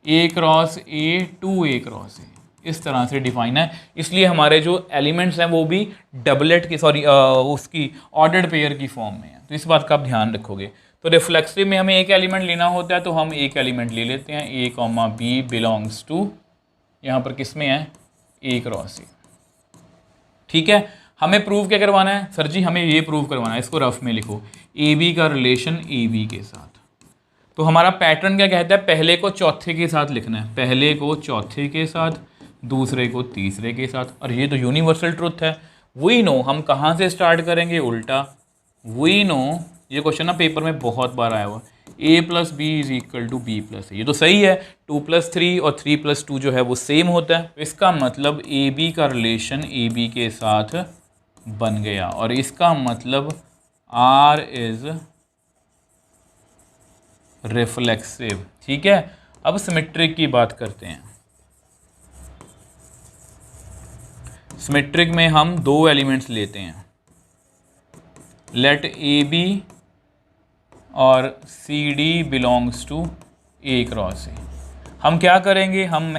Speaker 1: A cross A to A cross A, इस तरह से डिफाइन है। इसलिए हमारे जो एलिमेंट्स हैं वो भी डबलेट की उसकी ऑर्डर्ड पेयर की फॉर्म में है। तो इस बात का आप ध्यान रखोगे। तो रिफ्लेक्सिव में हमें एक एलिमेंट लेना होता है, तो हम एक एलिमेंट ले लेते हैं A comma B belongs to, यहाँ पर किस में है, A क्रॉस A। ठीक है, हमें प्रूव क्या करवाना है? सर जी हमें ये प्रूव करवाना है, इसको रफ में लिखो, AB का रिलेशन AB के साथ। तो हमारा पैटर्न क्या कहता है, पहले को चौथे के साथ लिखना है, पहले को चौथे के साथ, दूसरे को तीसरे के साथ। और ये तो यूनिवर्सल ट्रुथ है। वी नो, हम कहाँ से स्टार्ट करेंगे, उल्टा। वी नो, ये क्वेश्चन ना पेपर में बहुत बार आया हुआ, A plus B is equal to B plus, ये तो सही है। 2 प्लस 3 और 3 प्लस 2 जो है वो सेम होता है। तो इसका मतलब AB का रिलेशन AB के साथ बन गया, और इसका मतलब R इज रिफ्लेक्सिव। ठीक है, अब सिमेट्रिक की बात करते हैं। सिमेट्रिक में हम 2 एलिमेंट्स लेते हैं, लेट AB और CD belongs to A cross A। हम क्या करेंगे, हम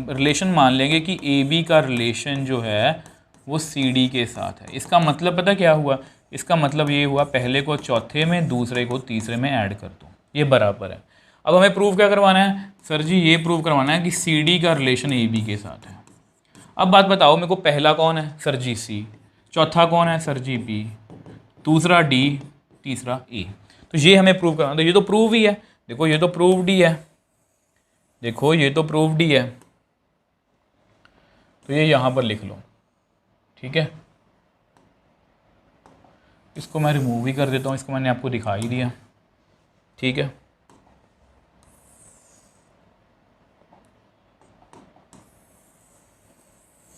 Speaker 1: रिलेशन मान लेंगे कि AB का रिलेशन जो है वो CD के साथ है। इसका मतलब पता क्या हुआ, इसका मतलब ये हुआ पहले को चौथे में, दूसरे को तीसरे में ऐड कर दो, ये बराबर है। अब हमें प्रूव क्या करवाना है, सर जी ये प्रूव करवाना है कि CD का रिलेशन AB के साथ है। अब बात बताओ मेरे को, पहला कौन है, सर जी C, चौथा कौन है, सर जी B, दूसरा D, तीसरा A। तो ये हमें प्रूव करना, तो ये तो प्रूव ही है, देखो ये तो प्रूव्ड ही है, देखो ये तो प्रूव्ड ही है। तो ये यहाँ पर लिख लो, ठीक है। इसको मैं रिमूव ही कर देता हूँ, इसको मैंने आपको दिखा ही दिया, ठीक है।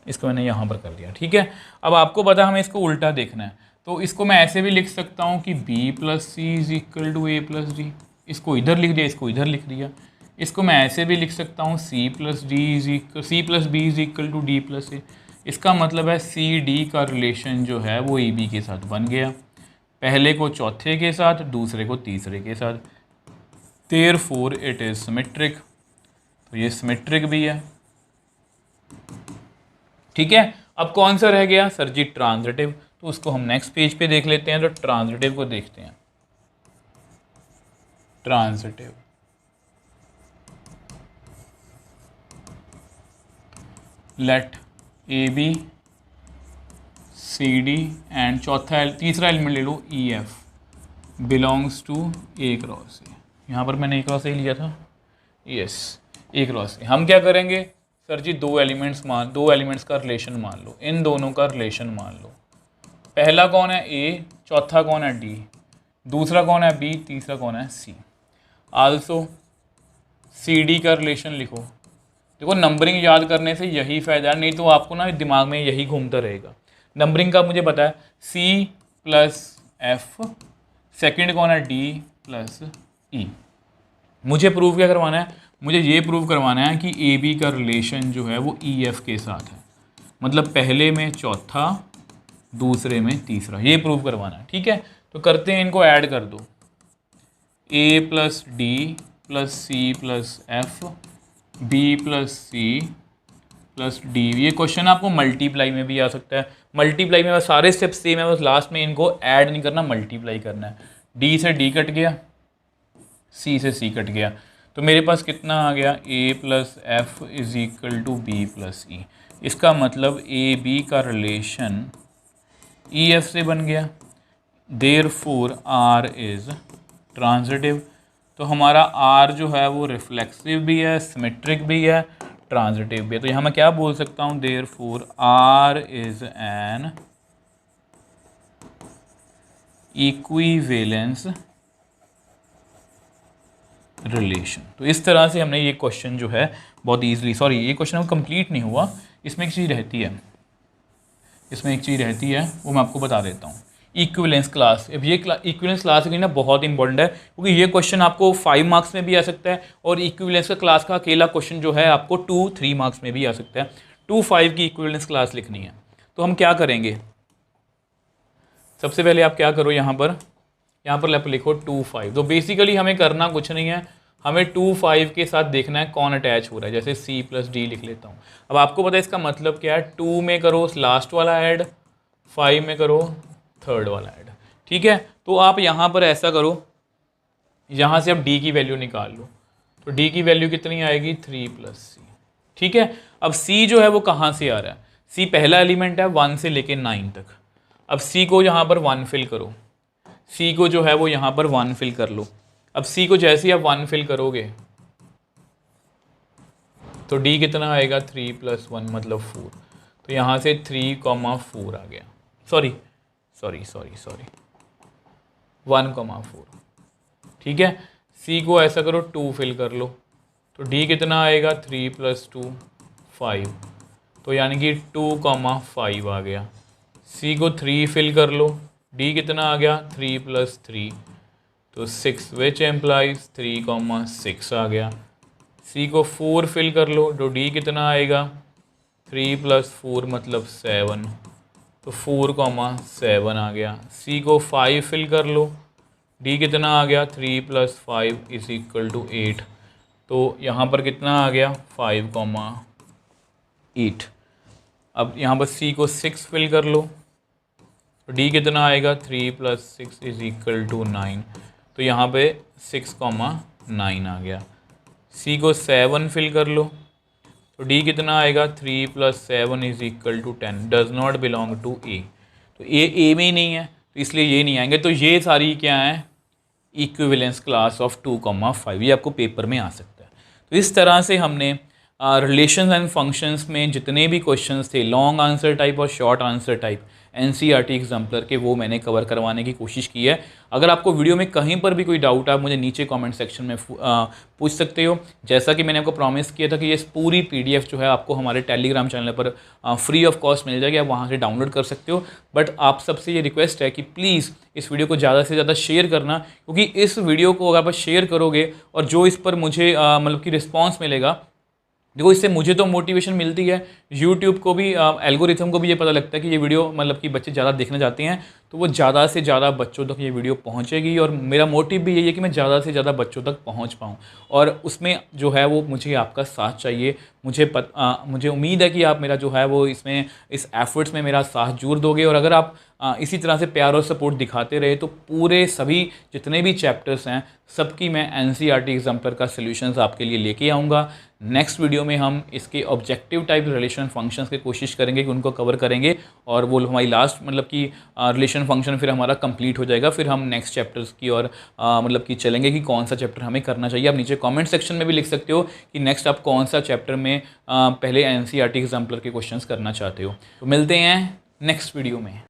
Speaker 1: इसको मैंने यहाँ पर कर दिया, ठीक है। अब आपको पता है हमें इसको उल्टा देखना है, तो इसको मैं ऐसे भी लिख सकता हूँ कि B plus C is equal to A plus D. इसको इधर लिख दिया, इसको इधर लिख दिया। इसको मैं ऐसे भी लिख सकता हूँ C plus B is equal to D plus A। इसका मतलब है CD का रिलेशन जो है वो AB के साथ बन गया, पहले को चौथे के साथ, दूसरे को तीसरे के साथ। देयरफॉर इट इज़ सिमेट्रिक, तो ये सिमेट्रिक भी है, ठीक है। अब कौन सा रह गया, सर जी ट्रांजिटिव। तो उसको हम नेक्स्ट पेज पे देख लेते हैं। तो ट्रांजिटिव को देखते हैं, transitive let AB c d and तीसरा एलिमेंट ले लो e f belongs to A cross A. यहाँ पर मैंने ए क्रॉस ए लिया था, यस ए क्रॉस ए। हम क्या करेंगे सर जी, दो एलिमेंट्स का रिलेशन मान लो, इन दोनों का रिलेशन मान लो। पहला कौन है ए, चौथा कौन है डी, दूसरा कौन है बी, तीसरा कौन है सी। आल्सो सी डी का रिलेशन लिखो। देखो नंबरिंग याद करने से यही फ़ायदा है, नहीं तो आपको ना दिमाग में यही घूमता रहेगा। नंबरिंग का मुझे पता है सी प्लस एफ, सेकेंड कौन है डी प्लस ई। मुझे प्रूव क्या करवाना है, मुझे ये प्रूव करवाना है कि ए बी का रिलेशन जो है वो ई एफ के साथ है, मतलब पहले में चौथा दूसरे में तीसरा, ये प्रूव करवाना है। ठीक है, तो करते हैं, इनको ऐड कर दो, a plus d plus c plus f b plus c plus d. ये क्वेश्चन आपको मल्टीप्लाई में भी आ सकता है। मल्टीप्लाई में बस सारे स्टेप्स सेम है, बस लास्ट में इनको ऐड नहीं करना, मल्टीप्लाई करना है। डी से डी कट गया, सी से सी कट गया, तो मेरे पास कितना आ गया, a plus f is equal to b plus e. इसका मतलब ए बी का रिलेशन ई एफ से बन गया। Therefore R is transitive. तो हमारा आर जो है वो रिफ्लेक्सिव भी है, सिमेट्रिक भी है, ट्रांजिटिव भी है। तो यहाँ मैं क्या बोल सकता हूँ, therefore R is an equivalence relation. तो इस तरह से हमने ये क्वेश्चन जो है बहुत ईजिली, सॉरी ये क्वेश्चन कंप्लीट नहीं हुआ, इसमें एक चीज़ रहती है, वो मैं आपको बता देता हूँ। इक्विवेलेंस क्लास, अब ये इक्विवेलेंस क्लास की ना बहुत इंपॉर्टेंट है, क्योंकि ये क्वेश्चन आपको 5 मार्क्स में भी आ सकता है, और इक्विवेलेंस का क्लास का अकेला क्वेश्चन जो है आपको 2-3 मार्क्स में भी आ सकता है। 2-5 की इक्विवेलेंस क्लास लिखनी है, तो हम क्या करेंगे, सबसे पहले आप क्या करो, यहाँ पर आप लिखो 2-5। तो बेसिकली हमें करना कुछ नहीं है, हमें 2-5 के साथ देखना है कौन अटैच हो रहा है। जैसे सी प्लस डी लिख लेता हूँ। अब आपको पता है इसका मतलब क्या है, 2 में करो लास्ट वाला ऐड, 5 में करो थर्ड वाला ऐड। ठीक है, तो आप यहाँ पर ऐसा करो, यहाँ से आप डी की वैल्यू निकाल लो, तो डी की वैल्यू कितनी आएगी, 3 प्लस सी। ठीक है, अब सी जो है वो कहाँ से आ रहा है, सी पहला एलिमेंट है 1 से लेके 9 तक। अब सी को यहाँ पर 1 फिल करो, सी को जो है वो यहाँ पर 1 फिल कर लो। अब सी को जैसे ही आप 1 फिल करोगे तो डी कितना आएगा, 3 + 1 मतलब 4। तो यहाँ से 3,4 आ गया, सॉरी 1,4। ठीक है, सी को ऐसा करो 2 फिल कर लो, तो डी कितना आएगा, 3 + 2 5, तो यानी कि 2,5 आ गया। सी को 3 फिल कर लो, डी कितना आ गया, 3 + 3 तो 6, विच एम्प्लाइज 3,6 आ गया। सी को 4 फिल कर लो, तो डी कितना आएगा, 3 + 4 मतलब 7, तो 4,7 आ गया। सी को 5 फिल कर लो, डी कितना आ गया, 3 + 5 = 8, तो यहाँ पर कितना आ गया, 5,8। अब यहाँ पर सी को 6 फिल कर लो, तो डी कितना आएगा, 3 + 6 = 9, तो यहाँ पे 6,9 आ गया। सी को 7 फिल कर लो, तो डी कितना आएगा, 3 + 7 = 10, does not belong to A. तो ए में ही नहीं है, तो इसलिए ये नहीं आएंगे। तो ये सारी क्या है, इक्विवेलेंस क्लास ऑफ 2,5, ये आपको पेपर में आ सकता है। तो इस तरह से हमने रिलेशंस एंड फंक्शंस में जितने भी क्वेश्चंस थे, लॉन्ग आंसर टाइप और short answer type, NCERT exemplar के, वो मैंने कवर करवाने की कोशिश की है। अगर आपको वीडियो में कहीं पर भी कोई डाउट है, आप मुझे नीचे कमेंट सेक्शन में पूछ सकते हो। जैसा कि मैंने आपको प्रॉमिस किया था कि ये पूरी पीडीएफ जो है आपको हमारे टेलीग्राम चैनल पर फ्री ऑफ कॉस्ट मिल जाएगी, आप वहाँ से डाउनलोड कर सकते हो। बट आप सबसे ये रिक्वेस्ट है कि प्लीज़ इस वीडियो को ज़्यादा से ज़्यादा शेयर करना, क्योंकि इस वीडियो को अगर आप शेयर करोगे और जो इस पर मुझे मतलब कि रिस्पॉन्स मिलेगा, देखो इससे मुझे तो मोटिवेशन मिलती है, यूट्यूब को भी, एल्गोरिथम को भी ये पता लगता है कि ये वीडियो मतलब कि बच्चे ज़्यादा देखना चाहते हैं, तो वो ज़्यादा से ज़्यादा बच्चों तक ये वीडियो पहुंचेगी। और मेरा मोटिव भी यही है कि मैं ज़्यादा से ज़्यादा बच्चों तक पहुंच पाऊं, और उसमें जो है वो मुझे आपका साथ चाहिए। मुझे उम्मीद है कि आप मेरा जो है वो इसमें इस एफर्ट्स में मेरा साथ जरूर दोगे। और अगर आप इसी तरह से प्यार और सपोर्ट दिखाते रहे तो पूरे सभी जितने भी चैप्टर्स हैं सबकी मैं एनसीईआरटी एग्जाम्पलर का सॉल्यूशंस आपके लिए लेके आऊँगा। नेक्स्ट वीडियो में हम इसके ऑब्जेक्टिव टाइप रिलेशन फंक्शंस की कोशिश करेंगे कि उनको कवर करेंगे और वो हमारी लास्ट मतलब कि रिलेशन फंक्शन फिर हमारा कंप्लीट हो जाएगा। फिर हम नेक्स्ट चैप्टर्स की और मतलब कि चलेंगे कि कौन सा चैप्टर हमें करना चाहिए। आप नीचे कमेंट सेक्शन में भी लिख सकते हो कि नेक्स्ट आप कौन सा चैप्टर में पहले एनसीईआरटी एग्जाम्पलर के क्वेश्चंस करना चाहते हो। तो मिलते हैं नेक्स्ट वीडियो में।